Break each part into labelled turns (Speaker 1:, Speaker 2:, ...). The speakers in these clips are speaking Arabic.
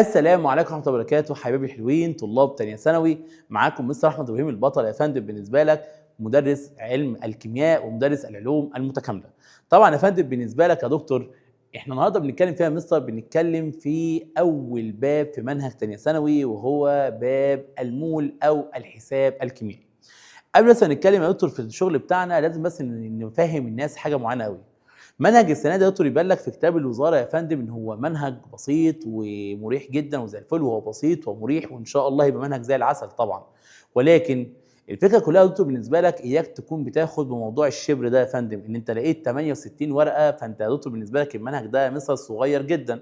Speaker 1: السلام عليكم ورحمة الله وبركاته، حبايبي الحلوين طلاب تانية ثانوي. معاكم مستر أحمد إبراهيم البطل يا فندم بالنسبة لك، مدرس علم الكيمياء ومدرس العلوم المتكاملة. طبعا يا فندم بالنسبة لك يا دكتور، احنا النهارده بنتكلم فيها يا مستر، بنتكلم في أول باب في منهج تانية ثانوي، وهو باب المول أو الحساب الكيميائي. قبل بس ما نتكلم يا دكتور في الشغل بتاعنا، لازم بس نفهم الناس حاجة معينة قوي. منهج السنه دي يا دكتور يبان لك في كتاب الوزاره يا فندم ان هو منهج بسيط ومريح جدا وزي الفل، وهو بسيط ومريح وان شاء الله يبقى منهج زي العسل طبعا. ولكن الفكره كلها يا دكتور بالنسبه لك اياك تكون بتاخد بموضوع الشبر ده يا فندم، ان انت لقيت 68 ورقه فانت يا دكتور بالنسبه لك المنهج ده مثل صغير جدا.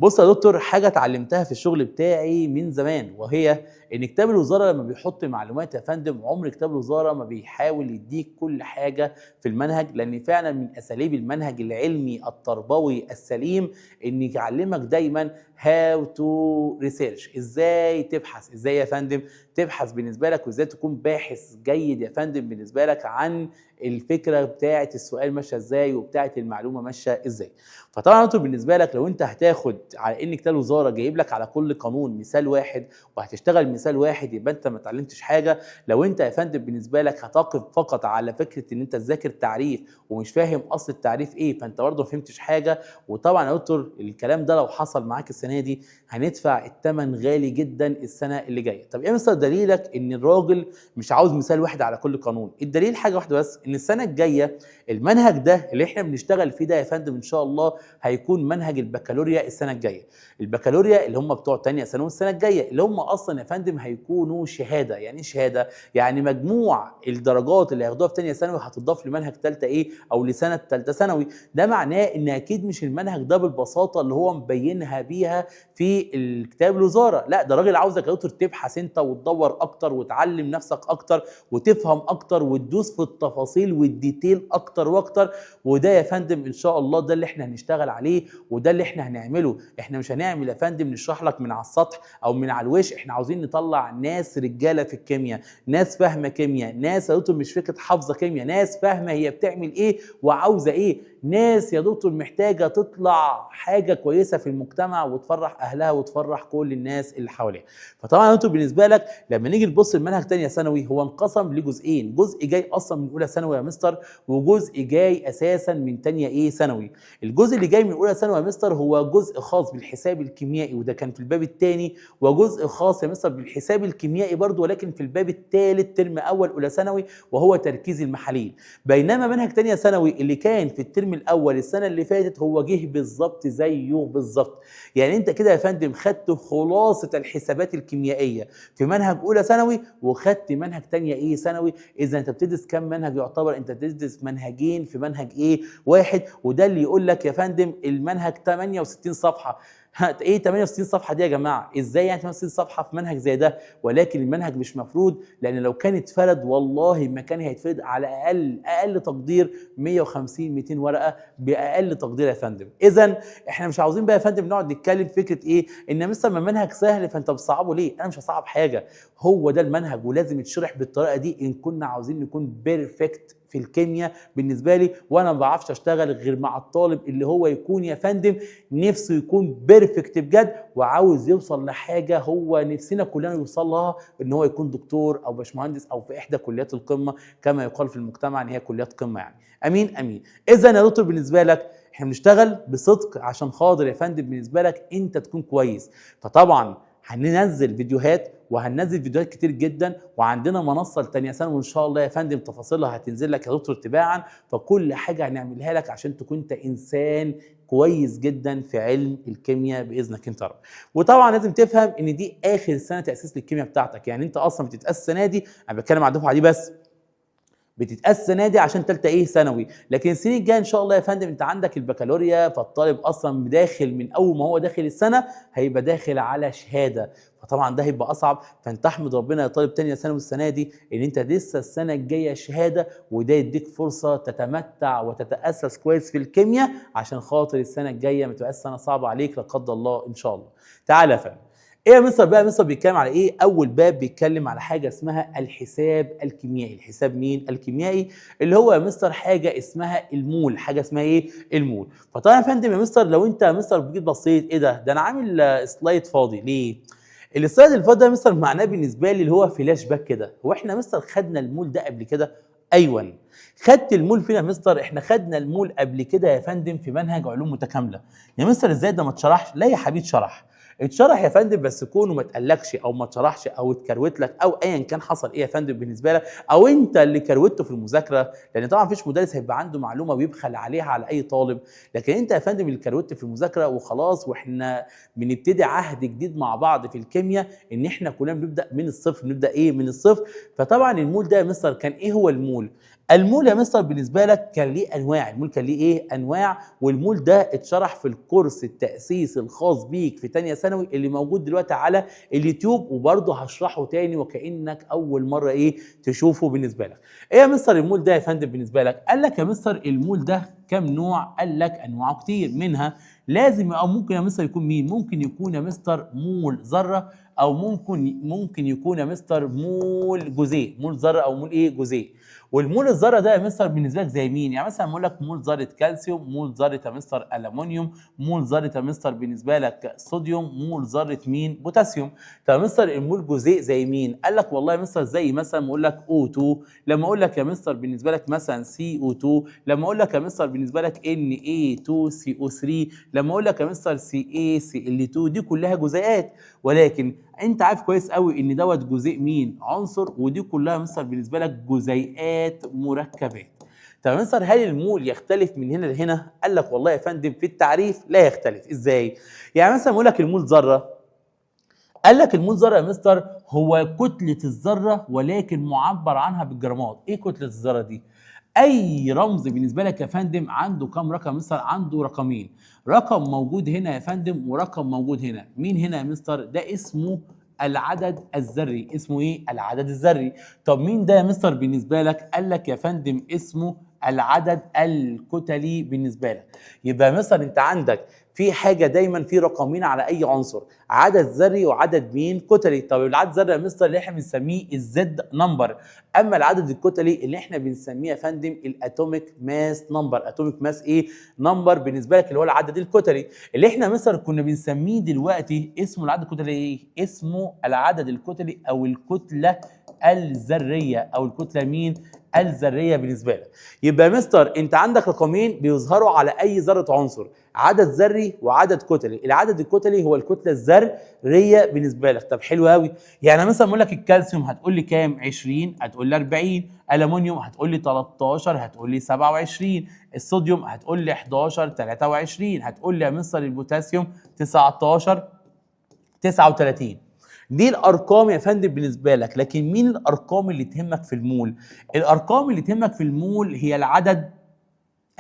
Speaker 1: بص يا دكتور، حاجه اتعلمتها في الشغل بتاعي من زمان، وهي ان كتاب الوزاره لما بيحط معلومات يا فندم، عمر كتاب الوزاره ما بيحاول يديك كل حاجه في المنهج، لان فعلا من اساليب المنهج العلمي التربوي السليم ان يعلمك دايما هاو تو ريسيرش، ازاي تبحث، ازاي يا فندم تبحث بالنسبه لك، وازاي تكون باحث جيد يا فندم بالنسبه لك عن الفكره بتاعه السؤال ماشيه ازاي وبتاعه المعلومه ماشيه ازاي. فطبعا انتوا بالنسبه لك لو انت هتاخد على ان كتاب الوزاره جايب لك على كل قانون مثال واحد وهتشتغل مثال واحد، يبقى انت ما اتعلمتش حاجه. لو انت يا فندم بالنسبه لك هتقف فقط على فكره ان انت تذاكر تعريف ومش فاهم اصل التعريف ايه، فانت برضه ما فهمتش حاجه. وطبعا يا دكتور الكلام ده لو حصل معاك السنه دي هندفع الثمن غالي جدا السنه اللي جايه. طب ايه مثلا دليلك ان الراجل مش عاوز مثال واحد على كل قانون؟ الدليل حاجه واحده بس، ان السنه الجايه المنهج ده اللي احنا بنشتغل فيه ده يا فندم ان شاء الله هيكون منهج البكالوريا السنه الجايه. البكالوريا اللي هم بتوع تانية ثانوي السنه الجايه، اللي هم اصلا يا فندم هيكونوا شهاده. يعني ايه شهاده؟ يعني مجموع الدرجات اللي هياخدوها في تانية ثانوي هتضاف لمنهج ثالثه ايه او لسنه ثالثه ثانوي. ده معناه ان اكيد مش المنهج ده بالبساطه اللي هو مبينها بيها في الكتاب الوزاره، لا ده راجل عاوزك يا دكتور تبحث انت وتدور اكتر وتعلم نفسك اكتر وتفهم اكتر وتدوس في التفاصيل والديتيل اكتر واكتر. وده يا فندم ان شاء الله ده اللي احنا هنشتغل عليه وده اللي احنا هنعمله. احنا مش هنعمل يا فندم نشرح لك من على السطح او من على الوش، احنا عاوزين نطلع ناس رجاله في الكيمياء، ناس فاهمه كيمياء، ناس يا دكتور مش فكره حافظه كيمياء، ناس فاهمه هي بتعمل ايه وعاوزه ايه، ناس يا دكتور محتاجه تطلع حاجه كويسه في المجتمع وتفرح اهلها وتفرح كل الناس اللي حواليها. فطبعا انتوا بالنسبه لك لما نيجي نبص المنهج تانية ثانوي هو انقسم لجزئين، جزء جاي اصلا من اولى ثانوي يا مستر وجزء جاي اساسا من تانية ايه ثانوي. الجزء اللي جاي من اولى ثانوي يا مستر هو جزء خاص بالحساب الكيميائي وده كان في الباب الثاني، وجزء خاص يا مستر بالحساب الكيميائي برضو ولكن في الباب الثالث ترم اول اولى ثانوي وهو تركيز المحاليل. بينما منهج تانية ثانوي اللي كان في الترم الاول السنه اللي فاتت هو جه بالظبط زيه بالظبط. يعني انت كده يا فندم خدت خلاصه الحسابات الكيميائيه في منهج اولى ثانوي وخدت منهج تانية ايه ثانوي. اذا انت بتدرس كام منهج؟ يعتبر انت بتدرس منهجين في منهج ايه واحد. وده اللي يقول لك يا فندم المنهج 68 صفحه. ايه 68 صفحه دي يا جماعه؟ ازاي يعني 68 صفحه في منهج زي ده؟ ولكن المنهج مش مفروض، لان لو كان اتفرد والله ما كان هيتفرد على اقل تقدير 150 200 ورقه باقل تقدير يا فندم. اذا احنا مش عاوزين بقى يا فندم نقعد نتكلم فكره ايه ان مثلا ما المنهج سهل فانت بتصعبه ليه. انا مش هصعب حاجه، هو ده المنهج ولازم يتشرح بالطريقه دي ان كنا عاوزين نكون بيرفكت في الكيمياء بالنسبه لي. وانا ما بعرفش اشتغل غير مع الطالب اللي هو يكون يا فندم نفسه يكون بيرفكت بجد وعاوز يوصل لحاجه هو نفسنا كلنا نوصل لها، ان هو يكون دكتور او باشمهندس او في احدى كليات القمه كما يقال في المجتمع ان هي كليات قمه يعني. امين امين. اذا يا دكتور بالنسبه لك احنا بنشتغل بصدق عشان خاطر يا فندم بالنسبه لك انت تكون كويس. فطبعا هننزل فيديوهات وهننزل فيديوهات كتير جدا، وعندنا منصه لتانية ثانوي وان شاء الله يا فندم تفاصيلها هتنزل لك يا دكتور تباعا. فكل حاجه هنعملها لك عشان تكون انت انسان كويس جدا في علم الكيمياء باذنك انت رب. وطبعا لازم تفهم ان دي اخر سنه تاسيس للكيمياء بتاعتك، يعني انت اصلا بتتاسس السنه دي، انا بتكلم على الدفعه دي بس، بتتقاس السنه دي عشان ثالثه ايه ثانوي. لكن السنين الجايه ان شاء الله يا فندم انت عندك البكالوريا، فالطالب اصلا داخل من اول ما هو داخل السنه هيبقى داخل على شهاده، فطبعا ده هيبقى اصعب. فانت احمد ربنا يا طالب تانية ثانوي السنه دي ان انت لسه السنه الجايه شهاده، وده يديك فرصه تتمتع وتتاسس كويس في الكيمياء عشان خاطر السنه الجايه ما تبقاش سنه صعبه عليك لا قدر الله ان شاء الله. تعالى يا فندم، ايه يا مستر بقى؟ مستر بيتكلم على ايه؟ اول باب بيتكلم على حاجه اسمها الحساب الكيميائي. الحساب مين؟ الكيميائي، اللي هو يا مستر حاجه اسمها المول. حاجه اسمها ايه؟ المول. فطبعا يا فندم يا مستر لو انت يا مستر جيت بصيت ايه ده انا عامل سلايد فاضي ليه؟ السلايد الفاضي ده يا مستر معناه بالنسبه لي اللي هو فلاش باك كده. هو احنا يا مستر خدنا المول ده قبل كده؟ ايوه. خدت المول فين يا مستر؟ احنا خدنا المول قبل كده يا فندم في منهج علوم متكامله. يا مستر ازاي ده ما اتشرحش؟ لا يا حبيبي اتشرح. اتشرح يا فندم، بس كونه ما اتقالكش او ما اتشرحش او اتكروت لك او ايا كان حصل ايه يا فندم بالنسبه لك، او انت اللي كروته في المذاكره، لان طبعا مفيش مدرس هيبقى عنده معلومه ويبخل عليها على اي طالب، لكن انت يا فندم اللي كروت في المذاكره وخلاص. واحنا بنبتدي عهد جديد مع بعض في الكيمياء ان احنا كلنا بنبدا من الصفر. نبدا ايه؟ من الصفر. فطبعا المول ده يا مستر كان ايه هو المول؟ المول يا مستر بالنسبه لك كان ليه انواع. المول كان ليه ايه؟ انواع. والمول ده اتشرح في الكورس التاسيسي الخاص بيك في ثانيه ثانوي اللي موجود دلوقتي على اليوتيوب، وبرضه هشرحه تاني وكانك اول مره ايه تشوفه بالنسبه لك. ايه يا مستر المول ده يا فندم بالنسبه لك؟ قال لك يا مستر المول ده كم نوع؟ قال لك انواعه كتير، منها لازم او ممكن يا مستر يكون مين؟ ممكن يكون يا مستر مول ذره، او ممكن يكون يا مستر مول جزيء. مول ذره او مول ايه؟ جزيء. والمول الذره ده يا مستر بالنسبه لك زي مين؟ يعني مثلا بقول لك مول ذره كالسيوم، مول ذره يا مستر الومنيوم، مول ذره يا مستر بالنسبه لك صوديوم، مول ذره مين؟ بوتاسيوم. طب يا مستر المول جزيء زي مين؟ قال لك والله يا مستر زي مثلا بقول لك O2، لما اقول لك يا مستر بالنسبه لك مثلا CO2، لما اقول لك يا مستر بالنسبه لك Na2CO3، لما اقول لك يا مستر CaCl2، دي كلها جزيئات. ولكن انت عارف كويس قوي ان دوت جزيء مين؟ عنصر. ودي كلها مستر بالنسبه لك جزيئات مركبات. طب يا مستر هل المول يختلف من هنا لهنا؟ قال لك والله يا فندم في التعريف لا يختلف. ازاي؟ يعني مثلا بقول لك المول ذره، قال لك المول ذره يا مستر هو كتله الذره ولكن معبر عنها بالجرامات. ايه كتله الذره دي؟ اي رمز بالنسبه لك يا فندم عنده كام رقم؟ مستر عنده رقمين، رقم موجود هنا يا فندم ورقم موجود هنا. مين هنا يا مستر؟ ده اسمه العدد الذري. اسمه ايه؟ العدد الذري. طب مين ده يا مستر بالنسبه لك؟ قال لك يا فندم اسمه العدد الكتلي بالنسبه لك. يبقى يا مستر انت عندك في حاجه دايما في رقمين على اي عنصر، عدد ذري وعدد مين؟ كتلي. طب العدد الذري يا مستر اللي احنا بنسميه الزد نمبر، اما العدد الكتلي اللي احنا بنسميه يا فندم الاتوميك ماس نمبر. اتوميك ماس ايه؟ نمبر بالنسبه لك اللي هو العدد الكتلي. اللي احنا مثلا كنا بنسميه دلوقتي اسمه العدد الكتلي ايه؟ اسمه العدد الكتلي او الكتله الذريه، او الكتله مين؟ الذريه بالنسبه لك. يبقى يا مستر انت عندك رقمين بيظهروا على اي ذره عنصر، عدد ذري وعدد كتلي. العدد الكتلي هو الكتله الذريه بالنسبه لك. طب حلو قوي. يعني مثلا بقول لك الكالسيوم هتقول لي كام؟ 20. هتقول لي 40. الومنيوم هتقول لي 13. هتقول لي 27. الصوديوم هتقول لي 11. 23. هتقول لي يا مستر البوتاسيوم 19. 39. دي الارقام يا فندم بالنسبه لك. لكن مين الارقام اللي تهمك في المول؟ الارقام اللي تهمك في المول هي العدد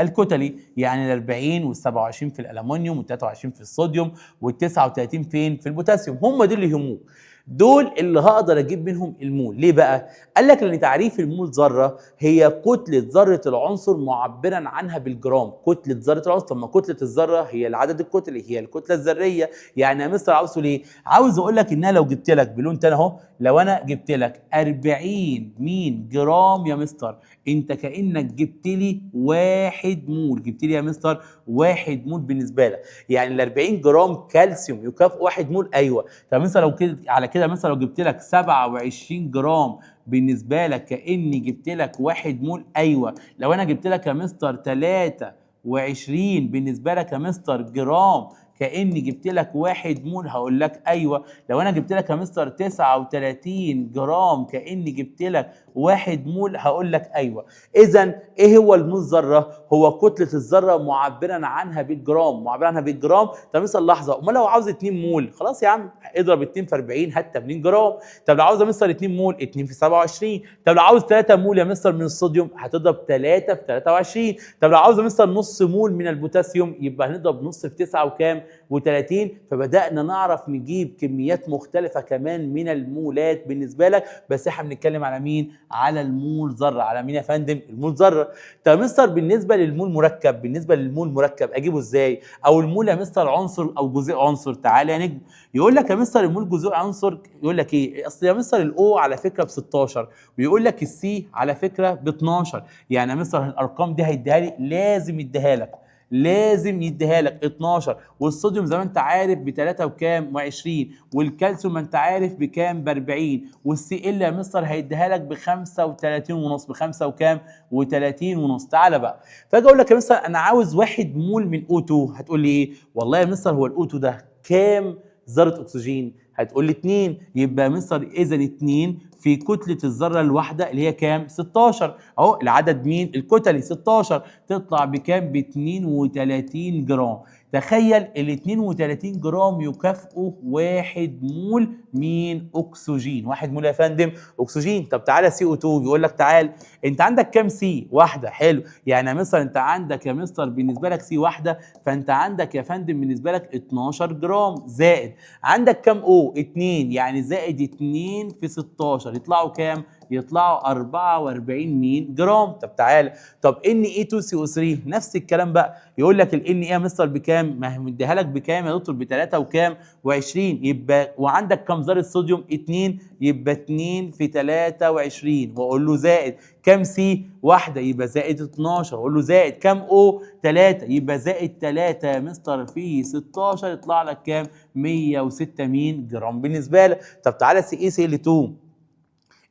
Speaker 1: الكتلي، يعني ال 40 وال 27 في الالومنيوم وال 23 في الصوديوم وال 39 فين؟ في البوتاسيوم. هم دول اللي يهموك، دول اللي هقدر اجيب منهم المول. ليه بقى؟ قال لك لان تعريف المول ذره هي كتله ذره العنصر معبرا عنها بالجرام. كتله ذره العنصر. طب ما كتله الذره هي العدد الكتلي، هي الكتله الذريه. يعني يا مستر عاوز ليه؟ عاوز اقول لك انها لو جبت لك بلون تاني اهو، لو انا جبت لك 40 مين جرام يا مستر، انت كانك جبت لي 1 مول. جبت لي يا مستر 1 مول بالنسبه لك. يعني ال 40 جرام كالسيوم يكافئ 1 مول. ايوه. طب مثلا لو كده على كده مثلا لو جبت لك 27 جرام بالنسبه لك كاني جبت لك 1 مول. ايوه. لو انا جبت لك يا مستر 23 بالنسبه لك يا مستر جرام كاني جبت لك 1 مول. هقول لك ايوه. لو انا جبت لك يا مستر 39 جرام كاني جبت لك 1 مول. هقول لك ايوه. اذا ايه هو المول ذره؟ هو كتله الذره معبرا عنها بالجرام. معبرا عنها بالجرام. طب مثلا لحظه، امال لو عاوز 2 مول؟ خلاص يا عم اضرب 2 في 40 هات 80 جرام. طب لو عاوز يا مستر 2 مول 2 في 27. طب لو عاوز 3 مول يا مستر من الصوديوم هتضرب 3 في 23. طب لو عاوز يا مستر نص مول من البوتاسيوم يبقى هنضرب نص في 9 وكام؟ و30. فبدانا نعرف نجيب كميات مختلفه كمان من المولات بالنسبه لك، بس احنا بنتكلم على مين؟ على المول ذره. على مين يا فندم؟ المول ذره. طب مستر بالنسبه للمول مركب، بالنسبه للمول مركب اجيبه ازاي؟ او المول يا مستر عنصر او جزيء عنصر. تعالى يا نجم. يقول لك يا مستر المول جزيء عنصر، يقول لك ايه؟ اصل يا مستر الاو على فكره ب 16، ويقول لك السي على فكره ب 12. يعني يا مستر الارقام دي هيديها لي، لازم يديها لك، لازم يديها لك 12. والصوديوم زي ما انت عارف ب 3 وكام و20، والكالسيوم ما انت عارف بكام ب 40، والسي ال يا مستر هيديها لك ب 35 ونص، ب 5 وكام و30 ونص. تعالى بقى فاجي اقول لك يا مستر انا عاوز 1 مول من O2. هتقول لي ايه؟ والله يا مستر هو الO2 ده كام ذره اكسجين؟ هتقول لي 2. يبقى يا مستر اذا 2 في كتله الذره الواحده اللي هي كام؟ 16. اهو العدد مين؟ الكتلي 16. تطلع بكام؟ ب 32 جرام. تخيل ال 32 جرام يكافئوا 1 مول مين؟ اكسجين. 1 مول يا فندم اكسجين. طب تعالى CO2 بيقول لك تعال انت عندك كام سي؟ واحده. حلو. يعني يا مستر انت عندك يا مستر بالنسبه لك سي واحده، فانت عندك يا فندم بالنسبه لك 12 جرام، زائد عندك كام او؟ 2. يعني زائد 2 في 16 يطلعوا كام؟ يطلعوا 44 مين جرام. طب تعالى طب Na2CO3 نفس الكلام بقى. يقول لك ال Na يا مستر بكام؟ ما هي مديها لك بكام يا دكتور؟ ب 3 وكام و20. يبقى وعندك كام ذره صوديوم؟ 2. يبقى 2 في 23. واقول له زائد كام سي؟ واحده، يبقى زائد 12. اقول له زائد كام او؟ 3. يبقى زائد 3 يا مستر في 16 يطلع لك كام؟ 106 مين جرام بالنسبه لك. طب تعالى CaCl2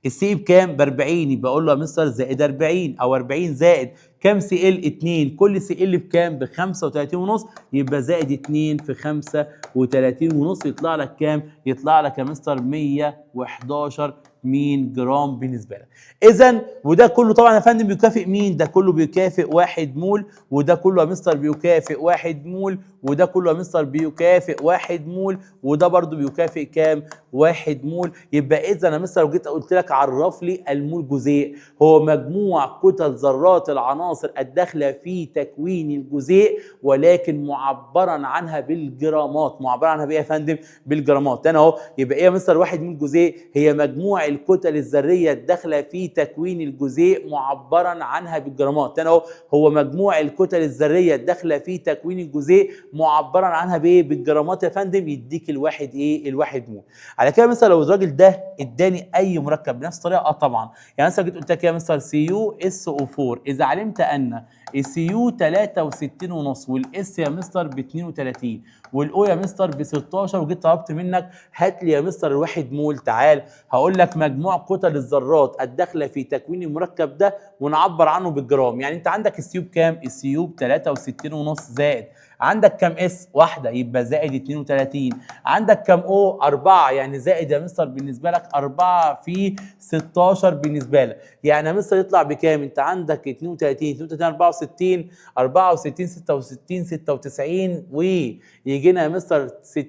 Speaker 1: السي بكام؟ ب 40. يبقى اقول له يا مستر زائد 40 او 40 زائد كام؟ Cl 2. كل Cl بكام؟ ب 35 ونص. يبقى زائد 2 في 35 ونص يطلع لك كام؟ يطلع لك يا مستر 111 مين جرام بالنسبه لك. اذا وده كله طبعا يا فندم بيكافئ مين؟ ده كله بيكافئ 1 مول، وده كله يا مستر بيكافئ 1 مول، وده كله يا مستر بيكافئ 1 مول، وده برضو بيكافئ كام؟ 1 مول. يبقى اذا يا مستر لو جيت قلت لك عرف لي المول جزيء، هو مجموع كتل ذرات العناصر الداخله في تكوين الجزيء، ولكن معبرا عنها بالجرامات. معبرا عنها بايه يا فندم؟ بالجرامات. تاني اهو. يبقى ايه يا مستر 1 مول جزيء؟ هي مجموع الكتل الذريه الداخله في تكوين الجزيء معبرا عنها بالجرامات. تاني اهو. هو مجموع الكتل الذريه الداخله في تكوين الجزيء معبرا عنها بايه؟ بالجرامات يا فندم. يديك الواحد ايه؟ الواحد مول. على كده مثلا لو الراجل ده اداني اي مركب بنفس الطريقه، طبعا يعني مثلا جيت قلت لك يا مستر CuSO4، اذا علمت ان الCu 63 ونص، والاس يا مستر ب 32، والاو يا مستر ب 16، وجيت طلبت منك هات لي يا مستر الواحد مول. تعال هقول لك مجموع كتل الذرات الداخله في تكوين المركب ده ونعبر عنه بالجرام. يعني انت عندك الCu بكام؟ الCu ب 63 ونص، زائد عندك كام اس؟ واحده، يبقى زائد 32. عندك كام او؟ 4، يعني زائد يا مستر بالنسبه لك 4 في 16 بالنسبه لك. يعني يا مستر يطلع بكام؟ انت عندك 32 64 64 66 96 ويجي لنا يا مستر 60.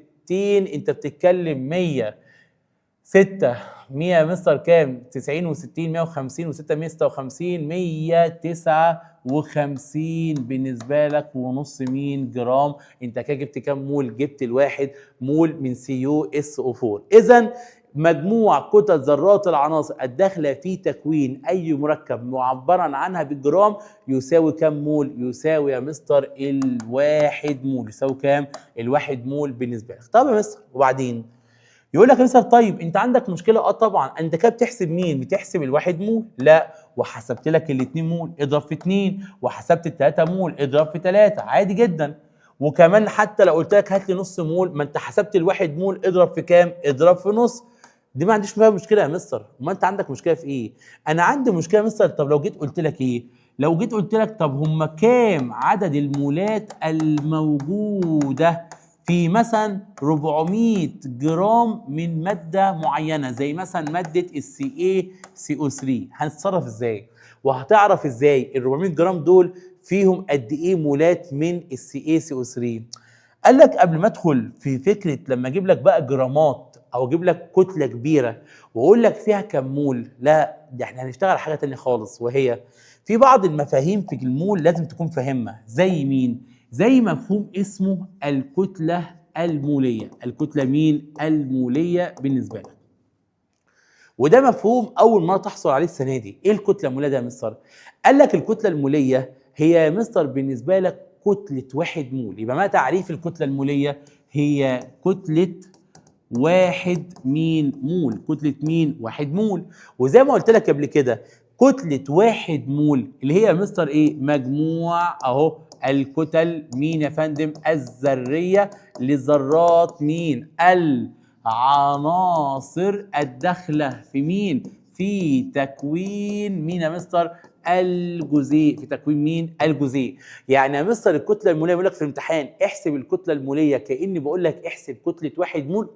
Speaker 1: انت بتتكلم 100 100 يا مستر كام؟ 90 و60 150 و6 156 159 بالنسبه لك ونص مين جرام. انت كده جبت كام مول؟ جبت الواحد مول من CuSO4. اذا مجموع كتل ذرات العناصر الداخله في تكوين اي مركب معبرا عنها بالجرام يساوي كام مول؟ يساوي يا مستر الواحد مول. يساوي كام؟ الواحد مول بالنسبه لك. طب يا مستر وبعدين يقول لك يا مستر طيب انت عندك مشكله. طبعا انت كده بتحسب مين؟ بتحسب الواحد مول؟ لا، وحسبت لك الاتنين مول اضرب في 2، وحسبت التلاته مول اضرب في 3 عادي جدا. وكمان حتى لو قلت لك هات لي نص مول، ما انت حسبت الواحد مول اضرب في كام؟ اضرب في نص. دي ما عنديش فيها مشكله يا مستر. ما انت عندك مشكله في ايه؟ انا عندي مشكله يا مستر. طب لو جيت قلت لك ايه؟ لو جيت قلت لك طب هم كام عدد المولات الموجوده في مثلا 400 جرام من ماده معينه زي مثلا ماده CaCO3، هنتصرف ازاي؟ وهتعرف ازاي ال 400 جرام دول فيهم قد ايه مولات من CaCO3؟ قال لك قبل ما ادخل في فكره لما اجيب لك بقى جرامات او اجيب لك كتله كبيره واقول لك فيها كم مول، لا ده احنا هنشتغل على حاجه ثانيه خالص، وهي في بعض المفاهيم في المول لازم تكون فاهمها. زي مين؟ زي مفهوم اسمه الكتلة المولية. الكتلة مين؟ المولية بالنسبة لك. وده مفهوم أول مرة تحصل عليه السنة دي. إيه الكتلة المولية ده يا مستر؟ قال لك الكتلة المولية هي يا مستر بالنسبة لك كتلة 1 مول. يبقى ما تعريف الكتلة المولية؟ هي كتلة 1 مول. كتلة مين؟ 1 مول. وزي ما قلت لك قبل كده كتلة 1 مول اللي هي يا مستر ايه؟ مجموع اهو الكتل مين يا فندم؟ الذرية لذرات مين؟ العناصر الداخلة في مين؟ في تكوين مين يا مستر؟ الجزيء. في تكوين مين؟ الجزيء. يعني يا مستر الكتله الموليه بيقول لك في الامتحان احسب الكتله الموليه كاني بقول لك احسب كتله 1 مول.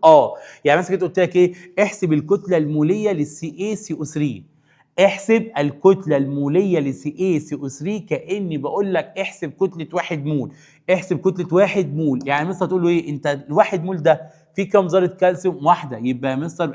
Speaker 1: يعني مثلا كده قلت لك ايه؟ احسب الكتله الموليه للسي اي سي او 3. احسب الكتله الموليه لسي اي سي او 3 كاني بقول لك احسب كتله 1 مول. احسب كتله 1 مول. يعني مثلا تقول له ايه؟ انت ال1 مول ده في كام ذره كالسيوم؟ واحده. يبقى يا مستر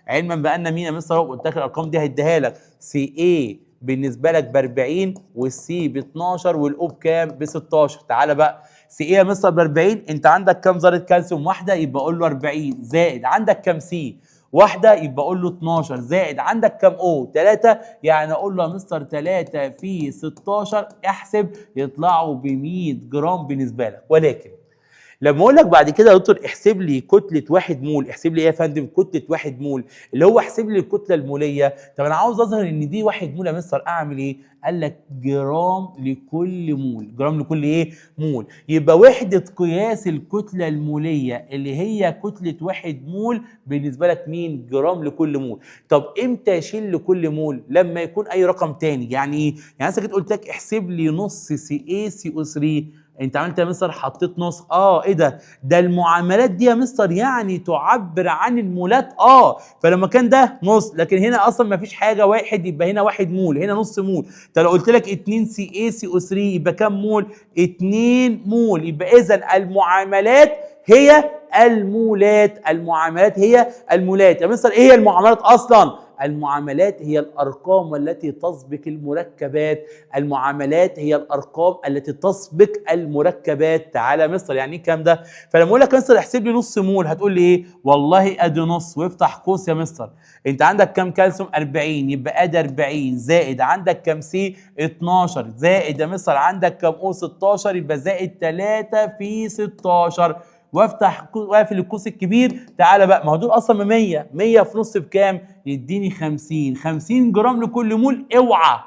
Speaker 1: علما بان مين يا مستر؟ قلت لك الارقام دي هيديها لك. سي اي بالنسبه لك ب 40 والسي ب 12 والاو بكام؟ ب 16. تعالى بقى سي ايه يا مستر ب 40، انت عندك كام ذره كالسيوم؟ واحده، يبقى اقول له 40 زائد عندك كام سي؟ واحده، يبقى اقول له 12 زائد عندك كام او؟ 3. يعني اقول له يا مستر 3 في 16 احسب يطلعوا ب 100 جرام بالنسبه لك. ولكن لما اقول لك بعد كده يا دكتور احسب لي كتله 1 مول، احسب لي ايه يا فندم؟ كتله 1 مول اللي هو احسب لي الكتله الموليه. طب انا عاوز اظهر ان دي 1 مول يا مستر، اعمل ايه؟ قال لك جرام لكل مول. جرام لكل ايه؟ مول. يبقى وحده قياس الكتله الموليه اللي هي كتله 1 مول بالنسبه لك مين؟ جرام لكل مول. طب امتى اشيل لكل مول؟ لما يكون اي رقم تاني. يعني ايه؟ يعني مثلا قلت لك احسب لي نص سي اي سي او 3، انت عملت يا مستر حطيت نص. ايه ده المعاملات دي يا مستر يعني تعبر عن المولات. فلما كان ده نص لكن هنا اصلا ما فيش حاجه واحد، يبقى هنا 1 مول هنا نص مول. طب لو قلت لك 2 سي اي سي او 3 يبقى كام مول؟ 2 مول. يبقى اذا المعاملات هي المولات. المعاملات هي المولات. يا مستر ايه هي المعاملات اصلا؟ المعاملات هي الأرقام التي تسبق المركبات. المعاملات هي الأرقام التي تسبق المركبات. تعالى يا مستر يعني ايه الكلام ده؟ فلما اقول لك يا مستر احسب لي نص مول هتقول لي ايه؟ والله ادي نص وافتح قوس يا مستر. انت عندك كام كالسيوم؟ 40، يبقى ادي 40 زائد عندك كام سي؟ 12 زائد يا مستر عندك كام او؟ 16، يبقى زائد 3 في 16 وافتح واقفل القوس الكبير. تعالى بقى ما هو دول اصلا 100 في نص بكام؟ يديني 50 جرام لكل مول. اوعى.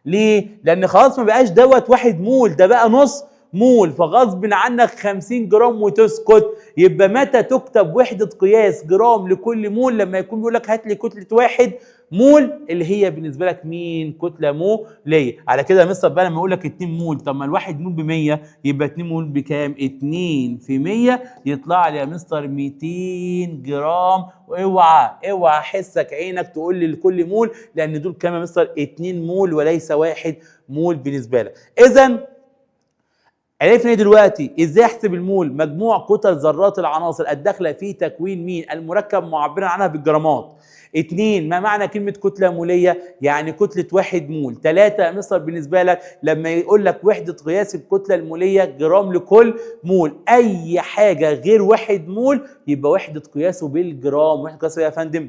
Speaker 1: ليه؟ لان خلاص ما بقاش دوت 1 مول، ده بقى نص مول، فغصب عنك 50 جرام وتسكت. يبقى متى تكتب وحده قياس جرام لكل مول؟ لما يكون بيقول لك هات لي كتله 1 مول اللي هي بالنسبه لك مين؟ كتله موليه. على كده يا مستر بقى لما اقول لك 2 مول، طب ما الواحد مول ب 100 يبقى 2 مول بكام؟ 2 في 100 يطلع لي يا مستر 200 جرام. اوعى حسك عينك تقول لي لكل مول، لان دول كام يا مستر؟ 2 مول وليس 1 مول بالنسبه لك. اذا عرفنا دلوقتي ازاي احسب المول؟ مجموع كتل ذرات العناصر الداخله في تكوين مين؟ المركب، معبرا عنها بالجرامات. 2 ما معنى كلمه كتله موليه؟ يعني كتله 1 مول. 3 يا مستر بالنسبه لك لما يقول لك وحده قياس الكتله الموليه جرام لكل مول، اي حاجه غير 1 مول يبقى وحده قياسه بالجرام. وحده قياسه يا فندم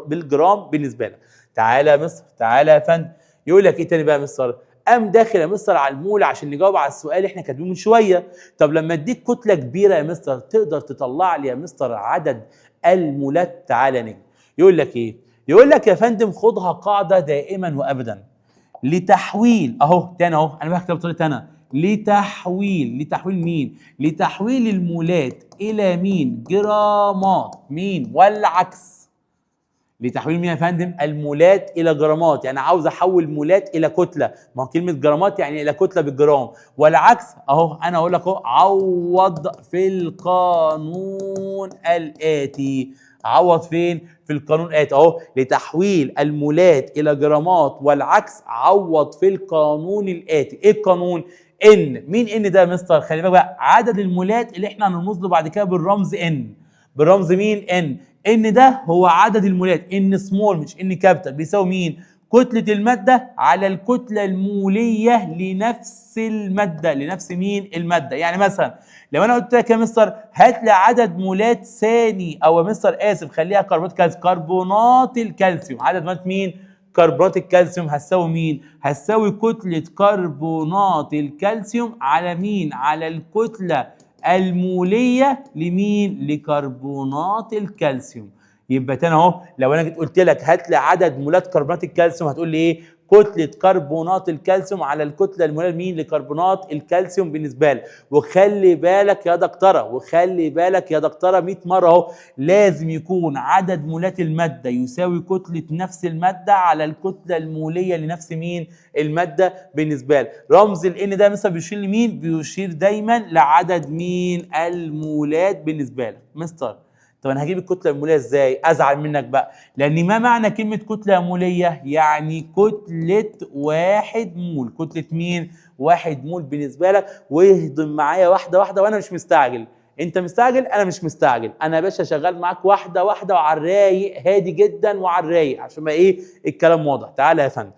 Speaker 1: بالجرام بالنسبه لك. تعالى يا مستر، تعالى يا فندم. يقول لك ايه تاني بقى يا مستر؟ قام داخل يا مستر على المول عشان نجاوب على السؤال اللي احنا كاتبينه من شويه. طب لما اديك كتله كبيره يا مستر تقدر تطلع لي يا مستر عدد المولات؟ تعالى نجي. يقول لك ايه؟ يقول لك يا فندم خدها قاعده دائما وابدا لتحويل تاني انا بكتب بطريقه انا لتحويل مين؟ لتحويل المولات الى مين؟ جرامات. مين؟ والعكس. لتحويل مين يا فندم؟ المولات الى جرامات. يعني عاوز احول مولات الى كتله، ما هو كلمه جرامات يعني الى كتله بالجرام. والعكس انا اقول لك عوض في القانون الاتي. عوض فين؟ في القانون الاتي لتحويل المولات الى جرامات والعكس عوض في القانون الاتي. ايه القانون؟ ان. مين ان ده يا مستر؟ خلي بالك بقى، عدد المولات اللي احنا هنرمز له بعد كده بالرمز ان. بالرمز مين؟ ان ده هو عدد المولات. ان سمول مش ان كابيتال، بيساوي مين؟ كتلة المادة على الكتلة المولية لنفس المادة، لنفس مين؟ المادة. يعني مثلا لو انا قلت لك يا مستر هات لي عدد مولات ثاني، او يا مستر اسف خليها كربونات كالسيوم، كربونات الكالسيوم، عدد مولات مين؟ كربونات الكالسيوم هتساوي مين؟ هتساوي كتلة كربونات الكالسيوم على مين؟ على الكتلة المولية لمين؟ لكربونات الكالسيوم. يبقى تاني اهو، لو انا جيت قلت لك هات لي عدد مولات كربونات الكالسيوم هتقول لي ايه؟ كتلة كربونات الكالسيوم على الكتلة المولية لمين؟ لكربونات الكالسيوم بالنسبة لك. وخلي بالك يا دكتورة، وخلي بالك يا دكتورة 100 مرة اهو، لازم يكون عدد مولات المادة يساوي كتلة نفس المادة على الكتلة المولية لنفس مين؟ المادة بالنسبة لك. رمز ال N ده مثلا بيشير لمين؟ بيشير دايما لعدد مين؟ المولات بالنسبة لك. مستر طب انا هجيب الكتله الموليه ازاي؟ ازعل منك بقى، لان ما معنى كلمه كتله موليه؟ يعني كتله 1 مول. كتله مين؟ 1 مول بالنسبه لك. واهضم معايا واحده واحده وانا مش مستعجل. انت مستعجل؟ انا مش مستعجل. انا يا باشا شغال معاك واحده واحده وعلى الرايق، هادي جدا وعلى الرايق، عشان ما ايه الكلام واضح. تعالى يا فندم.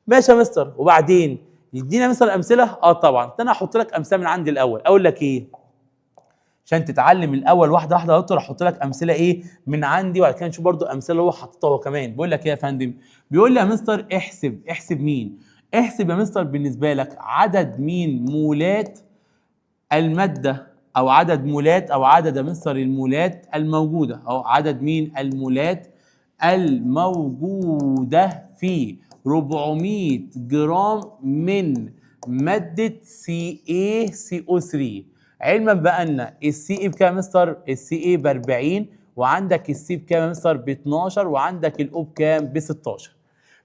Speaker 1: ماشي يا مستر، وبعدين يدينا مثلا امثله؟ طبعا. انا هحط لك امثله من عندي الاول. اقول لك ايه؟ عشان تتعلم الاول واحده واحده يا دكتور، احط لك امثله ايه من عندي، وبعد كده نشوف برضو امثله اللي هو حاططها هو كمان. بيقول لك ايه يا فندم؟ بيقول لي يا مستر احسب مين؟ احسب يا مستر بالنسبه لك عدد مين؟ مولات الماده، او عدد مولات، او عدد يا مستر المولات الموجوده، او عدد مين؟ المولات الموجوده في 400 جرام من ماده CaCO3. علما بان السي اي بكام يا مستر؟ السي اي ب 40، وعندك السي بكام يا مستر؟ ب 12، وعندك الاو بكام؟ ب 16.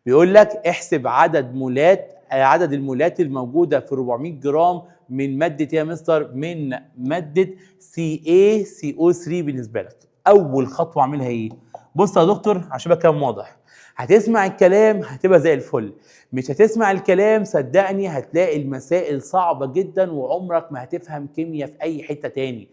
Speaker 1: بيقول لك احسب عدد المولات الموجوده في 400 جرام من ماده يا مستر؟ من ماده CaCO3 بالنسبه لك. اول خطوه اعملها ايه؟ بص يا دكتور عشان يبقى كلام واضح، هتسمع الكلام هتبقى زي الفل، مش هتسمع الكلام صدقني هتلاقي المسائل صعبة جدا وعمرك ما هتفهم كيمياء في أي حتة تاني.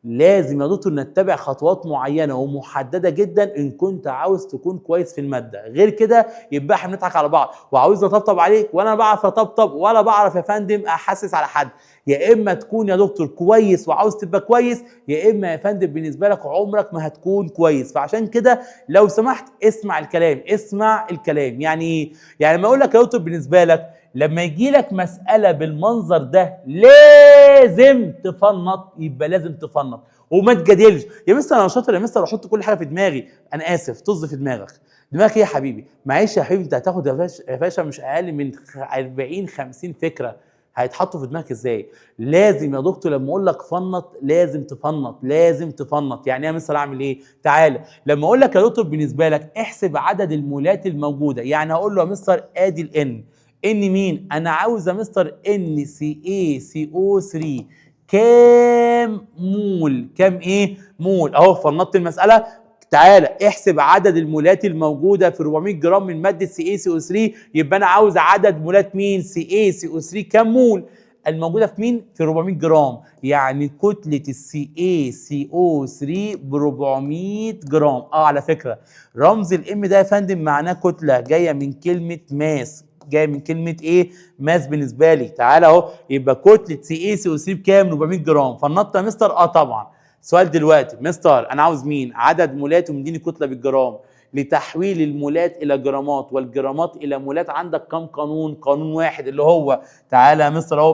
Speaker 1: لازم يا دكتور نتبع خطوات معينة ومحددة جدا إن كنت عاوز تكون كويس في المادة. غير كده يبقى احنا بنضحك على بعض، وعاوز اطبطب عليك وانا بعرف اطبطب ولا بعرف يا فندم احسس على حد. يا اما تكون يا دكتور كويس وعاوز تبقى كويس، يا اما يا فندم بالنسبه لك عمرك ما هتكون كويس. فعشان كده لو سمحت اسمع الكلام، اسمع الكلام. يعني ايه؟ يعني لما اقول لك يا دكتور بالنسبه لك لما يجي لك مساله بالمنظر ده لازم تفنط، يبقى لازم تفنط وما تجادلش. يا مستر انا شاطر يا مستر احط كل حاجه في دماغي. انا اسف، طز في دماغك. دماغك ايه يا حبيبي؟ معلش يا حبيبي، انت هتاخد يا باشا مش اقل من 40 50 فكره هيتحطوا في دماغك ازاي. لازم يا دكتور لما اقول لك فنط لازم تفنط، لازم تفنط. يعني ايه يا مستر اعمل ايه؟ تعالى لما اقول لك يا دكتور بالنسبه لك احسب عدد المولات الموجوده، يعني هقول له يا مستر ادي الان مين؟ انا عاوز يا مستر NaCaCO3 كام مول؟ كام ايه؟ مول. اهو فنطت المساله. تعالى احسب عدد المولات الموجوده في 400 جرام من ماده CaCO3. يبقى انا عاوز عدد مولات مين؟ CaCO3 كام مول الموجوده في مين؟ في 400 جرام. يعني كتله CaCO3 ب 400 جرام. على فكره رمز الام ده يا فندم معناه كتله، جايه من كلمه ماس، جاي من كلمه ايه؟ ماس بالنسبه لي. تعالى اهو، يبقى كتله CaCO3 بكام؟ 400 جرام. فنطت يا مستر؟ طبعا. سؤال دلوقتي مستر انا عاوز مين؟ عدد مولات ومديني كتله بالجرام. لتحويل المولات الى جرامات والجرامات الى مولات عندك كم قانون؟ قانون واحد اللي هو تعالى يا مستر اهو،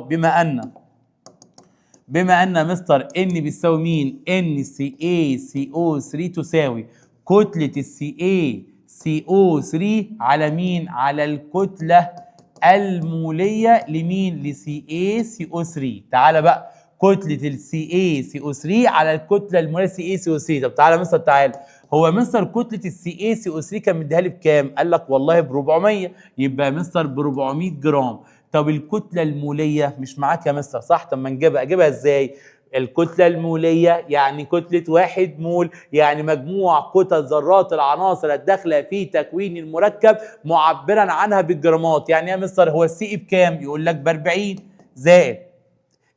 Speaker 1: بما ان مستر ان بيساوي مين؟ NaCaCO3 تساوي كتله CaCO3 على مين؟ على الكتله الموليه لمين؟ لCaCO3. تعالى بقى كتله CaCO3 على الكتله الموليه CaCO3. طب تعالى مستر، تعالى هو مستر كتله CaCO3 كان مديها لي بكام؟ قال لك والله ب 400. يبقى مستر ب 400 جرام. طب الكتله الموليه مش معاك يا مستر صح؟ طب ما اجيبها ازاي؟ الكتله الموليه يعني كتله 1 مول، يعني مجموع كتل ذرات العناصر الداخله في تكوين المركب معبرا عنها بالجرامات. يعني يا مستر هو السي اي بكام؟ يقول لك ب 40 زائد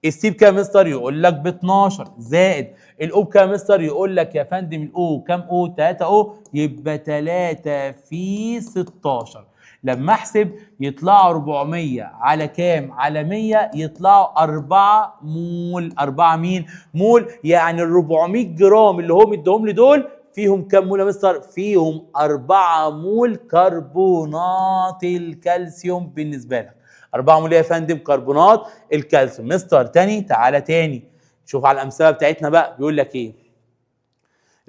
Speaker 1: السي بكام يا مستر؟ يقول لك ب 12 زائد الاو بكام يا مستر؟ يقول لك يا فندم الاو كام؟ او 3 او، يبقى 3 في 16. لما احسب يطلعوا 400 على كام؟ على 100 يطلعوا 4 مول. 4 مين؟ مول. يعني ال 400 جرام اللي هو مديهم لي دول فيهم كام مول يا مستر؟ فيهم 4 مول كربونات الكالسيوم بالنسبه لك. 4 مول يا فندم كربونات الكالسيوم. مستر تاني، تعالى تاني شوف على الامثله بتاعتنا بقى. بيقول لك ايه؟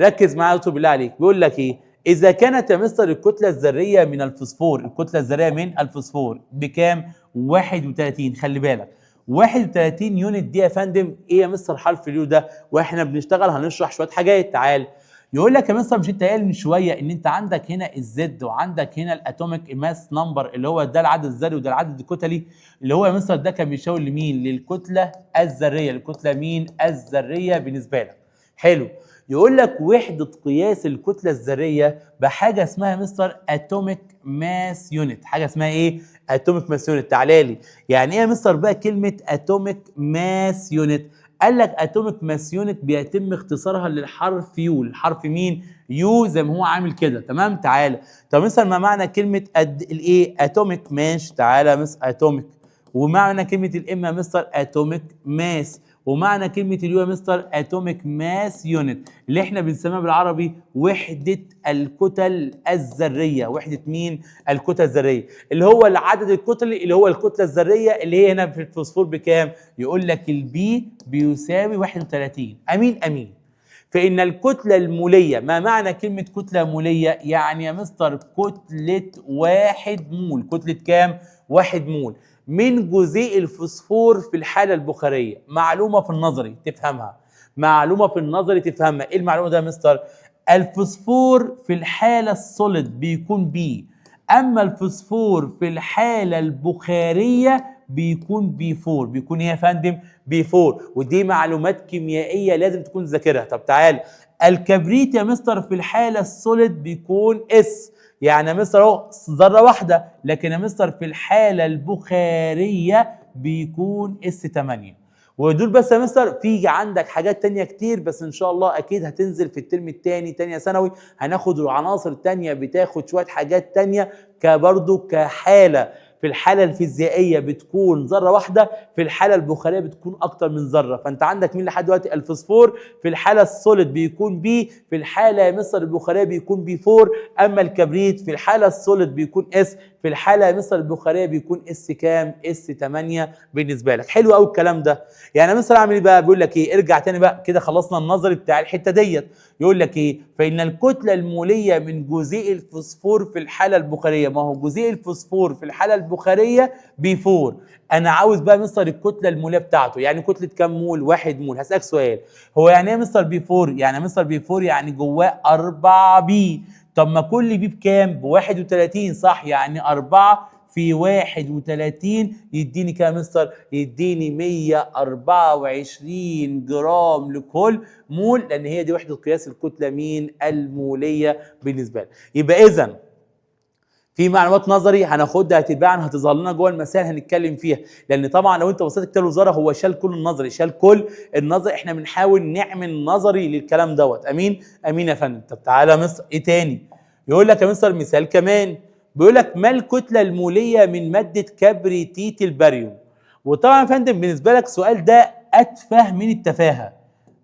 Speaker 1: ركز معايا يا دكتور بالله عليك. بيقول لك ايه؟ اذا كانت يا مستر الكتله الذريه من الفوسفور، الكتله الذريه من الفوسفور بكام؟ 31. خلي بالك 31 يونت دي يا فندم ايه يا مستر حرف اليو ده؟ واحنا بنشتغل هنشرح شويه حاجات. تعال يقول لك يا مستر، مش انت قايل من شويه ان انت عندك هنا الزد وعندك هنا الاتوميك ماس نمبر اللي هو ده العدد الذري وده العدد الكتلي، اللي هو يا مستر ده كان بيشاور لمين؟ للكتله الذريه. الكتله مين؟ الذريه بالنسبه لك. حلو. يقول لك وحده قياس الكتله الذريه بحاجه اسمها مستر اتوميك ماس يونت. حاجه اسمها ايه؟ اتوميك ماس يونت. تعالى لي يعني ايه يا مستر بقى كلمه اتوميك ماس يونت؟ قال لك اتوميك ماس يونت بيتم اختصارها للحرف يو. الحرف مين؟ يو زي ما هو عامل كده. تمام. تعالى طب مثلا ما معنى كلمه الايه؟ اتوميك. ماشي. تعالى مس اتوميك. ومعنى كلمه الام يا مستر اتوميك ماس. ومعنى كلمة اليو يا مستر اتوميك ماس يونت اللي احنا بنسميها بالعربي وحدة الكتل الذرية. وحدة مين؟ الكتل الذرية، اللي هو العدد الكتلي اللي هو الكتلة الذرية اللي هي هنا في الفوسفور بكام؟ يقول لك البي بيساوي 31. امين امين. فإن الكتلة المولية، ما معنى كلمة كتلة مولية؟ يعني يا مستر كتلة 1 مول. كتلة كام؟ 1 مول من جزيء الفوسفور في الحالة البخارية. معلومة في النظري تفهمها. معلومة في النظري تفهمها. ايه المعلومة ده يا مستر؟ الفوسفور في الحالة السوليد بيكون بي، اما الفوسفور في الحالة البخارية بيكون بي 4. بيكون ايه يا فندم؟ بي 4. ودي معلومات كيميائية لازم تكون ذاكرها. طب تعال، الكبريت يا مستر في الحالة السوليد بيكون اس، يعني يا مستر اهو ذره واحده، لكن يا مستر في الحاله البخاريه بيكون اس 8. ودول بس يا مستر. في عندك حاجات تانية كتير بس ان شاء الله اكيد هتنزل في الترم الثاني تانية ثانوي، هناخد العناصر التانية، بتاخد شويه حاجات تانية كبرضو كحاله. في الحاله الفيزيائيه بتكون ذره واحده، في الحاله البخاريه بتكون اكتر من ذره. فانت عندك مين لحد دلوقتي؟ الفوسفور في الحاله السوليد بيكون بي، في الحاله يا مستر البخاريه بيكون بي 4، اما الكبريت في الحاله السوليد بيكون اس، في الحاله يا مستر البخاريه بيكون اس كام؟ اس 8 بالنسبه لك. حلو قوي الكلام ده. يعني مستر اعمل ايه بقى؟ بيقول لك ايه؟ ارجع تاني بقى كده، خلصنا النظري بتاع الحته ديت. يقول لك ايه؟ فان الكتله الموليه من جزيء الفوسفور في الحاله البخاريه، ما هو جزيء الفوسفور في الحاله البخاريه بي 4. انا عاوز بقى مستر الكتله الموليه بتاعته، يعني كتله كام مول؟ 1 مول. هسالك سؤال، هو يعني ايه مستر بي 4؟ يعني مستر بي 4 يعني جواه 4 بي. طب ما كل بي بكام؟ ب 31 صح؟ يعني 4 في 31 يديني كام مستر؟ يديني 124 جرام لكل مول، لان هي دي وحده قياس الكتله مين؟ الموليه بالنسبه لي. يبقى اذا في معلومات نظري هناخدها هتتباعا هتظهر لنا جوه المسائل هنتكلم فيها، لان طبعا لو انت بصيت كتاب الوزاره هو شال كل النظري، شال كل النظري. احنا بنحاول نعمل نظري للكلام دوت. امين امين يا فندم. طب تعالى مستر ايه تاني؟ يقول لك يا مستر مثال كمان. بيقول لك ما الكتله الموليه من ماده كبريتيت الباريوم؟ وطبعا يا فندم بالنسبه لك السؤال ده اتفه من التفاهه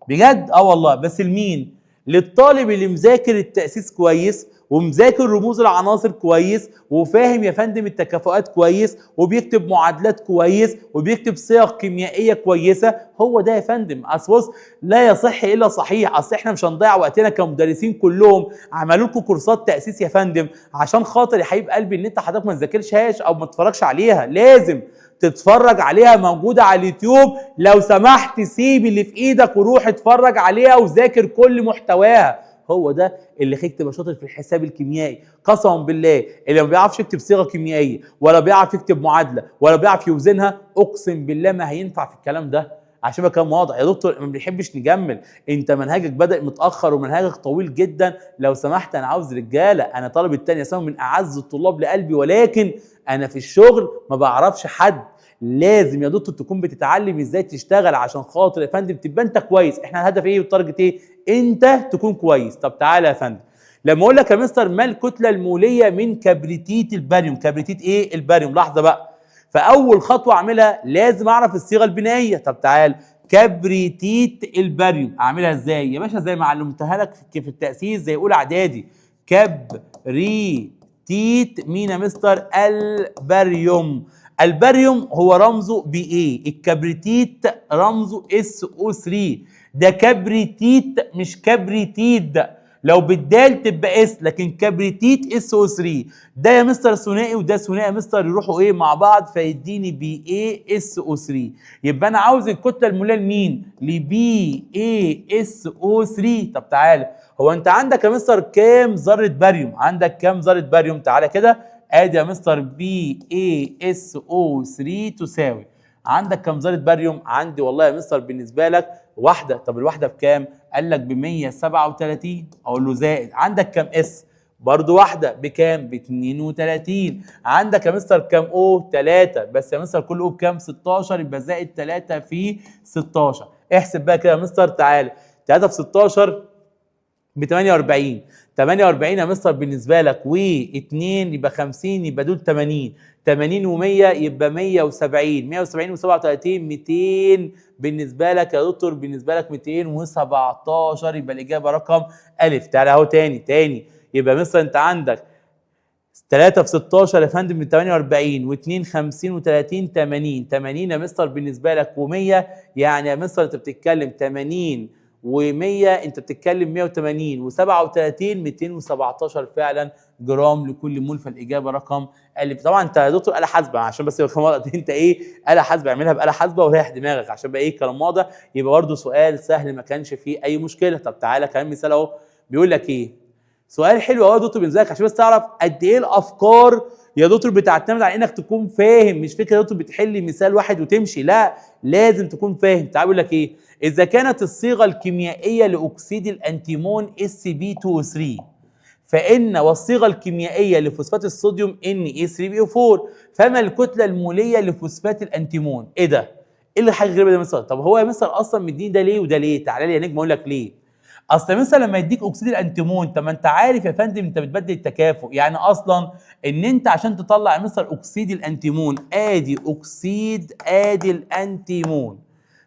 Speaker 1: بجد. والله. بس لمين؟ للطالب اللي مذاكر التأسيس كويس ومذاكر رموز العناصر كويس وفاهم يا فندم التكافؤات كويس وبيكتب معادلات كويس وبيكتب صيغ كيميائيه كويسه. هو ده يا فندم. اصل بص، لا يصح الا صحيح. اصل احنا مش هنضيع وقتنا كمدرسين كلهم عملوا لكم كورسات تأسيس يا فندم عشان خاطر يا حبيب قلبي ان انت حضرتك ما تذاكرشهاش او ما تتفرجش عليها. لازم تتفرج عليها، موجودة على اليوتيوب. لو سمحت سيب اللي في ايدك وروح اتفرج عليها وذاكر كل محتواها. هو ده اللي خليك تبقى شاطر في الحساب الكيميائي. قسما بالله اللي ما بيعرفش يكتب صيغه كيميائيه ولا بيعرف يكتب معادله ولا بيعرف يوزنها، اقسم بالله ما هينفع في الكلام ده. عشان يبقى كلام واضح يا دكتور، ما بنحبش نجمل. انت منهجك بدأ متاخر ومنهجك طويل جدا. لو سمحت انا عاوز رجاله، انا طالب التانية ثانوي من اعز الطلاب لقلبي، ولكن انا في الشغل ما بعرفش حد. لازم يا دكتور تكون بتتعلم ازاي تشتغل عشان خاطر يا فندم تبقى انت كويس. احنا الهدف ايه والتارجت ايه؟ انت تكون كويس. طب تعالى يا فندم، لما اقول لك يا مستر ما الكتله الموليه من كبريتيت الباريوم؟ كبريتيت ايه؟ الباريوم. لحظه بقى، فاول خطوه اعملها لازم اعرف الصيغه البنائيه. طب تعال، كبريتيت الباريوم اعملها ازاي يا باشا؟ زي ما علمتها لك في التاسيس زي اولى اعدادي، كبريتيت مين يا مستر؟ الباريوم. الباريوم هو رمزه بي، الكبريتيت رمزه SO3. ده كبريتيت مش كبريتيد، لو بالدال تبقى اس، لكن كبريتيت SO3. ده يا مستر ثنائي وده ثنائي يا مستر، يروحوا ايه مع بعض فيديني BaSO3. يبقى انا عاوز الكتله الموليه لمين؟ لBaSO3. طب تعالى، هو انت عندك يا مستر كام ذره باريوم؟ عندك كام ذره باريوم؟ تعالى كده، ادي يا مستر BaSO3 تساوي، عندك كام ذره باريوم؟ عندي والله يا مستر بالنسبه لك واحده. طب الواحده بكام؟ قال لك ب 137. اقول له زائد، عندك كام اس؟ برضو واحده بكام؟ ب 32. عندك يا مستر كام او؟ 3 بس يا مستر، كل او بكام؟ 16، يبقى زائد 3 في 16. احسب بقى كده يا مستر، تعالى 3 في 16 ب 48. 48 يا مستر بالنسبه لك و2 يبقى 50، يبقى دول 80. 80 و100 يبقى 170. 170 و37 200 بالنسبه لك يا دكتور، بالنسبه لك 217، يبقى الاجابه رقم الف. تعالى اهو تاني يبقى مستر انت عندك 3 في 16 يا فندم من 48 و2 50 و30 80. 80 يا مستر بالنسبه لك و100، يعني يا مستر انت بتتكلم 80 و100 انت بتتكلم 180 و37 217 فعلا جرام لكل مول، فالاجابه رقم الف. طبعا انت يا دكتور آلة حاسبه، عشان بس انت ايه آلة حاسبه، اعملها بآلة حاسبه وريح دماغك عشان بقى ايه الكلام واضح، يبقى برده سؤال سهل ما كانش فيه اي مشكله. طب تعالى كمان مثال اهو، بيقول لك ايه؟ سؤال حلو قوي يا دكتور بالنسبه لك، عشان بس تعرف قد ايه الافكار يا دكتور بتعتمد على انك تكون فاهم، مش فكره يا دكتور بتحل مثال واحد وتمشي، لا لازم تكون فاهم. تعال بيقول لك ايه؟ اذا كانت الصيغه الكيميائيه لاكسيد الانتيمون Sb2O3 فان والصيغه الكيميائيه لفوسفات الصوديوم Na3PO4 فما الكتله الموليه لفوسفات الانتيمون؟ ايه ده؟ ايه اللي حاجه غريبه ده يا مستر؟ طب هو يا مستر اصلا مديني ده ليه وده ليه؟ تعالى لي يا نجم اقول لك ليه. اصل مثلا لما يديك اكسيد الانتيمون، طب ما انت عارف يا فندم انت بتبدل التكافؤ، يعني اصلا ان انت عشان تطلع يا مستر اكسيد الانتيمون، ادي اكسيد ادي الانتيمون،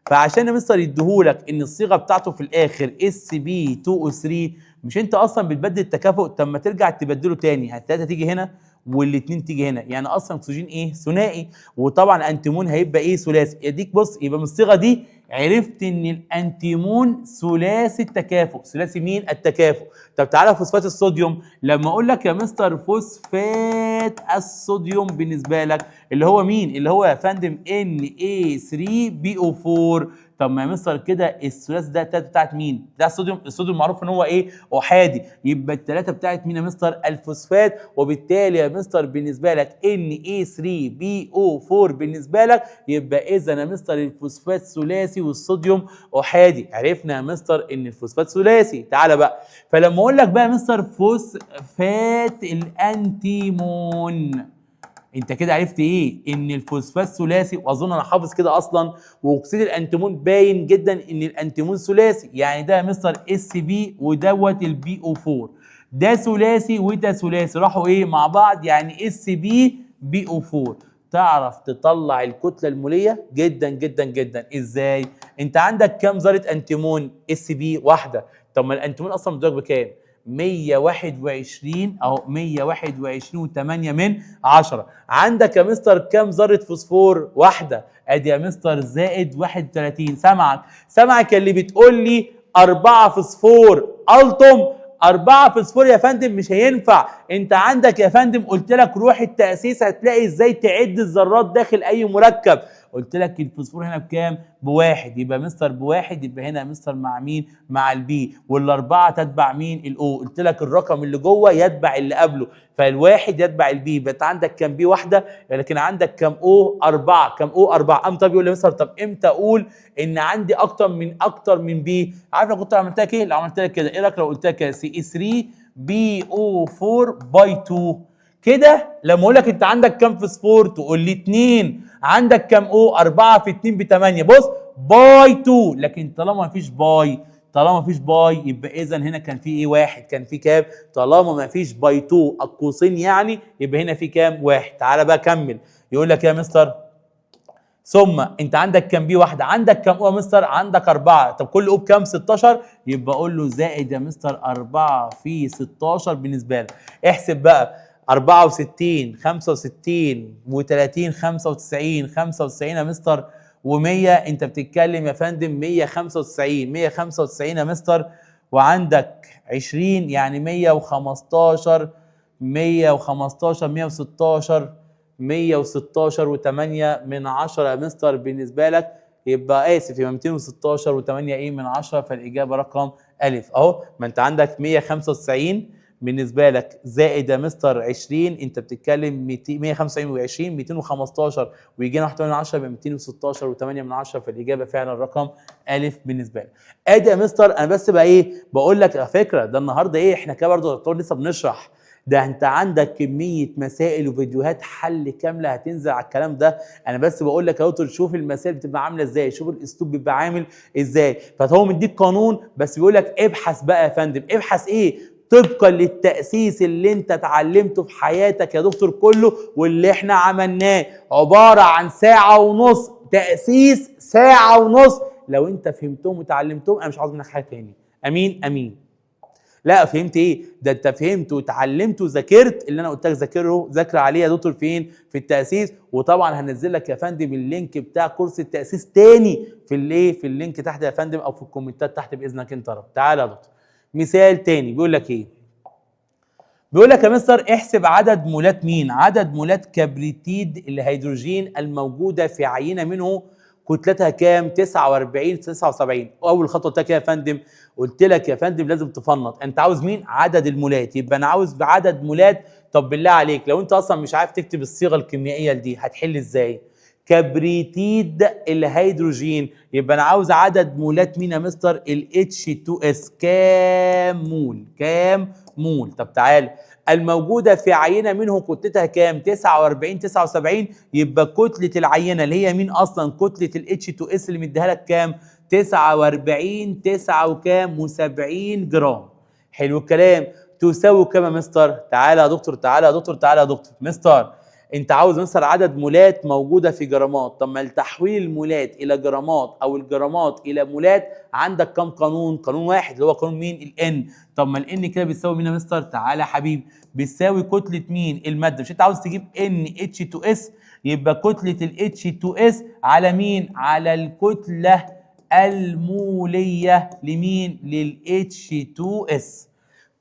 Speaker 1: فعشان يا مستر يديهولك ان الصيغه بتاعته في الاخر Sb2O3، مش انت اصلا بتبدل التكافؤ؟ طب ما ترجع تبدله تاني، التلاته تيجي هنا والاثنين تيجي هنا، يعني اصلا اكسجين ايه؟ ثنائي، وطبعا انتيمون هيبقى ايه؟ ثلاثي. يديك بص، يبقى من الصيغه دي عرفت ان الانتيمون ثلاثي التكافؤ. ثلاثي مين؟ التكافؤ. طب تعالى فوسفات الصوديوم، لما اقول لك يا مستر فوسفات الصوديوم بالنسبه لك اللي هو مين؟ اللي هو يا فندم Na3PO4. طب ما يا مستر كده الثلاثي ده التلاته بتاعت مين؟ بتاع الصوديوم. الصوديوم معروف ان هو ايه؟ احادي، يبقى التلاته بتاعت مين يا مستر؟ الفوسفات. وبالتالي يا مستر بالنسبه لك Na3PO4 بالنسبه لك، يبقى اذا يا مستر الفوسفات ثلاثي والصوديوم احادي. عرفنا يا مستر ان الفوسفات ثلاثي. تعالى بقى، فلما اقول لك بقى يا مستر فوسفات الانتيمون، انت كده عرفت ايه؟ ان الفوسفات ثلاثي، واظن انا حافظ كده اصلا، واكسيد الانتيمون باين جدا ان الانتيمون ثلاثي، يعني ده يا مستر Sb ودوت الBO4، ده ثلاثي وده ثلاثي، راحوا ايه مع بعض؟ يعني SbBO4. تعرف تطلع الكتله الموليه جدا جدا جدا. ازاي؟ انت عندك كام ذره انتيمون؟ Sb واحده. طب ما الانتيمون اصلا مدرج بكام؟ 121 اهو، 121 و8 من 10. عندك يا مستر كام ذره فوسفور؟ واحده، ادي يا مستر زائد 31. سامعك اللي بتقول لي 4 فوسفور الطم. 4 فوسفور يا فندم مش هينفع. انت عندك يا فندم قلت لك روح التأسيس هتلاقي ازاي تعد الذرات داخل اي مركب. قلت لك الفوسفور هنا بكام؟ بواحد، يبقى مستر بواحد، يبقى هنا مستر مع مين؟ مع البي، والاربعه تتبع مين؟ الاو. قلت لك الرقم اللي جوه يتبع اللي قبله، فالواحد يتبع البي، يبقى انت عندك كام بي؟ واحده، لكن عندك كام او؟ 4. كام او؟ 4. قام طب يقول لي مستر طب امتى اقول ان عندي اكتر من بي؟ عارف لو كنت عملت لك ايه؟ لو عملت لك كده، ايه رايك لو قلت لك CE3BO4 باي 2 كده؟ لما اقول لك انت عندك كام فوسفور تقول لي 2. عندك كام او؟ 4 في 2 ب 8. بص باي 2، لكن طالما مفيش باي طالما مفيش باي يبقى اذا هنا كان في ايه؟ واحد. كان في كام؟ طالما مفيش باي 2 القوسين يعني يبقى هنا في كام؟ واحد. تعالى بقى كمل. يقول لك يا مستر ثم انت عندك كام بي واحده؟ عندك كام او يا مستر؟ عندك 4. طب كل او بكام؟ 16. يبقى اقول له زائد يا مستر 4 في 16 بالنسبه لك. احسب بقى 64 65 و30 95 95 يا مستر و100. انت بتتكلم يا فندم 195 195 يا مستر، وعندك 20 يعني 115 115 116 116 و8 من 10 يا مستر بالنسبه لك. يبقى اسف، يبقى 216 و8 ايه من 10. فالاجابه رقم الف اهو. ما انت عندك 195 بالنسبه لك زائد يا مستر 20، انت بتتكلم 195 و20 215 ويجينا 1 من 10 يبقى 216 و8 من 10. فالاجابه فعلا رقم الف بالنسبه لك. ادي يا مستر انا بس بقى ايه بقول لك على فكره، ده النهارده ايه احنا كده برضه دكتور لسه بنشرح، ده انت عندك كميه مسائل وفيديوهات حل كامله هتنزل على الكلام ده. انا بس بقول لك اهو شوف المسائل بتبقى عامله ازاي، شوف الاسلوب بيبقى عامل ازاي. فهو مديك قانون بس بيقول لك ابحث بقى يا فندم. ابحث ايه؟ طبقا للتاسيس اللي انت اتعلمته في حياتك يا دكتور كله واللي احنا عملناه، عباره عن ساعه ونص تاسيس، ساعه ونص. لو انت فهمتهم وتعلمتهم انا مش عاوز منك حاجه تاني. امين امين. لا فهمت ايه؟ ده انت فهمت وتعلمت وذاكرت اللي انا قلت لك ذاكر عليه يا دكتور. فين؟ في التاسيس. وطبعا هنزل لك يا فندم اللينك بتاع كورس التاسيس تاني في الايه؟ في اللينك تحت يا فندم او في الكومنتات تحت باذنك انت رب. تعالى يا دكتور مثال تاني بيقول لك ايه؟ بيقول لك يا مستر احسب عدد مولات مين؟ عدد مولات كبريتيد الهيدروجين الموجوده في عينه منه كتلتها كام؟ 49 79. اول خطوه قلت لك يا فندم، قلت لك يا فندم لازم تفنط. انت عاوز مين؟ عدد المولات. يبقى انا عاوز بعدد مولات. طب بالله عليك لو انت اصلا مش عارف تكتب الصيغه الكيميائيه دي هتحل ازاي؟ كبريتيد الهيدروجين، يبقى انا عاوز عدد مولات مين يا مستر؟ ال H2S. كام مول؟ كام مول؟ طب تعال، الموجوده في عينه منه كتلتها كام؟ 49 79. يبقى كتله العينه اللي هي مين اصلا؟ كتله ال H2S اللي مديها لك كام؟ 49 9 وكام؟ و70 جرام. حلو الكلام. تساوي كام يا مستر؟ تعالى يا دكتور تعالى يا دكتور تعالى يا دكتور. مستر انت عاوز مستر عدد مولات موجوده في جرامات. طب ما لتحويل المولات الى جرامات او الجرامات الى مولات عندك كم قانون؟ قانون واحد اللي هو قانون مين؟ الان. طب ما الان كده بيساوي مين يا مستر؟ تعالى يا حبيبي، بيساوي كتله مين؟ الماده. مش انت عاوز تجيب NH2S؟ يبقى كتله ال H2S على مين؟ على الكتله الموليه لمين؟ لل H2S.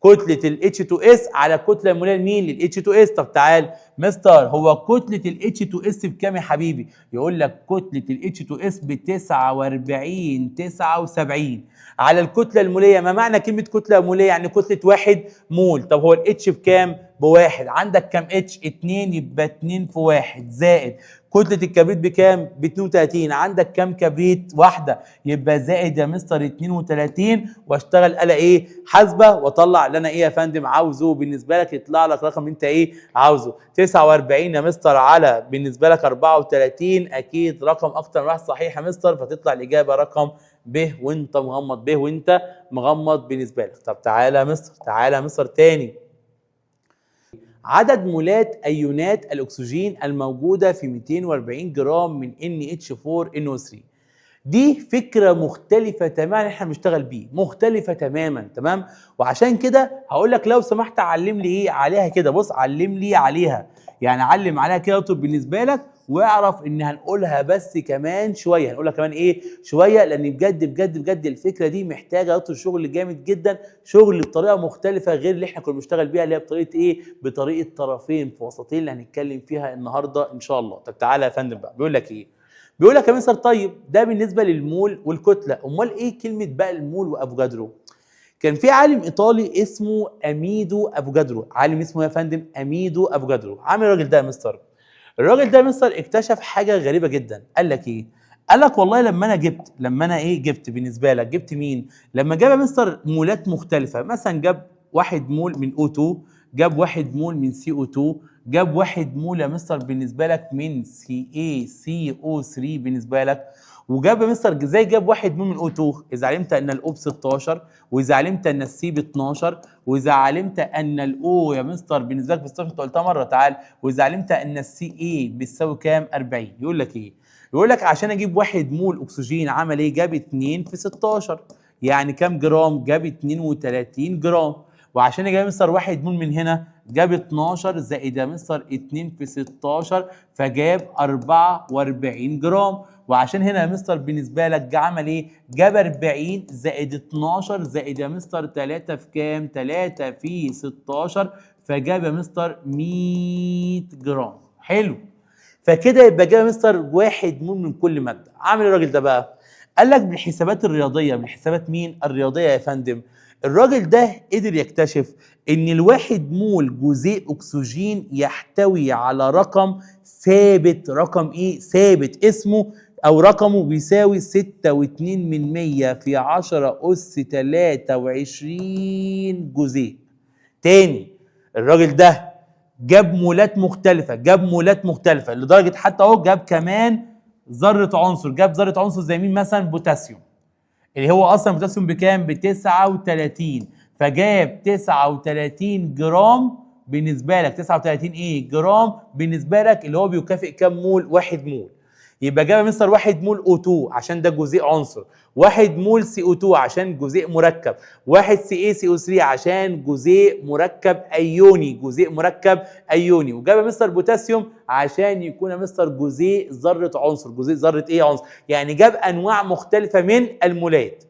Speaker 1: كتلة ال H2S على الكتلة المولية لمين؟ لل H2S. طب تعال مستر هو كتلة ال H2S بكام يا حبيبي؟ يقول لك كتلة ال H2S ب 49 79 على الكتلة المولية. ما معنى كلمة كتلة مولية؟ يعني كتلة 1 مول. طب هو ال H بكام؟ بواحد. عندك كام H؟ 2. يبقى 2 في 1 زائد كتلة الكبريت بكام؟ ب 32. عندك كام كبريت؟ واحدة. يبقى زائد يا مستر 32 واشتغل آلة ايه؟ حاسبة واطلع اللي انا ايه يا فندم عاوزه. بالنسبة لك يطلع لك رقم انت ايه عاوزه. 49 يا مستر على بالنسبة لك 34 اكيد رقم اكتر من واحد صحيح يا مستر. فتطلع الاجابة رقم ب وانت مغمض. ب وانت مغمض بالنسبة لك. طب تعالى يا مستر تعالى يا مستر تاني. عدد مولات ايونات الاكسجين الموجوده في 240 جرام من NH4NO3. دي فكره مختلفه تماما احنا بنشتغل بيه، مختلفه تماما. تمام. وعشان كده هقول لك لو سمحت علم لي ايه عليها كده. بص علم لي عليها، يعني علم عليها كده بالنسبه لك، واعرف ان هنقولها بس كمان شويه. هنقولها كمان ايه شويه، لان بجد بجد بجد الفكره دي محتاجه شغل جامد جدا، شغل بطريقه مختلفه غير اللي احنا كنا بنشتغل بيها، اللي هي بطريقه ايه؟ بطريقه طرفين في وسطين اللي هنتكلم فيها النهارده ان شاء الله. طب تعالى يا فندم بقى بيقول لك ايه؟ بيقول لك يا مستر طيب ده بالنسبه للمول والكتله، امال ايه كلمه بقى المول وافوكادرو؟ كان في عالم ايطالي اسمه اميدو افوكادرو. عالم اسمه يا فندم اميدو افوكادرو. عامل الراجل ده يا مستر، الراجل ده يا مستر اكتشف حاجه غريبه جدا. قال لك ايه؟ قال لك والله لما انا جبت بالنسبه لك جبت مين؟ لما جاب يا مستر مولات مختلفه، مثلا جاب 1 مول من O2، جاب 1 مول من CO2، جاب 1 مول يا مستر بالنسبه لك من CaCO3 بالنسبه لك، وجاب مستر ازاي جاب 1 مول من O2 اذا علمت ان الاو ب 16 واذا علمت ان السي ب 12 واذا علمت ان الاو يا مستر بالنسبه لك ب 16 انت قلتها مره تعال واذا علمت ان السي اي بتساوي كام 40. يقول لك ايه؟ يقول لك عشان اجيب 1 مول اكسجين عمل ايه؟ جاب 2 في 16 يعني كام جرام؟ جاب 32 جرام. وعشان اجيب مستر 1 مول من هنا جاب 12 زائد يا مستر 2 في 16 فجاب 44 جرام. وعشان هنا يا مستر بالنسبه لك جه عمل ايه؟ جاب 40 زائد 12 زائد يا مستر 3 في كام؟ 3 في 16 فجاب يا مستر 100 جرام. حلو. فكده يبقى جاب يا مستر 1 مول من كل ماده. عامل ايه الراجل ده بقى؟ قال لك بالحسابات الرياضيه. بالحسابات مين؟ الرياضيه يا فندم. الراجل ده قدر يكتشف ان الواحد مول جزيء اكسجين يحتوي على رقم ثابت. رقم ايه؟ ثابت اسمه او رقمه بيساوي 6.2 في 10 أس 23 جزيء. تاني الراجل ده جاب مولات مختلفة، جاب مولات مختلفة لدرجة حتى اهو جاب كمان ذرة عنصر. جاب ذرة عنصر زي مين مثلا؟ بوتاسيوم، اللي هو اصلا بوتاسيوم بكام؟ ب 39. فجاب 39 جرام بالنسبه لك. 39 ايه؟ جرام بالنسبه لك اللي هو بيكافئ كام مول؟ 1 مول. يبقى جاب مستر 1 مول O2 عشان ده جزيء عنصر، 1 مول CO2 عشان جزيء مركب، 1 CaCO3 عشان جزيء مركب ايوني، جزيء مركب ايوني. وجاب مستر بوتاسيوم عشان يكون مستر جزيء ذره عنصر. جزيء ذره ايه؟ عنصر. يعني جاب انواع مختلفه من المولات.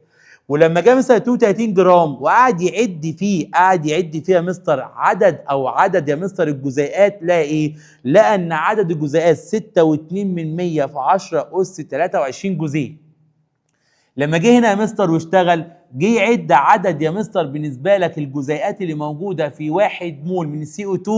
Speaker 1: ولما جاب مثلا 32 جرام وقعد يعد فيه، قعد يعد فيها مستر عدد يا مستر الجزيئات، لقى ايه؟ لقى ان عدد الجزيئات 6.2 في 10 أس 23 جزيء. لما جه هنا يا مستر واشتغل، جه يعد عدد يا مستر بالنسبه لك الجزيئات اللي موجوده في 1 مول من CO2.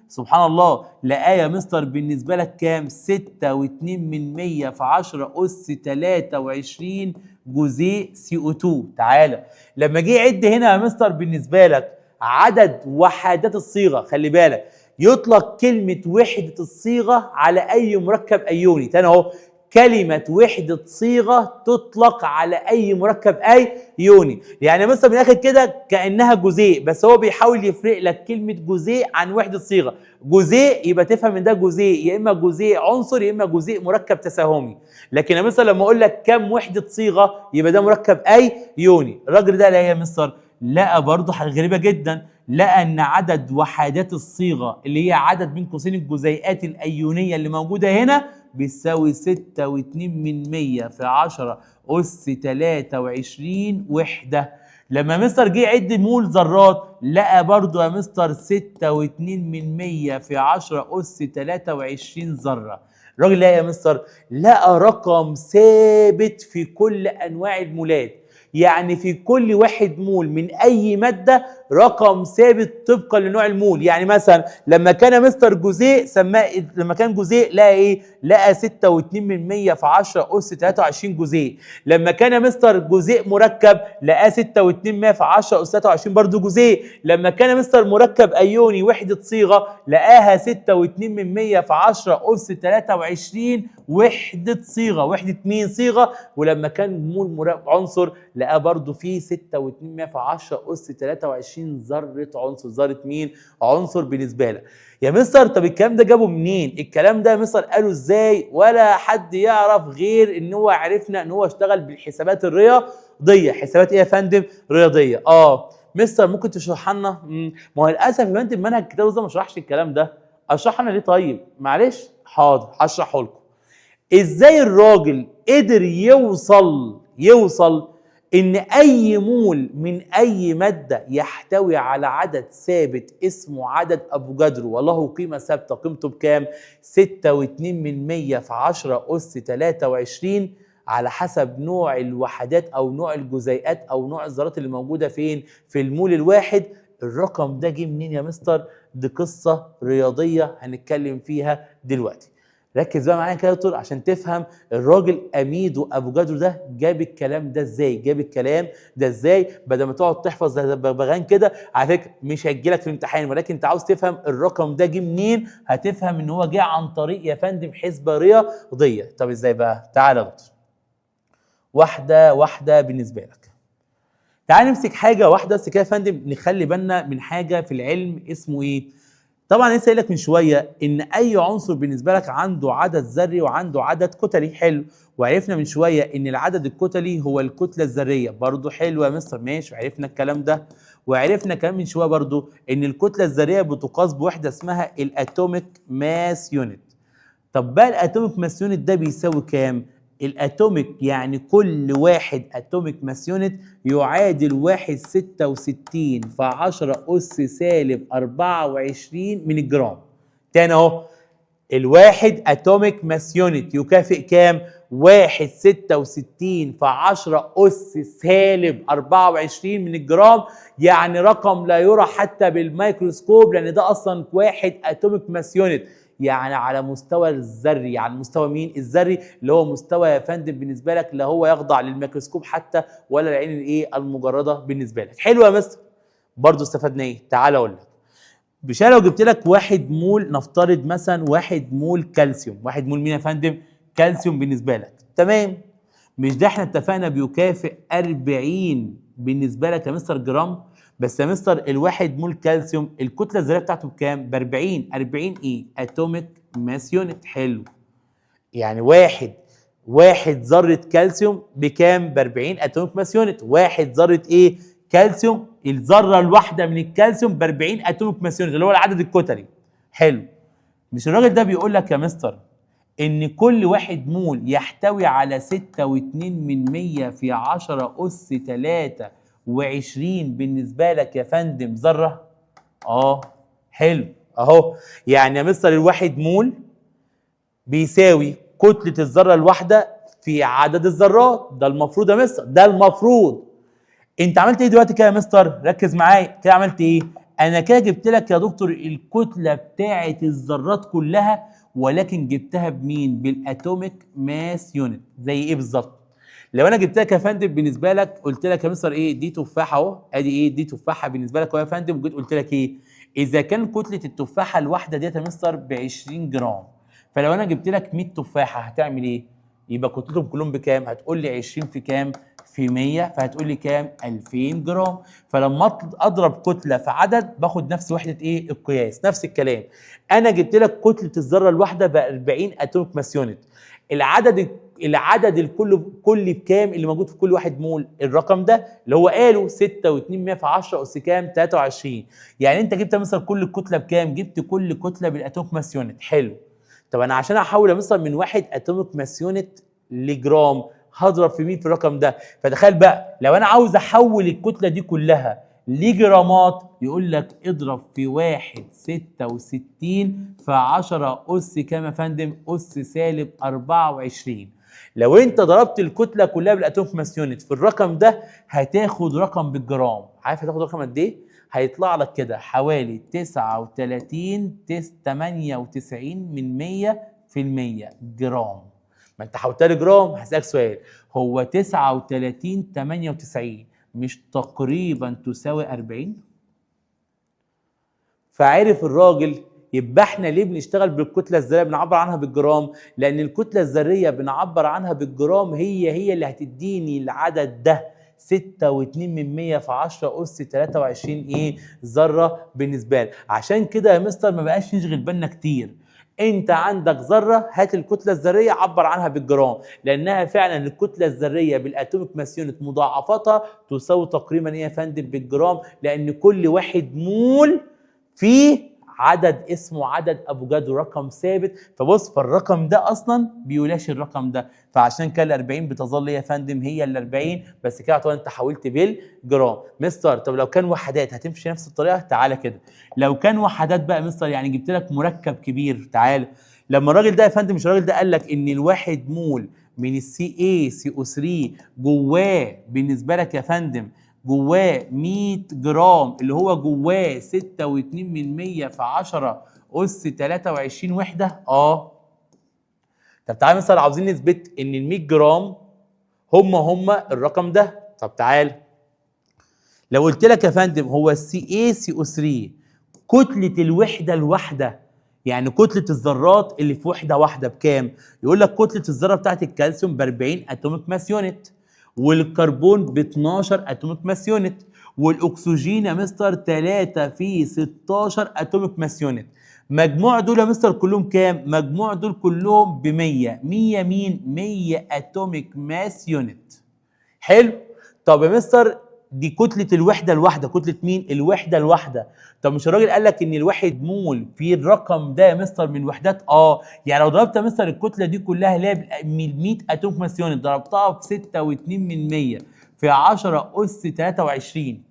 Speaker 1: سبحان الله، لقاه يا مستر بالنسبه لك كام؟ 6.2 في 10 أس 23 جزيء CO2. تعالى لما جه يعد هنا يا مستر بالنسبه لك عدد وحدات الصيغه، خلي بالك يطلق كلمه وحده الصيغه على اي مركب ايوني. تاني اهو، كلمة وحدة صيغة تطلق على أي مركب أيوني. يعني مثلا من الآخر كده كأنها جزيء، بس هو بيحاول يفرق لك كلمة جزيء عن وحدة صيغة. جزيء يبقى تفهم ان ده جزيء يا إما جزيء عنصر يا إما جزيء مركب تساهمي. لكن مثلا لما أقول لك كم وحدة صيغة يبقى ده مركب أيوني. الراجل ده لقى يا مستر، لقى برضه حاجة غريبة جدا، لقى ان عدد وحدات الصيغة اللي هي عدد بين قوسين الجزيئات الأيونية اللي موجودة هنا بيساوي 6.2 في 10 أس 23 وحدة. لما مستر جه يعد مول ذرات لقى برضو يا مستر 6.2 في 10 أس 23 ذرة. الراجل لقى يا مستر، لقى رقم ثابت في كل أنواع المولات. يعني في كل 1 مول من اي ماده رقم ثابت طبقا لنوع المول. يعني مثلا لما كان مستر جزيء سماه، لما كان جزيء لقى ايه؟ لقى 6.2 في 10 أس 23 جزيء. لما كان مستر جزيء مركب لقى 6.2 في 10 أس 23 برضه جزيء. لما كان مستر مركب ايوني وحده صيغه لقاها 6.2 في 10 أس 23 وحده صيغه. وحده مين؟ صيغه. ولما كان مول عنصر لقى برضه فيه 6.2 في 10 أس 23 ذرة عنصر. ذرة مين؟ عنصر بالنسبة لك. يا مستر طب الكلام ده جابه منين؟ الكلام ده يا مستر قاله ازاي؟ ولا حد يعرف غير ان هو عرفنا ان هو اشتغل بالحسابات الرياضية. حسابات ايه يا فندم؟ رياضية. مستر ممكن تشرح لنا؟ ما هو للاسف يا فندم منهج الكتاب ده ما شرحش الكلام ده. اشرح لنا ليه طيب؟ معلش حاضر هشرحه لكم. ازاي الراجل قدر يوصل ان اي مول من اي ماده يحتوي على عدد ثابت اسمه عدد افوجادرو، وله قيمه ثابته. قيمته بكام؟ 6.2 في 10 أس 23 على حسب نوع الوحدات او نوع الجزيئات او نوع الذرات اللي موجوده فين؟ في المول الواحد. الرقم ده جه منين يا مستر؟ دي قصه رياضيه هنتكلم فيها دلوقتي. ركز بقى معايا كده يا دكتور عشان تفهم الراجل اميدو افوجادرو ده جاب الكلام ده ازاي؟ جاب الكلام ده ازاي؟ بدل ما تقعد تحفظ زي البغبغان كده، على فكره مش هيجيلك في الامتحان، ولكن انت عاوز تفهم الرقم ده جه منين، هتفهم ان هو جه عن طريق يا فندم حسبه رياضيه. طب ازاي بقى؟ تعالى يا دكتور. واحده واحده بالنسبه لك. تعال نمسك حاجه واحده بس كده يا فندم، نخلي بالنا من حاجه في العلم اسمه ايه؟ طبعا لسه قايل لك من شويه ان اي عنصر بالنسبه لك عنده عدد ذري وعنده عدد كتلي. حلو. وعرفنا من شويه ان العدد الكتلي هو الكتله الذريه. برضو حلو يا مستر، ماشي، عرفنا الكلام ده. وعرفنا كمان من شويه برضو ان الكتله الذريه بتقاس بوحده اسمها الاتوميك ماس يونت. طب بقى الاتوميك ماس يونت ده بيساوي كام؟ الاتوميك يعني كل واحد اتوميك ماس يونت يعادل 1.66 في 10 اس سالب 24 من الجرام. تاني اهو، الواحد اتوميك ماس يونت يكافئ كام؟ 1.66 في 10 اس سالب 24 من الجرام. يعني رقم لا يرى حتى بالميكروسكوب، لان ده اصلا واحد اتوميك ماس يونت. يعني على مستوى الذري، على مستوى مين؟ الذري، اللي هو مستوى يا فندم بالنسبه لك لا هو يخضع للميكروسكوب حتى ولا العين الايه المجرده بالنسبه لك. حلو يا مستر. برضه استفدنا ايه؟ تعال اقول لك. مش لو جبت لك 1 مول، نفترض مثلا 1 مول كالسيوم. 1 مول مين يا فندم؟ كالسيوم بالنسبه لك. تمام. مش ده احنا اتفقنا بيكافئ 40 بالنسبه لك يا مستر جرام؟ بس يا مستر الواحد مول كالسيوم الكتله الذريه بتاعته بكام؟ ب 40. 40 ايه؟ اتوميك ماس يونت. حلو. يعني واحد ذره كالسيوم بكام؟ ب 40 اتوميك ماس يونت. واحد ذره ايه؟ كالسيوم، الذره الواحده من الكالسيوم ب 40 اتوميك ماس يونت، اللي هو العدد الكتلي. حلو. مش الراجل ده بيقول لك يا مستر ان كل واحد مول يحتوي على 6.2 في 10 اس 23 بالنسبه لك يا فندم ذره؟ حلو اهو. يعني يا مستر الواحد مول بيساوي كتله الذره الواحده في عدد الذرات. ده المفروض يا مستر، ده المفروض. انت عملت ايه دلوقتي كده يا مستر؟ ركز معايا كده. عملت ايه؟ انا كده جبت لك يا دكتور الكتله بتاعه الذرات كلها، ولكن جبتها بمين؟ بالاتوميك ماس يونت. زي ايه بالظبط؟ لو انا جبت لك يا فندم بالنسبه لك قلت لك يا مستر ايه؟ دي تفاحه اهو، ادي ايه؟ دي تفاحه بالنسبه لك اهو يا فندم. وجيت قلت لك ايه؟ اذا كان كتله التفاحه الواحده ديت يا مستر ب 20 جرام، فلو انا جبت لك 100 تفاحه هتعمل ايه؟ يبقى كتلتهم كلهم بكام؟ هتقول لي 20 في كام؟ في 100، فهتقول لي كام؟ 2000 جرام. فلما اضرب كتله في عدد باخد نفس وحده ايه؟ القياس. نفس الكلام. انا جبت لك كتله الذره الواحده ب 40 اتوميك ماس يونت. العدد الكلي بكام اللي موجود في كل واحد مول؟ الرقم ده اللي هو قاله 6.2 في 10 اس كام؟ 23. يعني انت جبت مثلا كل الكتله بكام؟ جبت كل كتله بالاتوميك ماس يونت. حلو. طب انا عشان احول مثلا من 1 اتوميك ماس يونت لجرام هضرب في مين؟ في الرقم ده. فتخيل بقى لو انا عاوز احول الكتله دي كلها لجرامات، يقول لك اضرب في 1.66 في 10 اس كام يا فندم؟ اس سالب 24. لو انت ضربت الكتله كلها بالاتوميك ماس يونت في الرقم ده هتاخد رقم بالجرام. عارف هتاخد رقم قد ايه؟ هيطلع لك كده حوالي 99.98% جرام. ما انت حولتها لجرام. هسألك سؤال، هو 99.98 مش تقريبا تساوي 40؟ فعرف الراجل يبقى احنا ليه بنشتغل بالكتله الذريه بنعبر عنها بالجرام؟ لان الكتله الذريه بنعبر عنها بالجرام هي اللي هتديني العدد ده 6.2 في 10 اس 23 ايه؟ ذره بالنسبه لي. عشان كده يا مستر ما بقاش نشغل بالنا كتير. انت عندك ذره، هات الكتله الذريه عبر عنها بالجرام، لانها فعلا الكتله الذريه بالاتوميك ماس يونت مضاعفاتها تساوي تقريبا ايه يا فندم؟ بالجرام. لان كل واحد مول فيه عدد اسمه عدد افوجادرو، رقم ثابت. فبص، فالرقم ده اصلا بيولاشي الرقم ده. فعشان كده ال 40 بتظل يا فندم هي ال 40، بس كده طبعا انت حولت بالجرام. مستر طب لو كان وحدات هتمشي نفس الطريقه؟ تعالى كده. لو كان وحدات بقى مستر، يعني جبت لك مركب كبير. تعالى لما الراجل ده يا فندم، مش الراجل ده قال لك ان الواحد مول من السي اي سي او 3 جواه بالنسبه لك يا فندم جواه 100 جرام، اللي هو جواه 6.2 في 10 اس 23 وحده؟ طب تعالى مثلا عاوزين نثبت ان ال 100 جرام هم الرقم ده. طب تعالى لو قلت لك يا فندم هو السي اي سي او 3 كتله الوحده الواحده، يعني كتله الذرات اللي في وحده واحده بكام؟ يقول لك كتله الذره بتاعت الكالسيوم ب 40 اتوميك ماس يونت. والكربون ب 12 اتوميك ماس يونت، والاكسجين يا مستر 3 في 16 اتوميك ماس يونت. مجموع دول يا مستر كلهم كام؟ مجموع دول كلهم ب 100. 100 مين؟ 100 اتوميك ماس يونت. حلو. طب يا مستر دي كتلة الوحدة الواحدة، كتلة مين؟ الوحدة الواحدة. طب مش الراجل قال لك ان الواحد مول في الرقم ده يا مستر من الوحدات؟ يعني لو ضربت يا مستر الكتلة دي كلها اللي هي 100 اتوم ماس يونت ضربتها في 6.2 في 10 أس 23،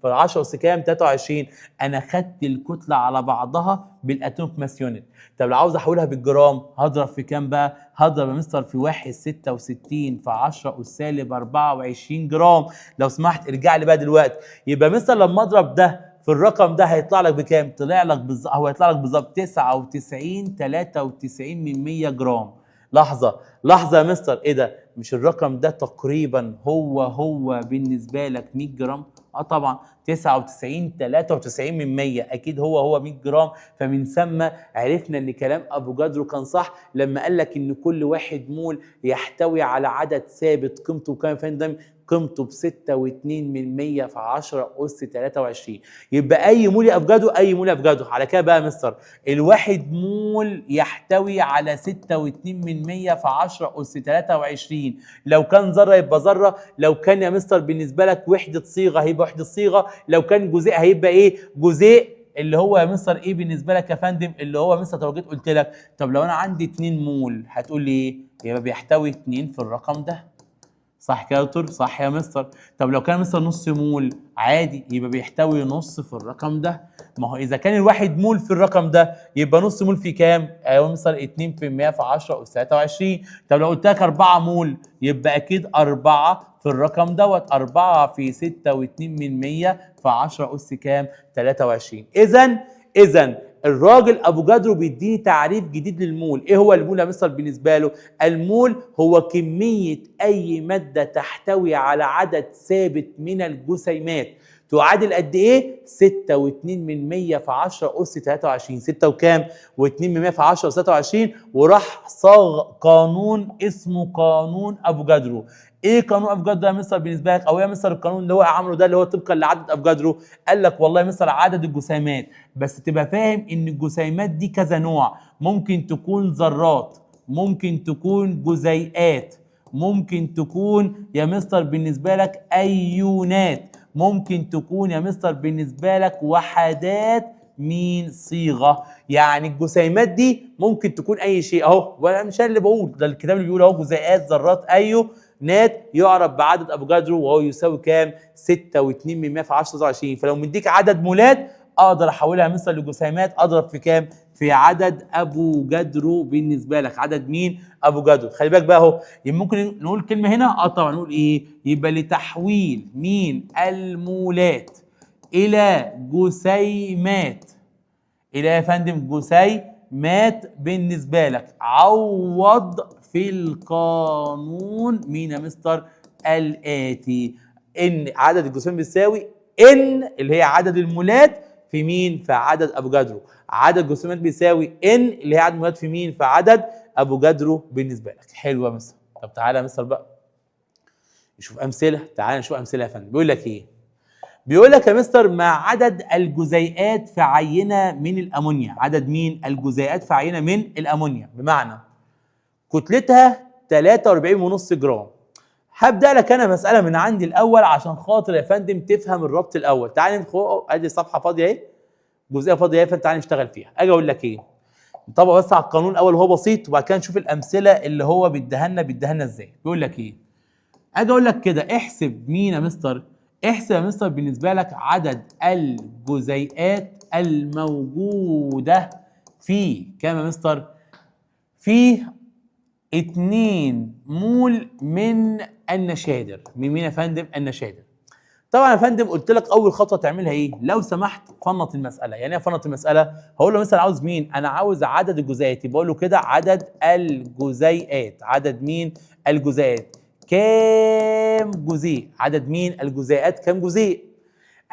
Speaker 1: في 10 أس كام؟ 23. أنا خدت الكتلة على بعضها بالأتوم ماس يونت. طب لو عاوز أحولها بالجرام هضرب في كام بقى؟ هضرب يا مستر في 1.66 في 10 أس سالب 24 جرام. لو سمحت ارجع لي بقى دلوقتي. يبقى مستر لما أضرب ده في الرقم ده هيطلع لك بكام؟ طلع لك بالظبط، هو هيطلع لك بالظبط 99.93 جرام. لحظة يا مستر، ايه ده؟ مش الرقم ده تقريبا هو بالنسبة لك 100 جرام؟ طبعا 99.93 اكيد هو 100 جرام. فمن ثم عرفنا ان كلام ابو جدرو كان صح لما قال لك ان كل واحد مول يحتوي على عدد ثابت قيمته كام يا فندم؟ قيمته ب 6.2 في 10 أس 23. يبقى أي مول يا أفجاده، أي مول يا أفجاده. على كده بقى يا مستر الواحد مول يحتوي على 6.2 في 10 أس 23. لو كان ذرة يبقى ذرة، لو كان يا مستر بالنسبة لك وحدة صيغة هيبقى وحدة صيغة، لو كان جزيء هيبقى إيه؟ جزيء. اللي هو يا مستر ايه بالنسبه لك يا فندم؟ اللي هو مستر لو جيت قلت لك طب لو انا عندي 2 مول هتقول لي ايه؟ يبقى بيحتوي 2 في الرقم ده. صح كده يا دكتور؟ صح يا مستر. طب لو كان مستر نص مول عادي يبقى بيحتوي نص في الرقم ده. ما هو اذا كان الواحد مول في الرقم ده يبقى نص مول في كام؟ ايوه مستر 2% في 10 أس 23. طب لو قلت لك 4 مول يبقى اكيد 4 في الرقم دوت، 4 في 6.2 في 10 أس كام؟ 23. اذا الراجل ابو جدرو بيديني تعريف جديد للمول. ايه هو المول يا مستر بالنسبه له؟ المول هو كميه اي ماده تحتوي على عدد ثابت من الجسيمات تعادل قد ايه؟ 6.2 في 10 أس 23. 6 وكام؟ و2 في 10 أس 23. وراح صاغ قانون اسمه قانون ابو جدرو. ايه قانون ابو جدرو يا مستر بالنسبه لك؟ او يا مستر القانون اللي هو عامله ده اللي هو طبقا لعدد ابو جدرو؟ قال لك والله يا مستر عدد الجسيمات، بس تبقى فاهم ان الجسيمات دي كذا نوع. ممكن تكون ذرات، ممكن تكون جزيئات، ممكن تكون يا مستر بالنسبه لك ايونات، ممكن تكون يا مستر بالنسبه لك وحدات مين؟ صيغه. يعني الجسيمات دي ممكن تكون اي شيء اهو، وانا مش انا اللي بقول، ده الكتاب اللي بيقول اهو جزيئات ذرات ايونات يعرف بعدد ابو جدرو وهو يساوي كام؟ 6.2 في 10 23. فلو مديك عدد مولات اقدر احولها يا مستر لجسيمات اضرب في كام؟ في عدد ابو جدرو بالنسبه لك. عدد مين؟ ابو جدرو. خلي بالك بقى اهو، يبقى ممكن نقول كلمه هنا طبعا نقول ايه؟ يبقى لتحويل مين؟ المولات الى جسيمات. الى يا فندم جسيمات بالنسبه لك عوض في القانون مين يا مستر؟ الاتي ان عدد الجسيمات بيساوي ان اللي هي عدد المولات في مين؟ في عدد ابو جدرو. عدد الجسيمات بيساوي ان اللي هي عدد المولات في مين؟ في عدد ابو جدرو بالنسبه لك. حلو يا مستر. طب تعالى يا مستر بقى نشوف امثله. تعالى نشوف امثله يا فندم. بيقول لك ايه؟ بيقول لك يا مستر ما عدد الجزيئات في عينه من الامونيا. عدد مين؟ الجزيئات في عينه من الامونيا، بمعنى كتلتها 43.5 جرام. هبدا لك انا مساله من عندي الاول عشان خاطر يا فندم تفهم الربط الاول. تعالى ادي صفحه فاضيه اهي، جزئيه فاضيه اهي، فانت تعالى نشتغل فيها. اجي اقول لك ايه؟ نطبق بس على القانون الاول وهو بسيط، وبعد كده نشوف الامثله اللي هو بيديها لنا ازاي. بيقول لك ايه؟ اجي اقول لك كده احسب مين يا مستر؟ احسب يا مستر بالنسبه لك عدد الجزيئات الموجوده في كام يا مستر؟ في 2 مول من النشادر. من مين يا فندم؟ النشادر. طبعا يا فندم قلت لك اول خطوه تعملها ايه؟ لو سمحت فنط المساله. يعني ايه فنط المساله؟ هقول له مثلا عاوز مين؟ انا عاوز عدد الجزيئات، يبقى اقول له كده عدد الجزيئات. عدد مين؟ الجزيئات. كام جزيء؟ عدد مين؟ الجزيئات كام جزيء؟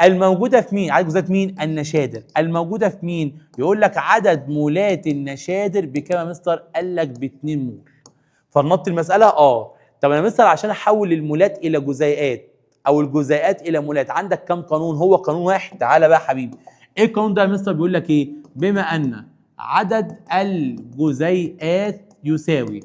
Speaker 1: الموجوده في مين؟ عدد جزيئات مين؟ النشادر. الموجوده في مين؟ يقول لك عدد مولات النشادر بكام يا مستر؟ قال لك ب 2 مول. فنطت المساله؟ طب انا مثلا عشان احول المولات الى جزيئات او الجزيئات الى مولات عندك كام قانون؟ هو قانون واحد. تعالى بقى يا حبيبي، ايه القانون ده يا مستر؟ بيقول لك ايه؟ بما ان عدد الجزيئات يساوي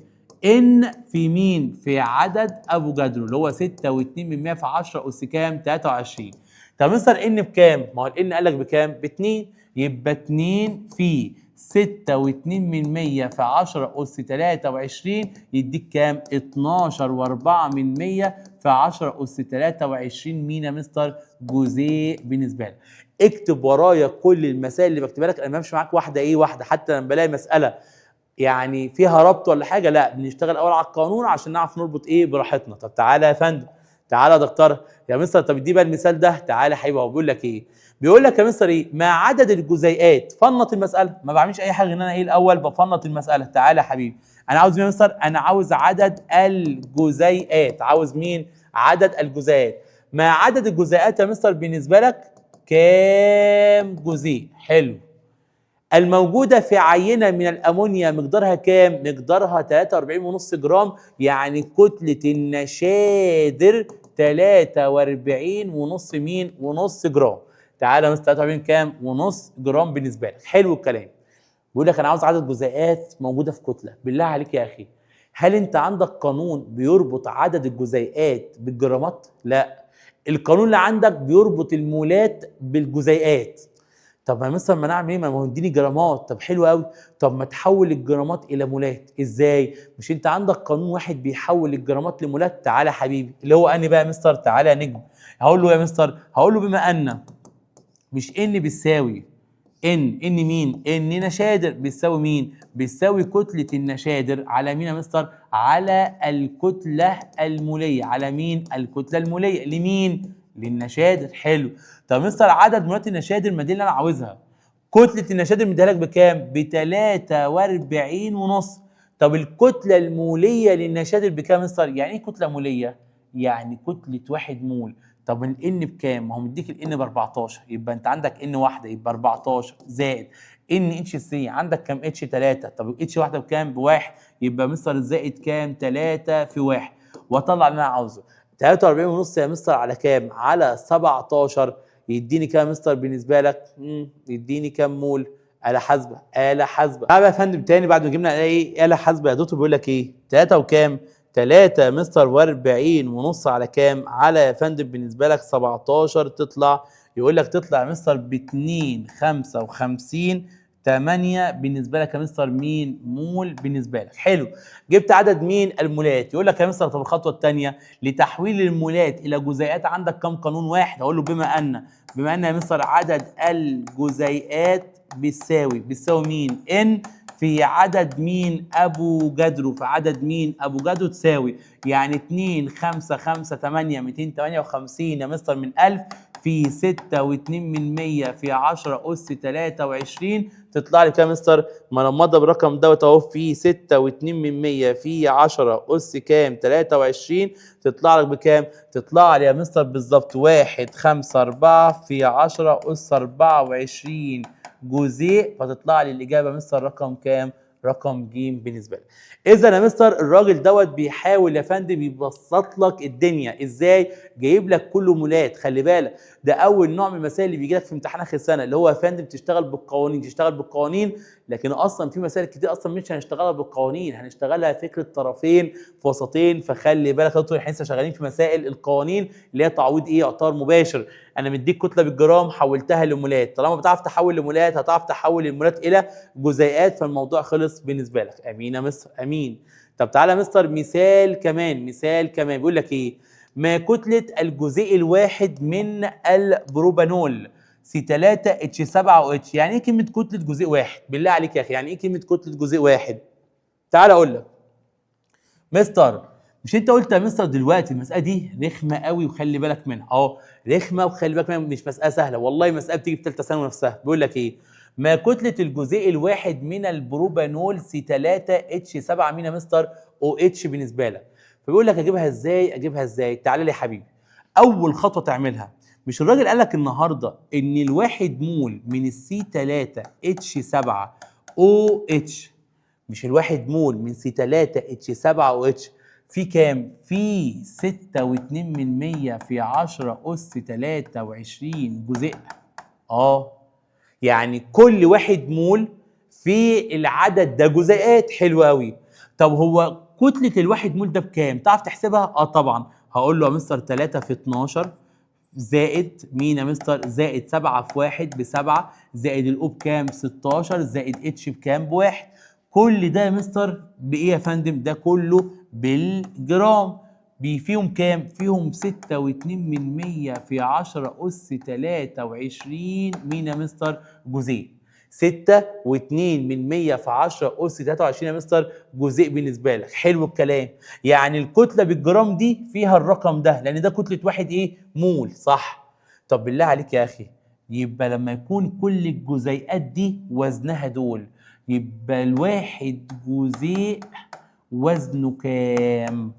Speaker 1: ان في مين؟ في عدد افوجادرو اللي هو 6.2 في 10 اس كام؟ 23. طب مستر ان بكام؟ ما هو الان قال لك بكام؟ ب2، يبقى 2 في 6.2 في 10 اس 23 يديك كام؟ 12.4 في 10 اس 23 مين يا مستر؟ جزيء بالنسبه لك. اكتب ورايا كل المسائل اللي بكتبها لك، انا بمشي معاك واحده ايه واحده، حتى لما بلاقي مساله يعني فيها ربط ولا حاجه لا بنشتغل اول على القانون عشان نعرف نربط ايه براحتنا. طب تعالى يا فندم، تعالى يا دكتور يا مستر، طب ادي بقى المثال ده. تعالى يا حبيبي، هو بيقول لك ايه؟ بيقول لك يا مستر ايه؟ ما عدد الجزيئات. فنط المساله، ما بعملش اي حاجه غير ان انا ايه الاول بفنط المساله. تعالى يا حبيبي، انا عاوز مين يا مستر؟ انا عاوز عدد الجزيئات. عاوز مين؟ عدد الجزيئات. ما عدد الجزيئات يا مستر بالنسبه لك؟ كام جزيء؟ حلو. الموجودة في عينة من الأمونيا مقدارها كام؟ مقدارها 43.5 جرام، يعني كتلة النشادر 43.5 مين؟ ونص جرام. تعالى يا مستر، 43 كام؟ ونص جرام بالنسبة لك. حلو الكلام. بيقول لك أنا عاوز عدد جزيئات موجودة في كتلة. بالله عليك يا أخي، هل أنت عندك قانون بيربط عدد الجزيئات بالجرامات؟ لا، القانون اللي عندك بيربط المولات بالجزيئات. طب يا مستر ما انا اعمل ايه؟ ما هو اديني جرامات. طب حلو قوي، طب ما تحول الجرامات الى مولات. ازاي؟ مش انت عندك قانون واحد بيحول الجرامات لمولات؟ تعالى يا حبيبي، اللي هو اني بقى يا مستر؟ تعالى يا نجم، هقول له يا مستر، هقول له بما ان مش ان بتساوي ان مين؟ ان نشادر بتساوي مين؟ بتساوي كتله النشادر على مين يا مستر؟ على الكتله الموليه. على مين؟ الكتله الموليه. لمين؟ للنشادر. حلو. طب مستر عدد مولات النشادر، ما دي اللي انا عاوزها. كتله النشادر مديها لك بكام؟ ب 43.5. طب الكتله الموليه للنشادر بكام مستر؟ يعني ايه كتله موليه؟ يعني كتله 1 مول. طب الان بكام؟ ما هو مديك الان ب 14، يبقى انت عندك ان واحده يبقى 14 زائد ان اتش سي. عندك كام اتش؟ 3. طب اتش واحده بكام؟ بواحد، يبقى مستر زائد كام؟ 3 في 1، واطلع اللي انا عاوزه. 43.5 يا مستر على كام؟ على 17 يديني كام مستر بالنسبه لك؟ يديني كام مول؟ آلة حاسبة. آلة حاسبة. تعالى يا فندم تاني بعد ما جبنا ايه؟ آلة حاسبة يا دكتور. بيقول لك ايه؟ 3 وكام؟ 3 مستر و40.5 على كام؟ على يا فندم بالنسبه لك 17. تطلع يقول لك تطلع يا مستر ب 2.55 8 بالنسبه لك يا مستر مين؟ مول بالنسبه لك. حلو. جبت عدد مين؟ المولات. يقول لك يا مستر طب الخطوه الثانيه لتحويل المولات الى جزيئات عندك كم قانون؟ واحد. اقول له بما ان يا مستر عدد الجزيئات بيساوي مين؟ ان في عدد مين؟ ابو جدرو. في عدد مين؟ ابو جدرو تساوي يعني 2 5 5 8 258 يا مستر من 1000 في 6.2 في 10 اس 23. تطلع لي كام مستر؟ ما انا مضى بالرقم دوت اهو، في 6.2 في 10 اس كام؟ 23. تطلع لك بكام؟ تطلع لي يا مستر بالظبط 1.54 في 10 اس 24 جزيء. فتطلع لي الاجابه مستر رقم كام؟ رقم ج بالنسبه لك. اذا يا مستر الراجل دوت بيحاول يا فندم يبسط لك الدنيا. ازاي؟ جايب لك كله مولات. خلي بالك ده اول نوع من المسائل اللي بيجي لك في امتحان اخر السنه، اللي هو يا فندم تشتغل بالقوانين. لكن اصلا في مسائل كتير اصلا مش هنشتغلها بالقوانين، هنشتغلها فكره طرفين في وسطين. فخلي بالك يا دكتور احنا لسه شغالين في مسائل القوانين اللي هي تعويض ايه؟ اعطار مباشر. انا مديك كتله بالجرام حولتها لمولات، طالما بتعرف تحول لمولات هتعرف تحول المولات الى جزيئات، فالموضوع خلص بالنسبه لك. امين يا مستر؟ امين. طب تعالى يا مستر مثال كمان بيقول لك ايه؟ ما كتله الجزيء الواحد من البروبانول؟ سي 3 اتش 7 او اتش. يعني ايه كلمه كتله جزيء واحد؟ بالله عليك يا اخي يعني ايه كلمه كتله جزيء واحد؟ تعالى اقول لك مستر، مش انت قلت يا مستر دلوقتي المساله دي رخمه قوي وخلي بالك منها؟ اهو رخمه وخلي بالك منها، مش مساله سهله والله، مساله بتيجي في ثالثه ثانوي نفسها. بيقول لك ايه؟ ما كتله الجزيء الواحد من البروبانول سي 3 اتش 7 مين يا مستر؟ او اتش بالنسبه لك. فبيقول لك اجيبها ازاي؟ تعالى لي يا حبيبي، اول خطوه تعملها، مش الراجل قال لك النهارده ان الواحد مول من السي 3 اتش 7 او اتش، مش الواحد مول من سي 3 اتش 7 او اتش في كام؟ في 6.2 في 10 أس 23 جزيء. يعني كل واحد مول في العدد ده جزيئات. حلو قوي. طب هو كتلة الواحد مول ده بكام؟ تعرف تحسبها؟ طبعا. هقول له يا مستر 3 في 12 زائد مين يا مستر؟ زائد 7 في 1 ب7 زائد الأو بكام؟ 16 زائد اتش بكام؟ بواحد. كل ده يا مستر بإيه يا فندم؟ ده كله بالجرام. فيهم كام؟ فيهم 6.2 في 10 أس 23 مين يا مستر؟ جزيء. 6.2 في 10 أس 23 يا مستر جزيء بالنسبة لك. حلو الكلام. يعني الكتلة بالجرام دي فيها الرقم ده، لأن ده كتلة واحد إيه؟ مول، صح؟ طب بالله عليك يا أخي، يبقى لما يكون كل الجزيئات دي وزنها دول، يبقى الواحد جزيء وزنه كام؟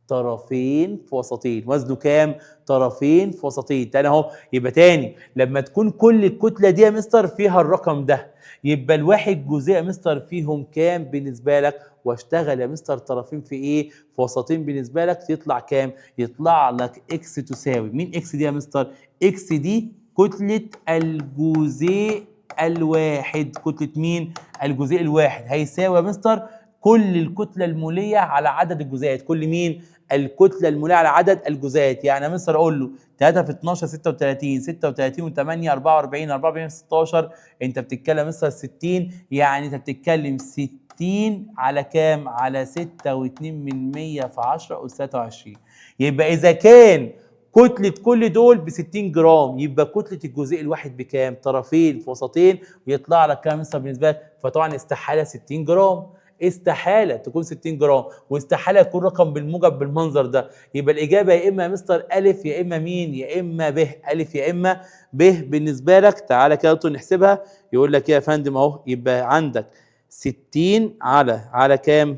Speaker 1: طرفين في وسطين. وزنه كام؟ طرفين في وسطين. تاني اهو. يبقى تاني، لما تكون كل الكتله دي يا مستر فيها الرقم ده، يبقى الواحد جزيء يا مستر فيهم كام بالنسبه لك؟ واشتغل يا مستر طرفين في ايه؟ في وسطين بالنسبه لك. يطلع كام؟ يطلع لك اكس تساوي مين؟ اكس دي يا مستر؟ اكس دي كتله الجزيء الواحد. كتله مين؟ الجزيء الواحد. هيساوي يا مستر كل الكتله الموليه على عدد الجزيئات. كل مين؟ الكتله الموليه على عدد الجزيئات. يعني يا مستر اقول له 3 في 12 36 36 و8 44 44 16. انت بتتكلم يا مستر 60. يعني انت بتتكلم 60 على كام؟ على 6.2 في 10 أس 23. يبقى اذا كان كتلة كل دول ب 60 جرام، يبقى كتلة الجزيء الواحد بكام؟ طرفين في وسطين. ويطلع لك كام مستر بالنسبة لك؟ فطبعا استحالة 60 جرام. استحالة تكون 60 جرام، واستحالة يكون رقم بالموجب بالمنظر ده. يبقى الإجابة يا إما مستر ألف يا إما مين؟ يا إما ب. ألف يا إما ب بالنسبة لك. تعالى كده نحسبها. يقول لك إيه يا فندم أهو؟ يبقى عندك 60 على كام؟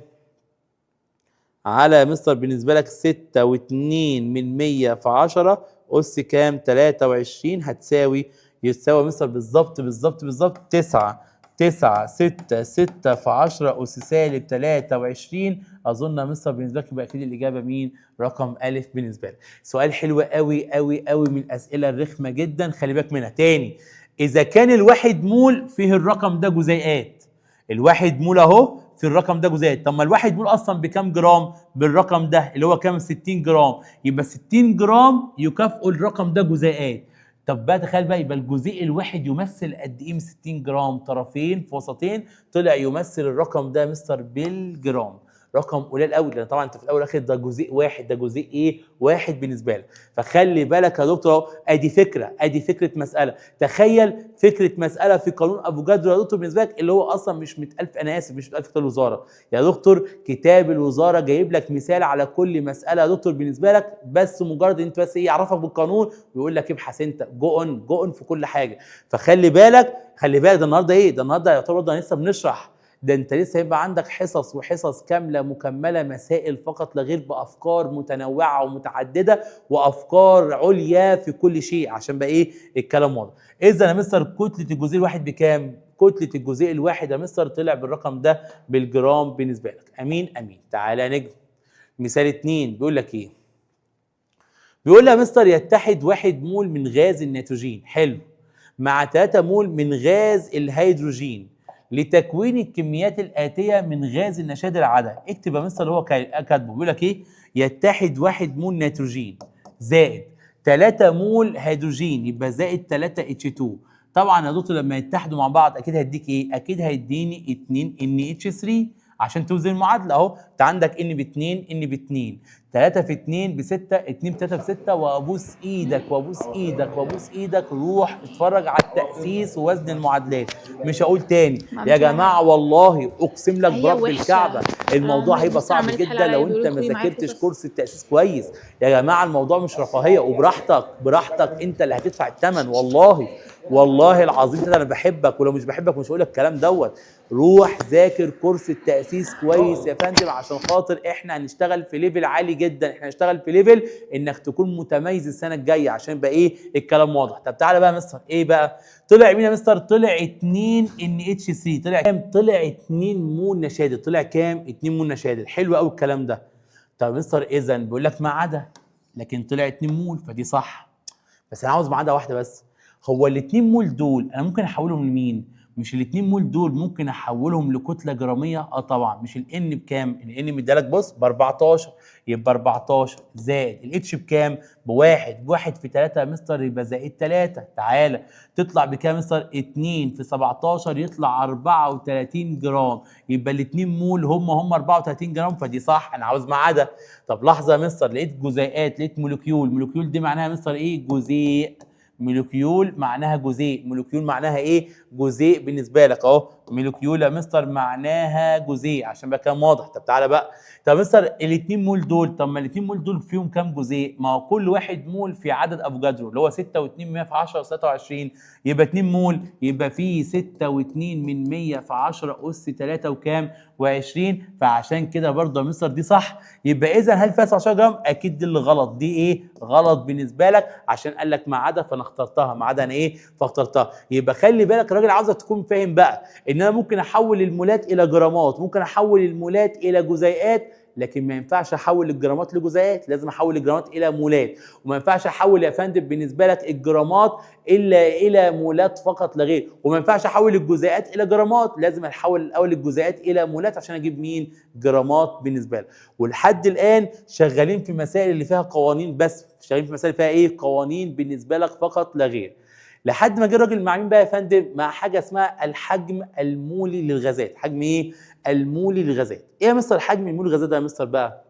Speaker 1: على مستر بالنسبة لك 6.2 في 10 أس كام؟ 23 هتساوي يتساوي مستر بالظبط 9 في 10 أس سالب 23. أظن مستر بالنسبة لك يبقى أكيد الإجابة مين؟ رقم ألف بالنسبة لك. سؤال حلو قوي من الأسئلة الرخمة جدا، خلي بالك منها. تاني، إذا كان الواحد مول فيه الرقم ده جزيئات، الواحد مول أهو في الرقم ده جزيئات. طب ما الواحد مول اصلا بكام جرام؟ بالرقم ده اللي هو كام؟ 60 جرام. يبقى 60 جرام يكافئوا الرقم ده جزيئات. طب بقى تخيل بقى، يبقى الجزيء الواحد يمثل قد ايه من 60 جرام؟ طرفين في وسطين. طلع يمثل الرقم ده مستر بالجرام. رقم قليل قوي، لان طبعا انت في الاول والاخر ده جزيء واحد، ده جزيء ايه؟ واحد بالنسبه لك. فخلي بالك يا دكتور اهو، ادي فكره مساله. تخيل فكره مساله في قانون افوجادرو يا دكتور بالنسبه لك، اللي هو اصلا مش متالف، انا اسف، مش متالف كتاب الوزاره يا دكتور. كتاب الوزاره جايب لك مثال على كل مساله يا دكتور بالنسبه لك، بس مجرد انت بس ايه؟ يعرفك بالقانون ويقول لك ابحث انت جو اون في كل حاجه. فخلي بالك ده النهارده ايه؟ ده النهارده يعتبر ده لسه بنشرح. ده انت لسه هيبقى عندك حصص وحصص كامله مكمله مسائل فقط لا غير، بافكار متنوعه ومتعدده وافكار عليا في كل شيء، عشان بقى ايه؟ الكلام واضح. اذا يا مستر كتله الجزيء الواحد بكام؟ كتله الجزيء الواحد يا مستر طلع بالرقم ده بالجرام بالنسبه لك. امين. تعالى نجم مثال 2. بيقول لك ايه؟ بيقول لك يا مستر يتحد 1 مول من غاز النيتروجين، حلو، مع 3 مول من غاز الهيدروجين لتكوين الكميات الآتية من غاز النشاد العدد. اكتب يا مستر اللي هو كاتبه. بيقول لك ايه؟ يتحد 1 مول نيتروجين زائد 3 مول هيدروجين، يبقى زائد 3 H2. طبعا يا دكتور لما يتحدوا مع بعض اكيد هيديك ايه؟ اكيد هيديني 2 NH3 عشان توزن المعادله اهو. انت عندك N ب2 N ب2، 3 في 2 ب 6، 2 في 3 ب 6. وابوس ايدك روح اتفرج على التأسيس ووزن المعادلات. مش هقول تاني يا جماعه، والله اقسم لك برب الكعبه الموضوع هيبقى صعب جدا لو انت ما ذاكرتش كورس التأسيس كويس. يا جماعه الموضوع مش رفاهيه، وبراحتك انت اللي هتدفع الثمن. والله العظيم انا بحبك، ولو مش بحبك مش هقول لك الكلام دوت. روح ذاكر كورس التأسيس كويس يا فندم، عشان خاطر احنا هنشتغل في ليفل عالي جدا. احنا هنشتغل في ليفل انك تكون متميز السنه الجايه، عشان يبقى ايه؟ الكلام واضح. طب تعالى بقى يا مستر، ايه بقى؟ طلع مين يا مستر؟ طلع 2 NH3. طلع كام؟ طلع 2 مول نشادر. طلع كام؟ 2 مول نشادر. حلو قوي الكلام ده. طب يا مستر اذا بيقول لك ما عدا، لكن طلع 2 مول فدي صح. بس انا عاوز ما عدا واحده بس. هو ال 2 مول دول انا ممكن احولهم لمين؟ مش ال 2 مول دول ممكن احولهم لكتله جراميه؟ اه طبعا. مش الان بكام؟ الان مديلك بص ب 14، يبقى 14 زائد الاتش بكام؟ بواحد، واحد في 3 يا مستر يبقى زائد 3. تعالى تطلع بكام يا مستر؟ 2 في 17 يطلع 34 جرام، يبقى ال 2 مول هم 34 جرام فدي صح. انا عاوز ما عدا. طب لحظه يا مستر، لقيت جزيئات، لقيت مولكيول. مولكيول دي معناها يا مستر ايه؟ جزيء. مولكيول معناها جزيء. مولكيول معناها ايه؟ جزيء بالنسبه لك اهو. مولكيول يا مستر معناها جزيء عشان بقى كلام واضح. طب تعالى بقى، طب يا مستر الاثنين مول دول، طب ما الاثنين مول دول فيهم كام جزيء؟ ما هو كل واحد مول في عدد افوكادرو اللي هو 6 و2 100 في 10 23، يبقى 2 مول يبقى في 6 و2 من 100 في 10 اس 3 وكام؟ و20. فعشان كده برضه يا مستر دي صح. يبقى اذا هل فيها 19 جرام؟ اكيد دي اللي غلط. دي ايه؟ غلط بالنسبه لك عشان قال لك ما عدا فانا اخترتها. ما عدا انا ايه؟ فاخترتها. يبقى خلي بالك الراجل عاوزك تكون فاهم بقى ان انا ممكن احول المولات الى جرامات، ممكن احول المولات الى جزيئات، لكن ما ينفعش احول الجرامات لجزيئات، لازم احول الجرامات الى مولات. وما ينفعش احول يا فندم بالنسبه لك الجرامات الا الى مولات فقط لا غير، وما ينفعش احول الجزيئات الى جرامات، لازم احول الاول الجزيئات الى مولات عشان اجيب مين؟ جرامات بالنسبه لك. ولحد الان شغالين في مسائل اللي فيها قوانين بس، شغالين في مسائل فيها ايه؟ قوانين بالنسبه لك فقط لا غير. لحد ما جه الراجل مع مين بقى يا فندم؟ مع حاجه اسمها الحجم المولي للغازات. حجم ايه؟ المولي للغازات. ايه يا مستر الحجم المولي للغازات ده يا مستر بقى؟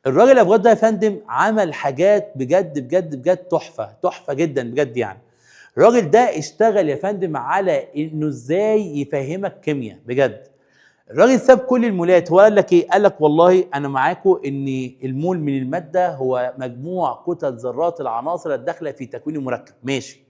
Speaker 1: الراجل افوكادو ده يا فندم عمل حاجات بجد بجد بجد تحفه، تحفه جدا بجد يعني. الراجل ده اشتغل يا فندم على انه ازاي يفهمك كيمياء بجد. الراجل ساب كل المولات، هو قال لك ايه؟ قال لك والله انا معاكم ان المول من الماده هو مجموع كتل ذرات العناصر الداخله في تكوين المركب، ماشي،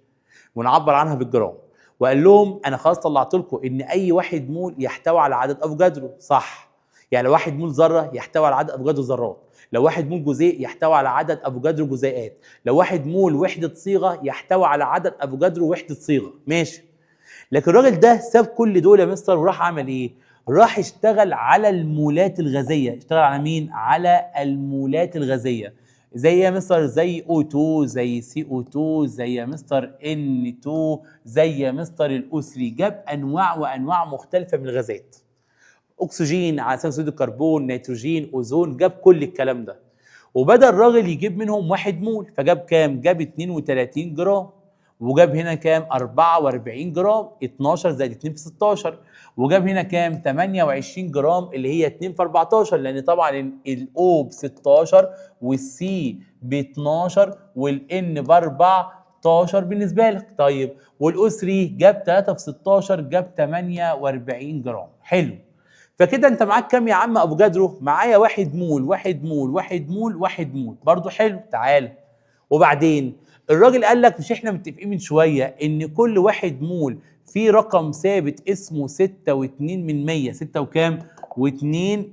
Speaker 1: ونعبر عنها بالجرام. وقال لهم انا خلاص طلعت لكم ان اي واحد مول يحتوي على عدد افوكادرو، صح؟ يعني لو واحد مول ذره يحتوي على عدد افوكادرو ذرات، لو واحد مول جزيء يحتوي على عدد افوكادرو جزيئات، لو واحد مول وحده صيغه يحتوي على عدد افوكادرو وحده صيغه، ماشي. لكن الراجل ده ساب كل دول يا مستر وراح عمل ايه؟ راح اشتغل على المولات الغازيه. اشتغل على مين؟ على المولات الغازيه. زي ايه يا مستر؟ زي O2، زي CO2، زي يا مستر N2، زي يا مستر الأسري. جاب انواع وانواع مختلفه من الغازات، اكسجين، على ثاني اكسيد الكربون، نيتروجين، اوزون، جاب كل الكلام ده. وبدا الراجل يجيب منهم 1 مول، فجاب كام؟ جاب 32 جرام. وجاب هنا كام؟ 44 جرام، 12 زائد 2 في 16. وجاب هنا كام؟ 28 جرام اللي هي 2 في 14، لان طبعا الاو ب 16 والسي ب 12 والان ب 14 بالنسبه لك. طيب والاسري جاب 3 في 16 جاب 48 جرام. حلو. فكده انت معاك كام يا عم افوكادرو؟ معايا 1 مول 1 مول 1 مول 1 مول، برضو حلو. تعالى وبعدين الراجل قال لك مش احنا متفقين من شويه ان كل 1 مول فيه رقم ثابت اسمه 6 و2 من 100، 6 وكام؟ و2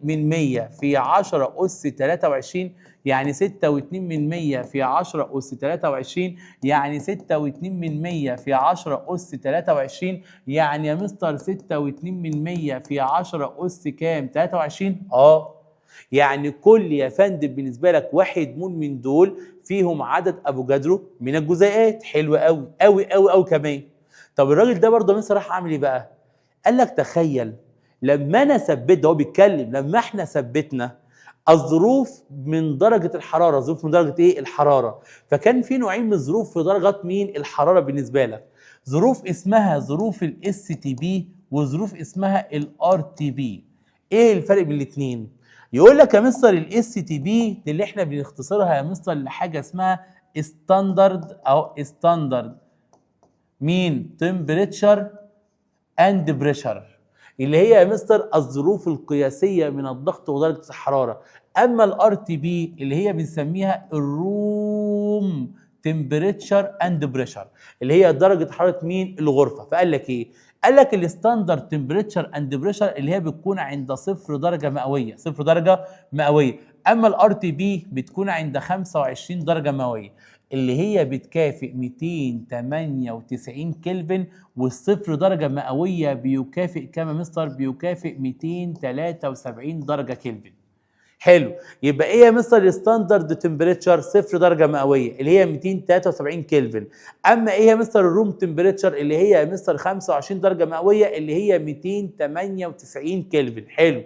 Speaker 1: من 100 في 10 اس 23، يعني 6 و2 من 100 في 10 اس 23، يعني 6 و2 من 100 في 10 اس 23، يعني يا مستر 6 و2 من 100 في 10 اس كام؟ 23. يعني كل يا فندم بالنسبه لك 1 مول من دول فيهم عدد افوكادرو من الجزيئات. حلو قوي قوي قوي قوي كمان. طب الراجل ده برضه مين راح عامل ايه بقى؟ قال لك تخيل لما انا ثبت، ده هو بيتكلم لما احنا ثبتنا الظروف من درجه الحراره، ظروف من درجه ايه؟ الحراره. فكان في نوعين من الظروف في درجه مين؟ الحراره بالنسبه لك. ظروف اسمها ظروف الاس تي بي وظروف اسمها الار تي بي. ايه الفرق بين الاثنين؟ يقول لك يا مستر الاس تي بي اللي احنا بنختصرها يا مستر لحاجه اسمها ستاندرد او ستاندرد مين؟ تمبريتشر اند بريشر، اللي هي يا مستر الظروف القياسيه من الضغط ودرجه الحراره. اما الار تي بي اللي هي بنسميها الروم تمبريتشر اند بريشر، اللي هي درجه حراره مين؟ الغرفه. فقال لك ايه؟ قال لك الستاندرد تمبريتشر اند بريشر اللي هي بتكون عند 0 درجه مئويه، 0 درجه مئويه. اما الار تي بي بتكون عند 25 درجه مئويه، اللي هي بتكافئ 298 كلفن، والصفر درجه مئويه بيكافئ كام يا مستر؟ بيكافئ 273 درجه كلفن. حلو. يبقى ايه يا مستر الستاندرد تمبريتشر؟ 0 درجه مئويه اللي هي 273 كلفن. اما ايه يا مستر الروم تمبريتشر؟ اللي هي يا مستر 25 درجه مئويه اللي هي 298 كلفن. حلو.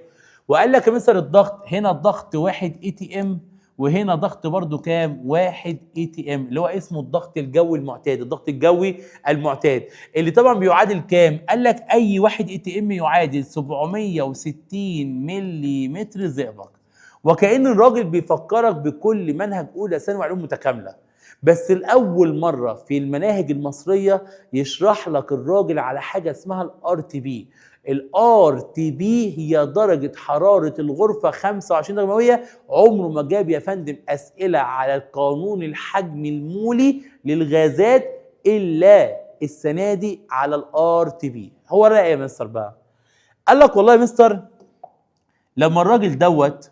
Speaker 1: وقال لك يا مستر الضغط، هنا الضغط 1 اي تي ام، وهنا ضغط برضو كام؟ 1 اي تي ام، اللي هو اسمه الضغط الجوي المعتاد، الضغط الجوي المعتاد، اللي طبعا بيعادل كام؟ قال لك اي 1 اي تي ام يعادل 760 ملم زئبق. وكأن الراجل بيفكرك بكل منهج اولى ثانوي علوم متكامله، بس لاول مره في المناهج المصريه يشرح لك الراجل على حاجه اسمها الار تي بي. الار تي بي هي درجه حراره الغرفه 25 درجه مئويه. عمره ما جاب يا فندم اسئله على القانون الحجم المولي للغازات الا السنه دي على الار تي بي. هو رأي يا مستر بقى، قال لك والله يا مستر لما الراجل دوت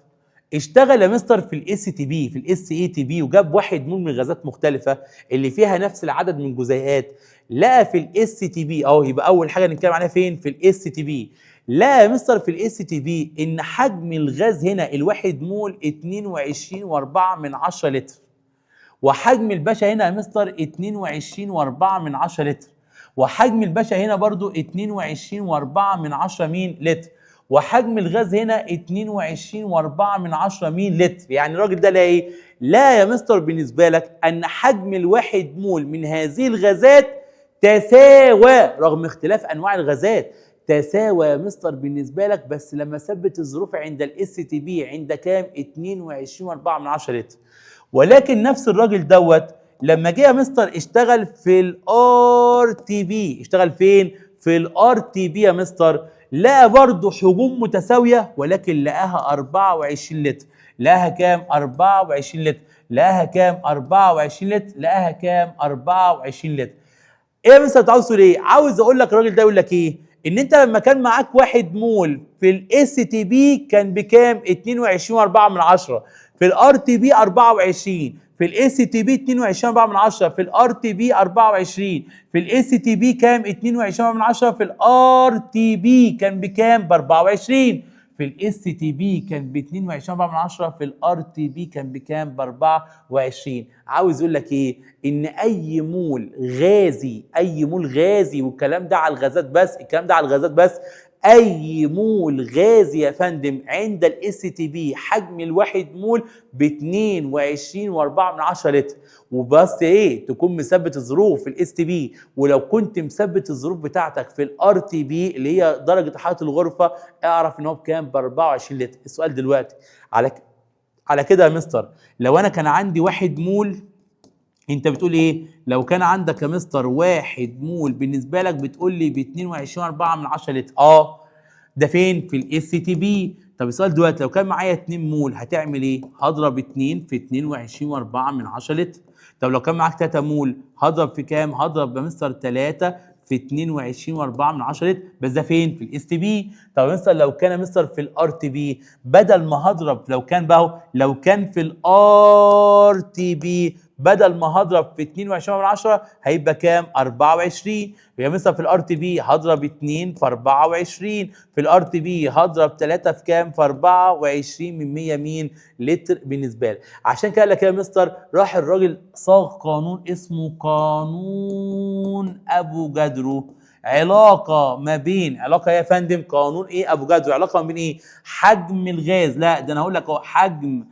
Speaker 1: اشتغل يا مستر في الاس تي بي، في الاس اي تي بي، وجاب 1 مول من غازات مختلفه اللي فيها نفس العدد من الجزيئات، لقى في الاس تي بي اهو. يبقى اول حاجه نتكلم عليها فين؟ في الاس تي بي. لقى يا مستر في الاس تي بي ان حجم الغاز هنا الواحد مول 22.4 لتر، وحجم الباشا هنا يا مستر 22.4 لتر، وحجم الباشا هنا برضو 22.4 مين لتر، وحجم الغاز هنا 22.4 مين لتر. يعني الراجل ده لا ايه؟ لا يا مستر بالنسبه لك ان حجم الواحد مول من هذه الغازات تساوى، رغم اختلاف انواع الغازات، تساوى يا مستر بالنسبه لك، بس لما ثبت الظروف عند الاس تي بي عند كام؟ 22.4 لتر. ولكن نفس الراجل دوت لما جه يا مستر اشتغل في الار تي بي، اشتغل فين؟ في الار تي بي يا مستر، لقى برضه حجوم متساويه ولكن لقاها 24 لتر. لقاها كام؟ 24 لتر. لقاها كام؟ 24 لتر. لقاها كام؟ 24 لتر. ايه يا مستر انت عاوز تقول ايه؟ عاوز اقول لك الراجل ده يقول لك ايه؟ ان انت لما كان معاك 1 مول في الاس تي بي كان بكام؟ 22.4، في الار تي بي 24، في الاس تي بي 22.4، في الار تي بي 24، في الاس تي بي كام؟ 22.4، في الار تي بي كان بكام؟ ب 24، في الاس تي بي كان ب 22.4، في الار تي بي كان بكام؟ ب 24. عاوز اقول لك ايه؟ ان اي مول غازي، اي مول غازي، والكلام ده على الغازات بس، الكلام ده على الغازات بس، اي مول غازي يا فندم عند الاس تي بي حجم الواحد مول ب 22.4 لتر. وبس ايه؟ تكون مثبت الظروف في الاس تي بي، ولو كنت مثبت الظروف بتاعتك في الار تي بي اللي هي درجه حراره الغرفه، اعرف ان هو بكام؟ ب 24 لتر. السؤال دلوقتي على كده يا مستر، لو انا كان عندي 1 مول، انت بتقول ايه؟ لو كان عندك يا مستر 1 مول بالنسبه لك بتقول لي ب 22.4 لتر. ده فين؟ في الاس تي بي. طب السؤال دلوقتي لو كان معايا 2 مول هتعمل ايه؟ هضرب 2 في 22.4 لتر. طب لو كان معاك 3 مول هضرب في كام؟ هضرب يا مستر 3 في 22.4 لتر، بس ده فين؟ في الاس تي بي. طب يا مستر لو كان يا مستر في الار تي بي، بدل ما هضرب، لو كان بقى لو كان في الار تي بي بدل ما هضرب في 22.10 هيبقى كام؟ 24. يا مستر في الار تي بي هضرب 2 في 24، في الار تي بي هضرب 3 في كام؟ في 24 من 100 مين لتر بالنسبه لي. عشان كده قال لك يا مستر راح الراجل صاغ قانون اسمه قانون افوجادرو. علاقه ما بين، علاقه يا فندم، قانون ايه؟ افوجادرو. علاقه ما بين ايه؟ حجم الغاز، لا ده انا هقول لك اهو، حجم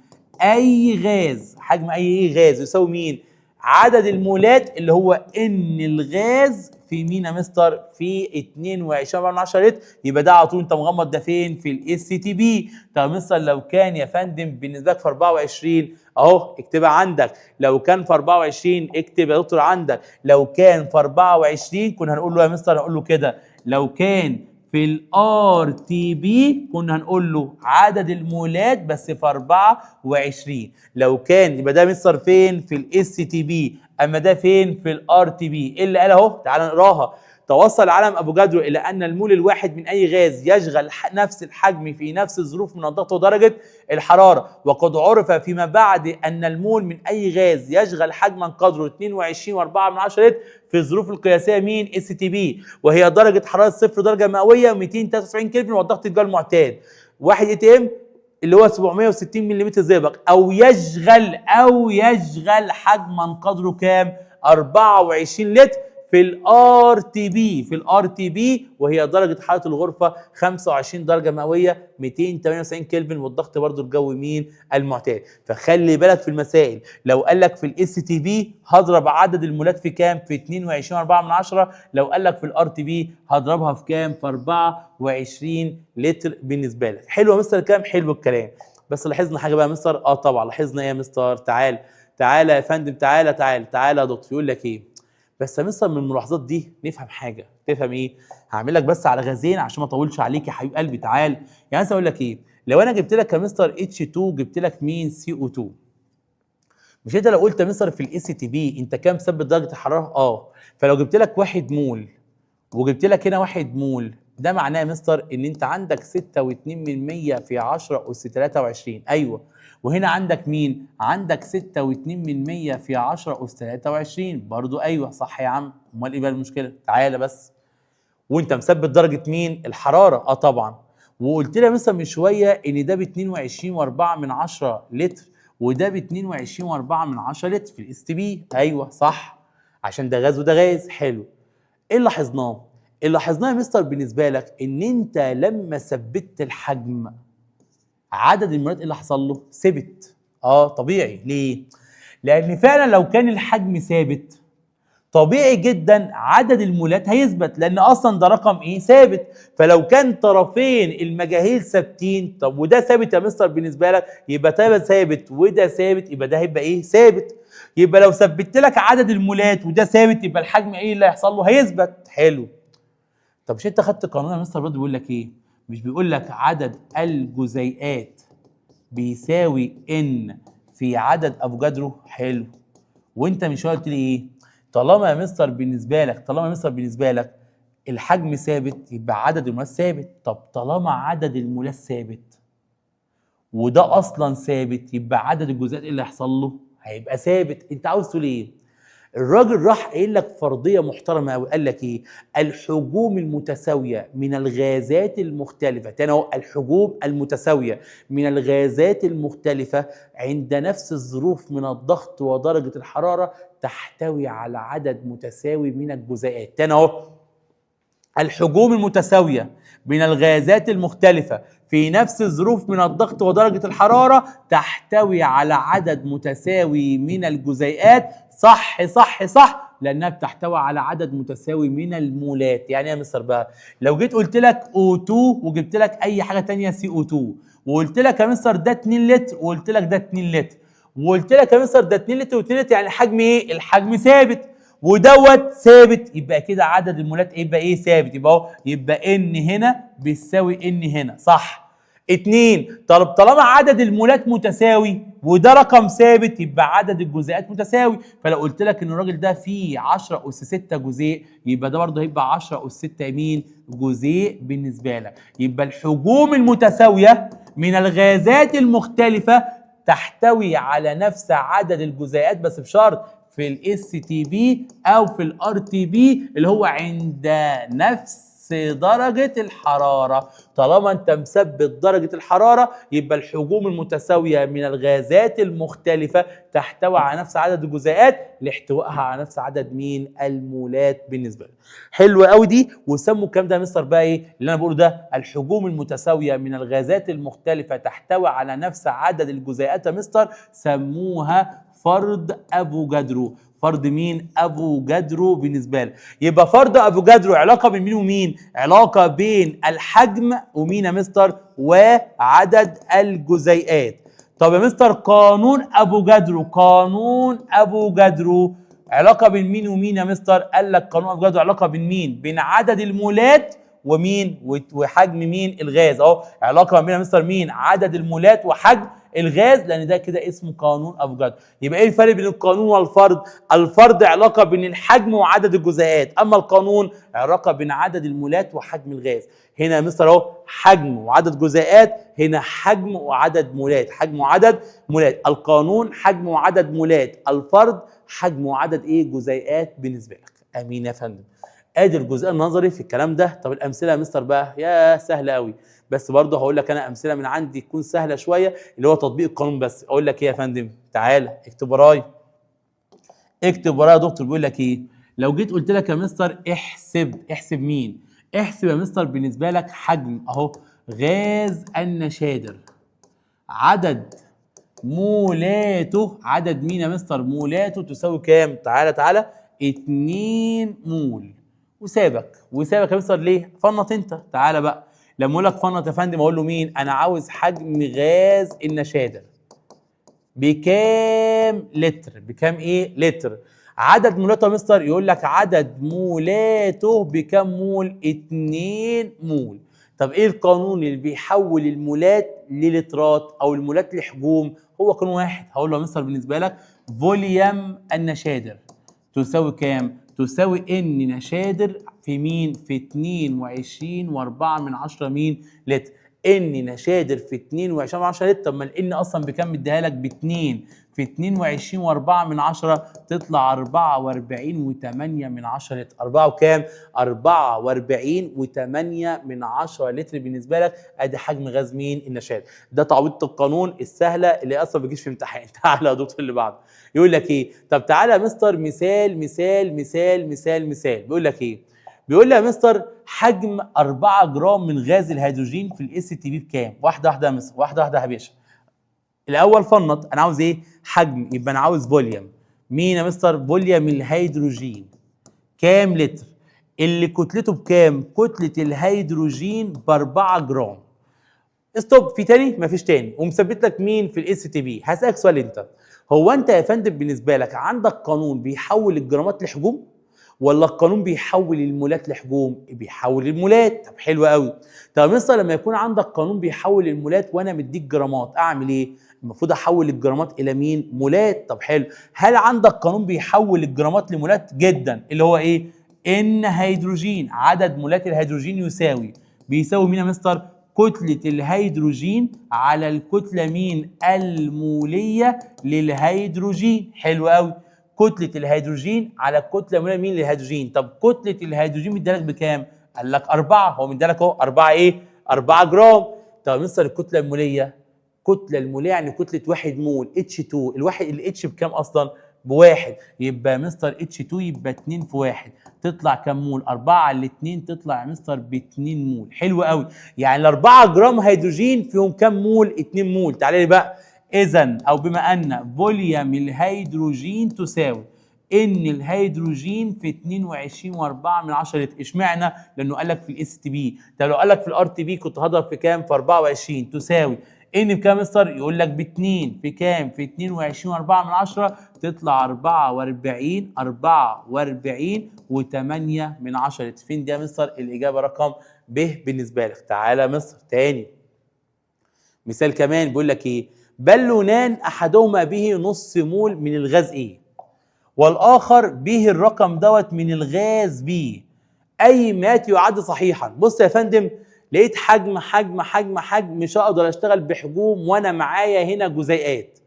Speaker 1: اي غاز، حجم اي غاز يساوي مين؟ عدد المولات اللي هو ان الغاز في مين يا مستر؟ في 22.4 لتر. يبقى ده على طول انت مغمض، ده فين؟ في الاس تي بي. طب مستر لو كان يا فندم بالنسبه لك في 24 اهو اكتبها عندك، لو كان في 24 اكتب يا دكتور عندك، لو كان في 24 كنا هنقول له يا مستر، هنقول له كده، لو كان في الار تي بي كنا هنقول له عدد المولات بس في 24. لو كان يبقى ده مستر فين؟ في الاس تي بي. اما ده فين؟ في الار تي بي. ايه اللي قال اهو؟ تعال نقراها. توصل عالم افوجادرو الى ان المول الواحد من اي غاز يشغل نفس الحجم في نفس الظروف من الضغط ودرجه الحراره، وقد عرف فيما بعد ان المول من اي غاز يشغل حجما قدره 22.4 لتر في الظروف القياسيه مين؟ اس تي بي، وهي درجه حراره 0 درجه مئويه و293 كلفن والضغط الجوي المعتاد 1 اي تي ام اللي هو 760 ملم زئبق، او يشغل حجما قدره كام؟ 24 لتر في الار تي بي، وهي درجه حراره الغرفه 25 درجه مئويه 298 كلفن، والضغط برضو الجوي مين؟ المعتاد. فخلي بالك في المسائل، لو قال لك في الاس تي بي هضرب عدد المولات في كام؟ في 22.4، لو قال لك في الار تي بي هضربها في كام؟ في 24 لتر بالنسبه لك. حلو يا مستر الكلام؟ حلو الكلام. بس لاحظنا حاجه بقى يا مستر؟ طبعا لاحظنا ايه يا مستر؟ تعالى يا فندم، تعالى يا دكتور. يقول لك ايه؟ بس يا مستر من الملاحظات دي نفهم حاجه. تفهم ايه؟ هعمل لك بس على غازين عشان ما اطولش عليك يا حبيب قلبي. تعال يعني اقول لك ايه، لو انا جبت لك يا مستر H2 جبت لك مين؟ CO2. مش انت لو قلت يا مستر في الاس تي بي انت كام مثبت درجه الحراره؟ فلو جبت لك 1 مول وجبت لك هنا 1 مول، ده معناه يا مستر ان انت عندك 6.2% في 10 اس 23. ايوه، وهنا عندك مين؟ عندك 6.2% في 10 اس 23 برضو. ايوه صح يا عم، امال ايه بقى المشكله؟ تعالى بس. وانت مثبت درجه مين؟ الحراره. طبعا. وقلت لي مثلا من شويه ان ده ب 22.4 لتر وده ب 22.4 لتر في الاس تي بي. ايوه صح، عشان ده غاز وده غاز. حلو. ايه اللي لاحظناه؟ اللي لاحظناه يا مستر بالنسبه لك ان انت لما ثبتت الحجم عدد المولات ايه اللي حصل له؟ ثبت. طبيعي. ليه؟ لان فعلا لو كان الحجم ثابت طبيعي جدا عدد المولات هيثبت، لان اصلا ده رقم ايه؟ ثابت. فلو كان طرفين المجاهيل ثابتين، طب وده ثابت يا مستر بالنسبه لك، يبقى ده ثابت وده ثابت، يبقى ده هيبقى ايه؟ ثابت. يبقى لو ثبت لك عدد المولات وده ثابت يبقى الحجم ايه اللي هيحصل له؟ هيثبت. حلو. طب مش انت خدت قانون يا مستر برضه بيقول لك ايه؟ مش بيقول لك عدد الجزيئات بيساوي ان في عدد افوجادرو؟ حلو. وانت مش قلت لي ايه؟ طالما يا مستر بالنسبه لك الحجم ثابت يبقى عدد المولات ثابت. طب طالما عدد المولات ثابت وده اصلا ثابت يبقى عدد الجزيئات اللي هيحصل له هيبقى ثابت. انت عاوز تقول ايه؟ الراجل راح قايل لك فرضيه محترمه قوي. قال لك ايه؟ الحجوم المتساويه من الغازات المختلفه، تاني اهو، الحجوم المتساويه من الغازات المختلفه عند نفس الظروف من الضغط ودرجه الحراره تحتوي على عدد متساوي من الجزيئات. تاني اهو، الحجوم المتساويه من الغازات المختلفه في نفس الظروف من الضغط ودرجه الحراره تحتوي على عدد متساوي من الجزيئات. صح صح صح، لانها بتحتوي على عدد متساوي من المولات. يعني ايه يا مستر بقى؟ لو جيت قلت لك O2 وجبت لك اي حاجه ثانيه CO2 وقلت لك يا مستر ده 2 لتر وقلت لك ده 2 لتر وقلت لك يا مستر ده 2 لتر و2 لتر، يعني حجم ايه؟ الحجم ثابت ودوت ثابت، يبقى كده عدد المولات يبقى ايه؟ ثابت. يبقى ان هنا بيساوي ان هنا. صح. 2. طالما عدد المولات متساوي وده رقم ثابت يبقى عدد الجزيئات متساوي. فلو قلت لك ان الراجل ده فيه 10 اس 6 جزيء يبقى ده برضه هيبقى 10 اس 6 مين؟ جزيء بالنسبه لك. يبقى الحجوم المتساويه من الغازات المختلفه تحتوي على نفس عدد الجزيئات، بس بشرط في الاس تي بي او في الار تي بي اللي هو عند نفس درجة الحرارة. طالما انت مثبت درجة الحرارة يبقى الحجوم المتساوية من الغازات المختلفة تحتوي على نفس عدد الجزيئات لاحتوائها على نفس عدد مين؟ المولات بالنسبة لك. حلوة قوي دي. وسموا الكلام ده يا مستر بقى ايه اللي انا بقوله ده؟ الحجوم المتساوية من الغازات المختلفة تحتوي على نفس عدد الجزيئات يا مستر سموها فرض افوجادرو. فرض مين؟ افوجادرو بالنسبه لك. يبقى فرض افوجادرو علاقه بين مين ومين؟ علاقه بين الحجم ومين يا مستر؟ وعدد الجزيئات. طب يا مستر قانون افوجادرو علاقه بين مين ومين يا مستر؟ قال لك قانون افوجادرو علاقه بين مين؟ بين عدد المولات ومين؟ وحجم مين؟ الغاز. علاقه بين يا مستر مين؟ عدد المولات وحجم الغاز، لان ده كده اسمه قانون افوجادرو. يبقى ايه الفرق بين القانون والفرض؟ الفرض علاقه بين الحجم وعدد الجزيئات، اما القانون علاقه بين عدد المولات وحجم الغاز. هنا يا مستر حجم وعدد جزيئات، هنا حجم وعدد مولات. حجم وعدد مولات. القانون حجم وعدد مولات، الفرض حجم وعدد جزيئات بالنسبه لك. امين يا فندم. ادي الجزء النظري في الكلام ده. طب الامثله يا مستر بقى يا سهله قوي، بس برضه هقول لك انا امثله من عندي تكون سهله شويه، اللي هو تطبيق القانون. بس اقول لك ايه يا فندم، تعالى اكتب ورايا، اكتب ورايا يا دكتور. بيقول لك ايه؟ لو جيت قلت لك يا مستر احسب مين؟ احسب يا مستر بالنسبه لك حجم اهو غاز النشادر، عدد مولاته، عدد مين يا مستر؟ مولاته تساوي كام؟ تعالى 2 مول. وسابك يا مستر ليه؟ فنط انت. تعالى بقى لما اقول لك فنط يا فندم اقول له مين؟ انا عاوز حجم غاز النشادر بكام لتر؟ بكام ايه؟ لتر. عدد مولاته يا مستر؟ يقول لك عدد مولاته بكام مول؟ 2 مول. طب ايه القانون اللي بيحول المولات للترات او المولات لحجوم؟ هو قانون واحد. هقول له يا مستر بالنسبه لك فوليوم النشادر تساوي كام؟ تساوي ان نشادر في مين؟ في 22.4 مين؟ لتر. ان نشادر في 22.4 لتر. طب ما الان اصلا بكام مديها لك؟ ب 2 في 22.4 تطلع 44.8 لتر. 4 وكام؟ 44.8 لتر بالنسبه لك. ادي حجم غاز مين؟ النشادر. ده تعويض القانون السهله اللي اصلا ما بيجيش في امتحان. تعالى يا دكتور اللي بعده يقول لك ايه؟ طب تعالى يا مستر مثال. بيقول لك ايه؟ بيقول لي يا مستر حجم 4 جرام من غاز الهيدروجين في الاس تي بي بكام؟ واحده يا مستر، واحده يا باشا. الاول فنط، انا عاوز ايه؟ حجم، يبقى انا عاوز فوليوم. مين يا مستر؟ فوليوم الهيدروجين كام لتر؟ اللي كتلته بكام؟ كتله الهيدروجين ب 4 جرام. ستوب. في تاني؟ مفيش تاني. ومثبت لك مين في الاس تي بي. هسألك سؤال انت، هو انت يا فندم بالنسبه لك عندك قانون بيحول الجرامات لحجوم ولا القانون بيحول المولات لحجوم؟ بيحول المولات. طب حلو قوي. طب مثلا لما يكون عندك قانون بيحول المولات وانا مديك جرامات اعمل ايه؟ المفروض احول الجرامات الى مين؟ مولات. طب حلو. هل عندك قانون بيحول الجرامات لمولات؟ جدا. اللي هو ايه؟ ان هيدروجين، عدد مولات الهيدروجين بيساوي مين يا مستر؟ كتلة الهيدروجين على الكتلة مين؟ المولية للهيدروجين. حلو قوي. كتلة الهيدروجين على الكتلة المولية مين؟ للهيدروجين. طب كتلة الهيدروجين مديلك بكام؟ قال لك 4. هو مديلك اهو 4 ايه؟ 4 جرام. طب يا مستر الكتلة المولية، كتلة المولية يعني كتلة 1 مول H2. الواحد الاتش بكام اصلا؟ بواحد. يبقى يا مستر H2 يبقى 2 في 1 تطلع كام مول؟ 4 على 2 تطلع يا مستر ب 2 مول. حلو قوي. يعني ال 4 جرام هيدروجين فيهم كام مول؟ 2 مول. تعالى لي بقى. اذا او بما ان فوليوم الهيدروجين تساوي ان الهيدروجين في 22.4 لتر. اشمعنى؟ لانه قال لك في الاس تي بي. طب لو قال لك في الار تي بي كنت هضرب في كام؟ في 24 تساوي ان بكام يا مستر؟ يقول لك ب 2 في كام؟ في 22.4 تطلع 44.8 لتر. فين دي يا مستر؟ الاجابه رقم ب بالنسبه لك. تعالى يا مستر تاني مثال كمان. بيقول لك ايه؟ بالونان احدهما به نص مول من الغاز ايه والاخر به الرقم دوت من الغاز بي، اي مات يعد صحيحا. بص يا فندم، لقيت حجم مش هقدر اشتغل بحجوم وانا معايا هنا جزيئات.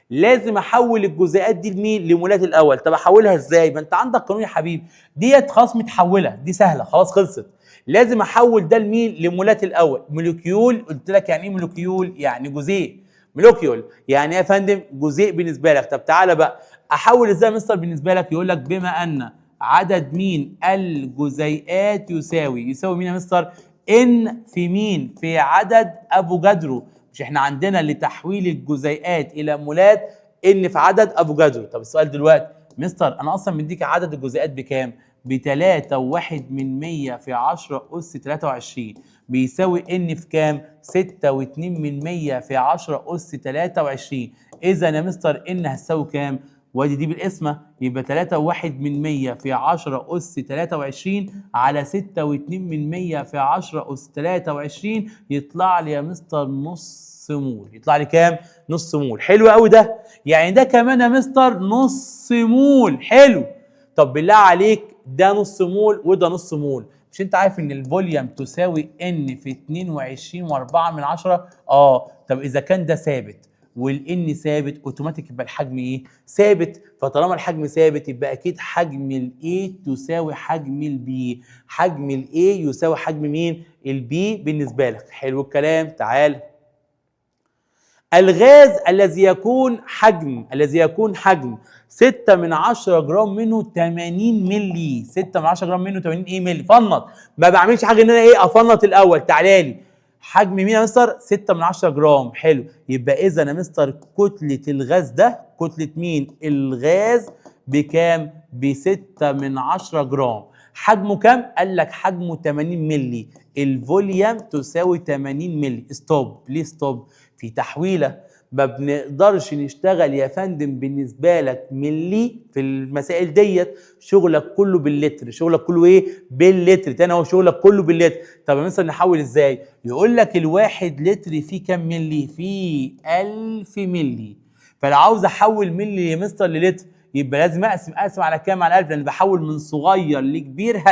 Speaker 1: لازم احول الجزيئات دي لمين؟ لمولات الاول. طب احولها ازاي؟ ما انت عندك قانون يا حبيبي، ديت خلاص متحوله، دي سهله خلاص خلصت. لازم احول ده لمين؟ لمولات الاول. مولكيول، قلت لك يعني ايه مولكيول؟ يعني جزيء. مولكيول يعني ايه يا فندم؟ جزيء بالنسبه لك. طب تعالى بقى احول ازاي يا مستر بالنسبه لك؟ يقول لك بما ان عدد مين؟ الجزيئات يساوي مين يا مستر؟ ان في مين؟ في عدد افوجادرو. مش احنا عندنا لتحويل الجزيئات الى مولات ان في عدد افوجادرو. طب السؤال دلوقتي مستر انا اصلا مديك عدد الجزيئات بكام؟ ب 3.1 في 10 أس 23 بيساوي ان في كام؟ 6.2 في 10 أس 23. اذا يا مستر ان هتساوي كام؟ وادي دي بالقسمه، يبقى 3.1 في 10 أس 23 على 6.2 في 10 أس 23 يطلع لي يا مستر نص مول. يطلع لي كام؟ نص مول. حلو قوي ده. يعني ده كمان يا مستر نص مول. حلو. طب بالله عليك ده نص مول وده نص مول. مش انت عارف ان الفوليوم تساوي ان في 22.4؟ طب اذا كان ده ثابت والان ثابت اوتوماتيك يبقى الحجم ايه؟ ثابت. فطالما الحجم ثابت يبقى اكيد حجم الاي تساوي حجم البي. حجم الاي يساوي حجم مين؟ البي بالنسبه لك. حلو الكلام. تعال الغاز الذي يكون حجم 6 من 10 جرام منه 80 ملي. 6 من 10 جرام منه 80 ايه ملي. فنط. ما بعملش حاجه ان انا ايه افنط الاول. تعالى لي حجم مين يا مستر؟ 6 من 10 جرام. حلو. يبقى اذا يا مستر كتله الغاز ده، كتله مين؟ الغاز بكام؟ ب 6 من 10 جرام. حجمه كام؟ قال لك حجمه 80 ملي. الفوليوم تساوي 80 ملي. ستوب. ليه ستوب؟ في تحويله ما بنقدرش نشتغل يا فندم بالنسبه لك ملي في المسائل ديت. شغلك كله باللتر. شغلك كله ايه؟ باللتر. تاني هو شغلك كله باللتر. طب مثلا نحول ازاي؟ يقول لك الواحد لتر فيه كام ملي؟ فيه 1000 ملي. فلو عاوز احول ملي يا مستر للتر يبقى لازم اقسم على كام؟ على 1000، لان بحول من صغير لكبير.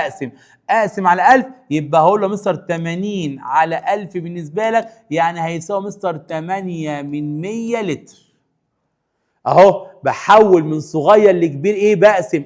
Speaker 1: اقسم على 1000 يبقى هقول له مستر 80 على 1000 بالنسبه لك يعني هيساوي مستر 8 من 100 لتر. اهو بحول من صغير لكبير ايه؟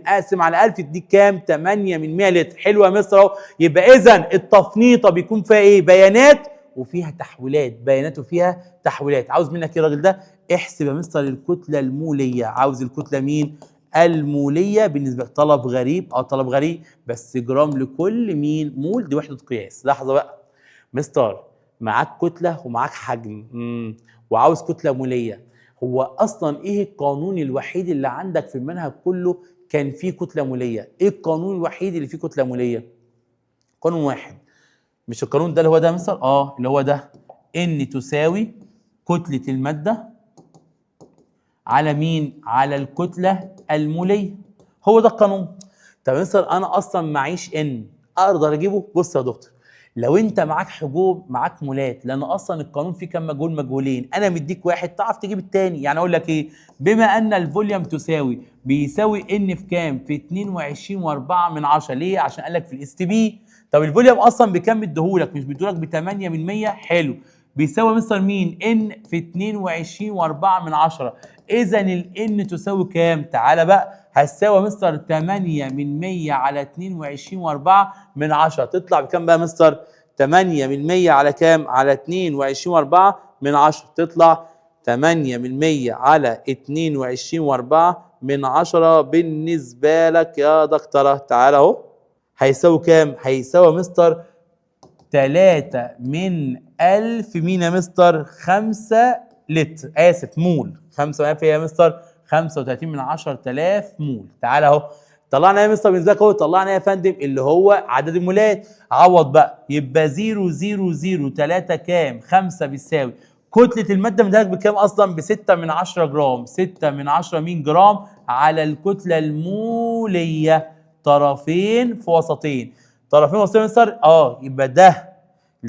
Speaker 1: اقسم على 1000 تديك كام؟ 8 من 100 لتر. حلو يا مستر اهو. يبقى اذا التفنيطه بيكون فيها ايه؟ بيانات وفيها تحويلات. بيانات وفيها تحويلات. عاوز منك ايه الراجل ده؟ احسب يا مستر الكتله الموليه. عاوز الكتله مين؟ الموليه. بالنسبه لك طلب غريب. طلب غريب بس جرام لكل مين؟ مول. دي وحده قياس. لحظه بقى مستر، معاك كتله ومعاك حجم وعاوز كتله موليه. هو اصلا ايه القانون الوحيد اللي عندك في المنهج كله كان فيه كتله موليه؟ ايه القانون الوحيد اللي فيه كتله موليه؟ قانون واحد. مش القانون ده اللي هو ده مثلا؟ اللي هو ده. ان تساوي كتله الماده على مين؟ على الكتله الموليه. هو ده القانون. طب مثلا انا اصلا معيش ان اقدر اجيبه. بص يا دكتور، لو انت معاك حجوب معاك مولات، لان اصلا القانون فيه كام مجهول؟ مجهولين. انا مديك واحد تعرف تجيب الثاني. يعني اقول لك ايه؟ بما ان الفوليوم بيساوي ان في كام؟ في 22.4 ليه؟ عشان قال لك في الاس تي بي. طب الفوليوم اصلا بكام مديهولك؟ مش مديهولك ب 8 من 100. حلو. بيساوي مستر مين؟ ان في 22.4. اذا الان تساوي كام؟ تعالى بقى هتساوي مستر 8 من 100 على 22.4. تطلع بكام بقى مستر؟ 8 من 100 على كام؟ على 22.4. تطلع 8 من 100 على 22.4 بالنسبة لك يا دكتورة. تعالى اهو. هيساوي كام؟ هيساوي مستر 3 من 1000 مين يا مستر؟ 5 لتر. مول. 5 يا مستر 35 من 10,000 مول. تعالى اهو. طلعنا يا مستر بالنسبه لك اهو. طلعنا يا فندم اللي هو عدد المولات. عوض بقى. يبقى 0.003 كام؟ 5 بيساوي كتله الماده من ذلك بكام اصلا؟ ب 6 من 10 جرام. 6 من 10 مين جرام على الكتله الموليه. طرفين في وسطين. طرفين وسطين مستر. يبقى ده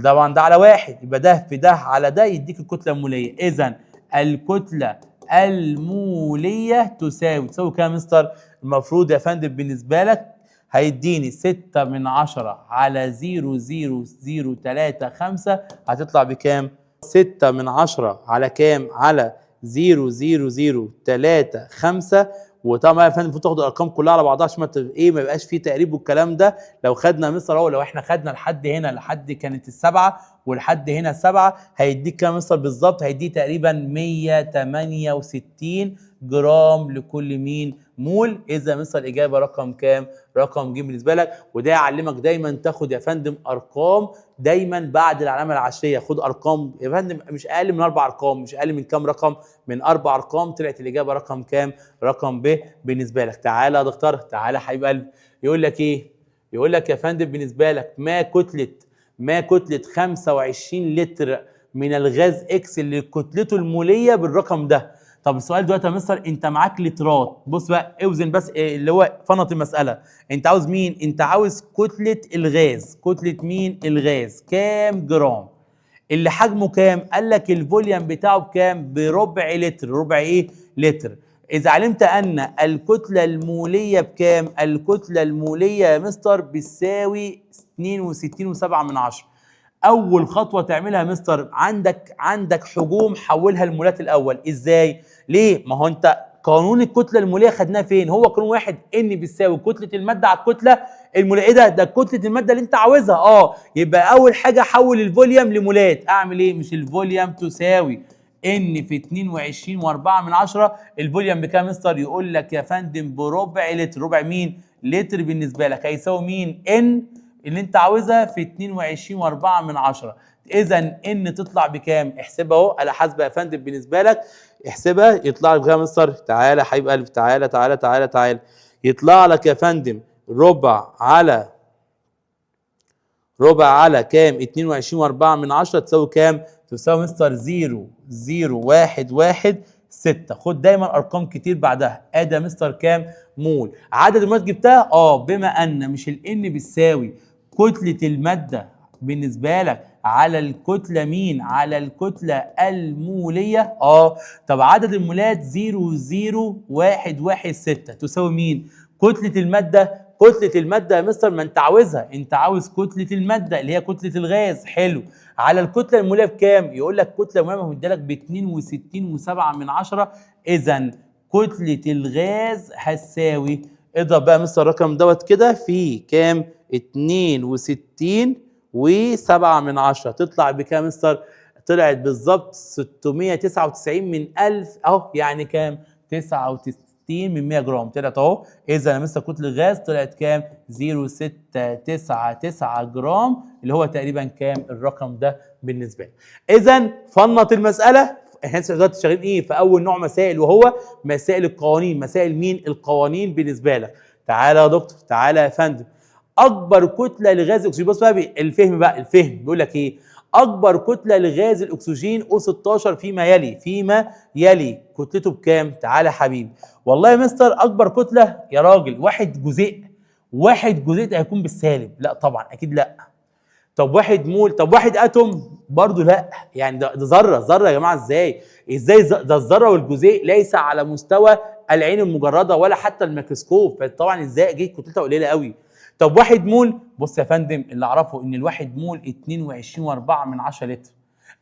Speaker 1: طبعا ده على واحد. يبقى ده في ده على ده يديك الكتله الموليه. اذا الكتله الموليه تساوي كام مستر؟ المفروض يا فندم بالنسبه لك هيديني 6 من 10 على 0.003 هتطلع بكام؟ 6 من 10 على كام؟ على 0.003. وطبعا يا فندم المفروض تاخد الارقام كلها على بعضها عشان ما يبقاش فيه تقريب والكلام ده. لو خدنا مصر اهو، لو احنا خدنا لحد هنا لحد كانت السبعه ولحد هنا السبعه هيديك كام مصر بالظبط؟ هيديك تقريبا 168 جرام لكل مين؟ مول. اذا مصر الاجابه رقم كام؟ رقم ج بالنسبه لك. وده يعلمك دايما تاخد يا فندم ارقام دايما بعد العلامه العشريه. خد ارقام يا فندم مش اقل من 4 ارقام. مش اقل من كام رقم؟ من 4 ارقام. طلعت الاجابه رقم كام؟ رقم ب بالنسبه لك. تعالى يا دكتور. تعالى يا حبيب قلبي. يقول لك ايه؟ يقول لك يا فندم بالنسبه لك ما كتله 25 لتر من الغاز اكس اللي كتلته الموليه بالرقم ده. طب السؤال دلوقتي يا مستر انت معاك لترات. بص بقى اوزن بس اللي هو فنط المساله. انت عاوز مين؟ انت عاوز كتله الغاز. كتله مين؟ الغاز كام جرام؟ اللي حجمه كام؟ قال لك الفوليوم بتاعه بكام؟ بربع لتر. ربع ايه؟ لتر. اذا علمت ان الكتله الموليه بكام؟ الكتله الموليه يا مستر بتساوي 62.7. اول خطوه تعملها يا مستر، عندك حجوم حولها لمولات الاول. ازاي؟ ليه؟ ما هو انت قانون الكتله الموليه خدناه فين؟ هو قانون واحد، ان بيساوي كتله الماده على الكتله الموليه. ايه ده كتله الماده اللي انت عاوزها. يبقى اول حاجه احول الفوليوم لمولات. اعمل ايه؟ مش الفوليوم تساوي ان في 22.4 الفوليوم بكام يا مستر؟ يقول لك يا فندم بربع لتر. ربع مين؟ لتر بالنسبه لك هيساوي مين؟ ان اللي انت عاوزها في 22.4. اذا ان تطلع بكام؟ احسبها اهو على حسب يا فندم بالنسبه لك. احسبها يطلع لك بكام يا مستر؟ تعالى يا حبيب قلبي، تعالى يطلع لك يا فندم ربع على كام؟ 22.4 تساوي كام؟ تساوي مستر 0.0116. خد دايما ارقام كتير بعدها. ادي يا مستر كام؟ مول. عدد المولات جبتها؟ بما ان مش الان بتساوي كتله الماده بالنسبه لك على الكتله مين؟ على الكتله الموليه. طب عدد المولات 0.0116 تساوي مين؟ كتله الماده. كتله الماده يا مستر ما انت عاوزها، انت عاوز كتله الماده اللي هي كتله الغاز. حلو. على الكتله الموليه بكام؟ يقول لك كتله الموليه مديلك ب 62.7. اذا كتله الغاز هتساوي، اضرب بقى مستر الرقم دوت كده في كام؟ 62.7. تطلع بكام مستر؟ طلعت بالظبط 699 من 1000 يعني كام؟ 69 من 100 جرام. طلعت اهو. اذا يا مستر كتله الغاز طلعت كام؟ 0.699 جرام، اللي هو تقريبا كام الرقم ده بالنسبه لي. اذا فنط المساله. احنا دلوقتي شغالين ايه؟ في اول نوع مسائل، وهو مسائل القوانين. مسائل مين؟ القوانين بالنسبه لك. تعالى يا دكتور، تعالى يا فندم. اكبر كتله لغاز الاكسجين. بص بقى الفهم بيقول لك ايه؟ اكبر كتله لغاز الاكسجين O16 فيما يلي كتلته بكام؟ تعالى يا حبيبي. والله يا مستر اكبر كتله يا راجل واحد جزيء هيكون بالسالب. لا طبعا اكيد لا. طب واحد مول، طب واحد اتوم برضه لا. يعني ده ذره يا جماعه. ازاي ده الذره والجزيء ليس على مستوى العين المجرده ولا حتى الميكروسكوب، فطبعا ازاي اجيب كتلتها قليله قوي. طب واحد مول، بص يا فندم اللي اعرفه ان الواحد مول 22.4 لتر.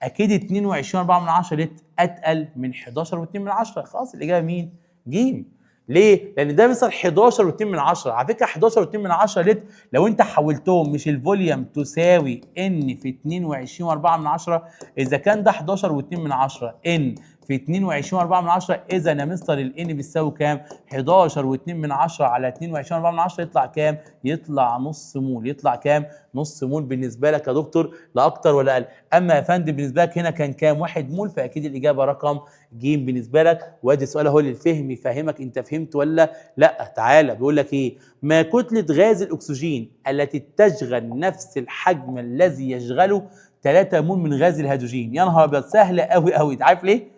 Speaker 1: اكيد 22.4 لتر اتقل من 11.2. خلاص الاجابه مين؟ جيم. ليه؟ لان ده مثلا 11.2. على فكره 11.2 لتر لو انت حولتهم، مش الفوليوم تساوي ان في 22.4. اذا كان ده 11.2 ان في 22.4، اذا يا مستر الان بيساوي كام؟ 11.2 على 22.4 يطلع كام؟ يطلع نص مول. يطلع كام؟ نص مول بالنسبه لك يا دكتور، لا اكتر ولا اقل. اما يا فندم بالنسبه لك هنا كان كام؟ 1 مول، فاكيد الاجابه رقم ج بالنسبه لك. وادي سؤال اهو للفهم يفهمك انت فهمت ولا لا. تعالى بيقول لك ايه؟ ما كتله غاز الاكسجين التي تشغل نفس الحجم الذي يشغله 3 مول من غاز الهيدروجين. يا نهار ابيض، سهله قوي. انت عارف ليه؟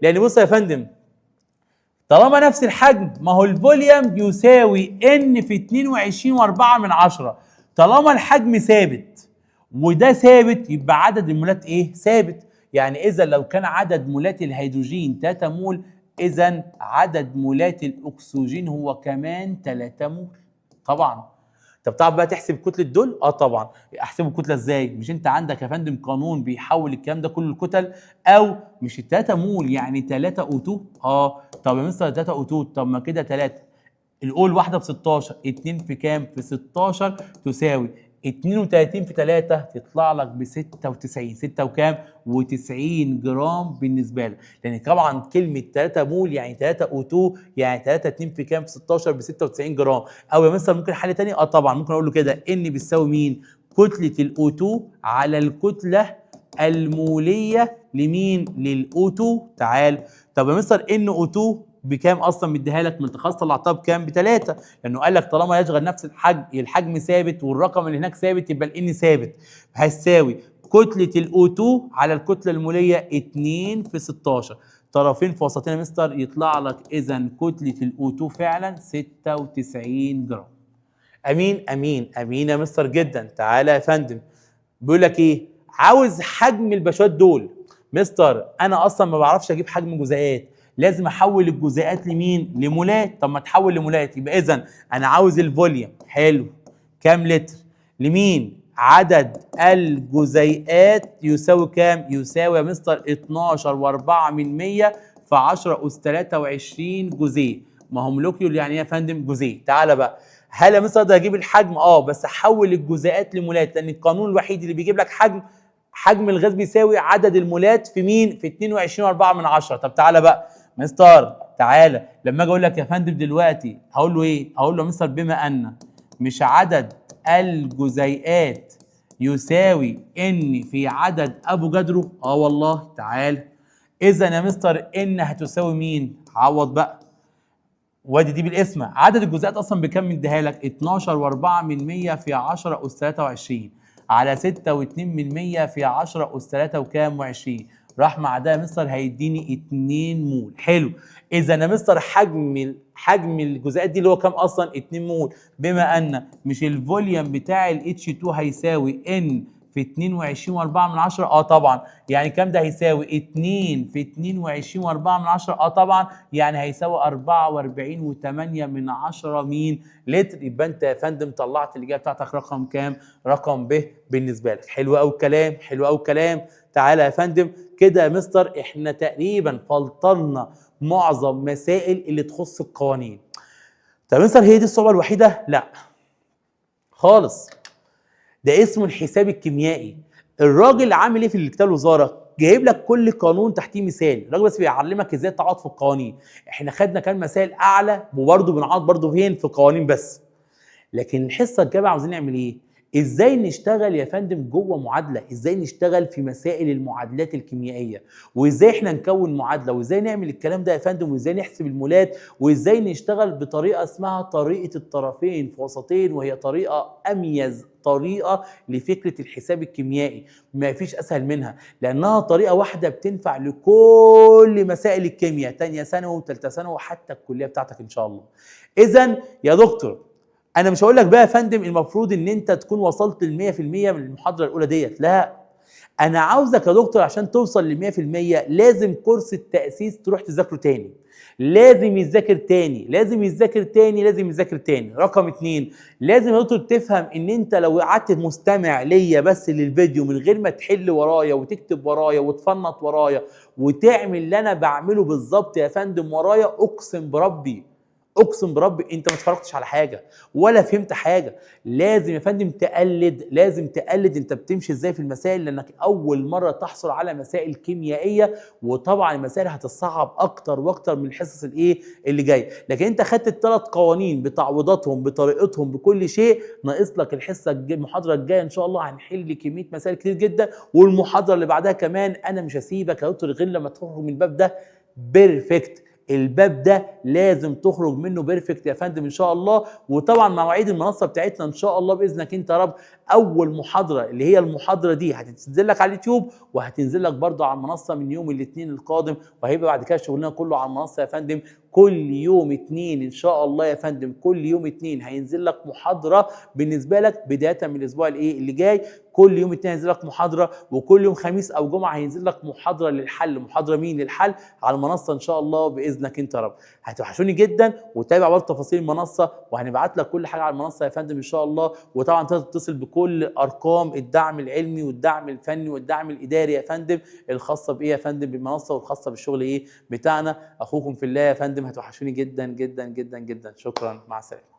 Speaker 1: لان بص يا فندم، طالما نفس الحجم ما هو الفوليوم يساوي ان في 22.4. طالما الحجم ثابت وده ثابت يبقى عدد المولات ايه؟ ثابت. يعني اذا لو كان عدد مولات الهيدروجين 3 مول، اذا عدد مولات الاكسجين هو كمان 3 مول. طبعا. طب تعرف بقى تحسب كتله دول؟ طبعا. احسبوا الكتله ازاي؟ مش انت عندك يا فندم قانون بيحول الكلام ده كله لكتل؟ او مش 3 مول يعني 3 O2؟ طب يا مستر 3 O2، طب ما كده 3 الاول واحده ب 16، 2 في كام؟ في 16 تساوي 32 في 3 تطلع لك ب 96. 6 وكام؟ و90 جرام بالنسبه لك. لان طبعا كلمه 3 مول يعني 3 O2 يعني 3 2 في كام؟ في 16 ب 96 جرام. او يا مستر ممكن حل تاني؟ طبعا ممكن اقول له كده ان بتساوي مين؟ كتله الO2 على الكتله الموليه لمين؟ للO2. تعال. طب يا مستر ان O2 بكام اصلا مديها لك؟ ما انت خلاص طلعتها بكام؟ ب3. لانه قال لك طالما يشغل نفس الحجم ثابت والرقم اللي هناك ثابت يبقى الان ثابت. هتساوي كتله الO2 على الكتله الموليه 2 في 16. طرفين في وسطين يا مستر يطلع لك اذا كتله الO2 فعلا 96 جرام. امين يا مستر جدا. تعالى يا فندم بيقول لك ايه؟ عاوز حجم الباشوات دول. مستر انا اصلا ما بعرفش اجيب حجم جزيئات، لازم احول الجزيئات لمين؟ لمولات. طب ما تحول لمولات، يبقى اذا انا عاوز الفوليوم. حلو. كام لتر؟ لمين؟ عدد الجزيئات يساوي كام؟ يساوي يا مستر 12.4 في 10 أس 23 جزيء. ما هو مولكيول يعني ايه يا فندم؟ جزيء. تعالى بقى، هل يا مستر اقدر اجيب الحجم؟ بس احول الجزيئات لمولات، لان القانون الوحيد اللي بيجيب لك حجم الغاز بيساوي عدد المولات في مين؟ في 22.4. طب تعالى بقى مستر، تعالى لما اجي اقول لك يا فندم دلوقتي هقول له ايه؟ هقول له يا مستر بما ان مش عدد الجزيئات يساوي ان في عدد ابو جدره؟ والله. تعالى اذا يا مستر ان هتساوي مين؟ عوض بقى، وادي دي بالاسم. عدد الجزيئات اصلا بكام مديها لك؟ 12.4 في 10 اس 23 على 6.2 في 10 اس 3 وكام و20. راح مع ده يا مستر هيديني 2 مول. حلو. اذا يا مستر حجم الجزيئات دي اللي هو كام اصلا؟ 2 مول. بما ان مش الفوليوم بتاع ال H2 هيساوي ان في 22.4. طبعا. يعني كام ده هيساوي؟ 2 في 22.4. طبعا. يعني هيساوي 44.8 مين؟ لتر. يبقى انت يا فندم طلعت الاجابه بتاعتك رقم كام؟ رقم ب بالنسبه لك. حلو قوي الكلام، حلو قوي الكلام. تعالى يا فندم كده يا مستر احنا تقريبا فلترنا معظم مسائل اللي تخص القوانين. طب يا مستر هي دي الصعوبه الوحيده؟ لا خالص، ده اسمه الحساب الكيميائي. الراجل عامل ايه في الكتاب الوزاره؟ جايب لك كل قانون تحتيه مثال، الراجل بس بيعلمك ازاي تعوض في القوانين. احنا خدنا كام مسائل اعلى وبرده بنعوض برده فين؟ في قوانين بس. لكن الحصه الجايه عاوزين نعمل ايه؟ ازاي نشتغل يا فندم جوه معادله، ازاي نشتغل في مسائل المعادلات الكيميائيه، وازاي احنا نكون معادله، وازاي نعمل الكلام ده يا فندم، وازاي نحسب المولات، وازاي نشتغل بطريقه اسمها طريقه الطرفين في وسطين، وهي طريقه اميز طريقه لفكره الحساب الكيميائي، ما فيش اسهل منها، لانها طريقه واحده بتنفع لكل مسائل الكيمياء، تانية ثانوي وثالثه ثانوي وحتى الكليه بتاعتك ان شاء الله. اذا يا دكتور انا مش هقول لك بقى يا فندم المفروض ان انت تكون وصلت ل 100% من المحاضره الاولى ديت، لا، انا عاوزك يا دكتور عشان توصل ل 100% لازم كورس التاسيس تروح تذاكره تاني، لازم يتذاكر تاني، لازم يتذاكر تاني، لازم يتذاكر تاني. رقم 2، لازم يا دكتور تفهم ان انت لو قعدت مستمع ليا بس للفيديو من غير ما تحل ورايا وتكتب ورايا وتفنط ورايا وتعمل اللي انا بعمله بالظبط يا فندم ورايا، اقسم بربي انت ما اتفرجتش على حاجه ولا فهمت حاجه. لازم يا فندم تقلد، لازم تقلد انت بتمشي ازاي في المسائل، لانك اول مره تحصل على مسائل كيميائيه، وطبعا المسائل هتتصعب اكتر واكتر من الحصص اللي جايه. لكن انت خدت الثلاث قوانين بتعويضاتهم بطريقتهم بكل شيء، ناقص لك الحصه المحاضره الجايه ان شاء الله هنحل كميه مسائل كتير جدا، والمحاضره اللي بعدها كمان. انا مش هسيبك يا دكتور غير لما تخرج من الباب ده بيرفكت، الباب ده لازم تخرج منه بيرفكت يا فندم ان شاء الله. وطبعا مواعيد المنصه بتاعتنا ان شاء الله باذنك انت يا رب، اول محاضره اللي هي المحاضره دي هتنزل لك على اليوتيوب، وهتنزل لك برضه على المنصه من يوم الاثنين القادم، وهيبقى بعد كده شغلنا كله على المنصه يا فندم. كل يوم اثنين ان شاء الله يا فندم، كل يوم اثنين هينزل لك محاضره بالنسبه لك بدايه من الاسبوع اللي جاي. كل يوم اثنين هينزل لك محاضره، وكل يوم خميس او جمعه هينزل لك محاضره للحل. محاضره مين؟ للحل على المنصه ان شاء الله باذنك انت يا رب. هتوحشوني جدا، وتابع برضه تفاصيل المنصه، وهنبعت لك كل حاجه على المنصه يا فندم ان شاء الله. وطبعا تقدر تتصل بكل ارقام الدعم العلمي والدعم الفني والدعم الاداري يا فندم، الخاصه بايه يا فندم؟ بالمنصه، والخاصه بالشغل بتاعنا. اخوكم في الله يا فندم، هتوحشوني جدا جدا جدا جدا. شكرا، مع السلامه.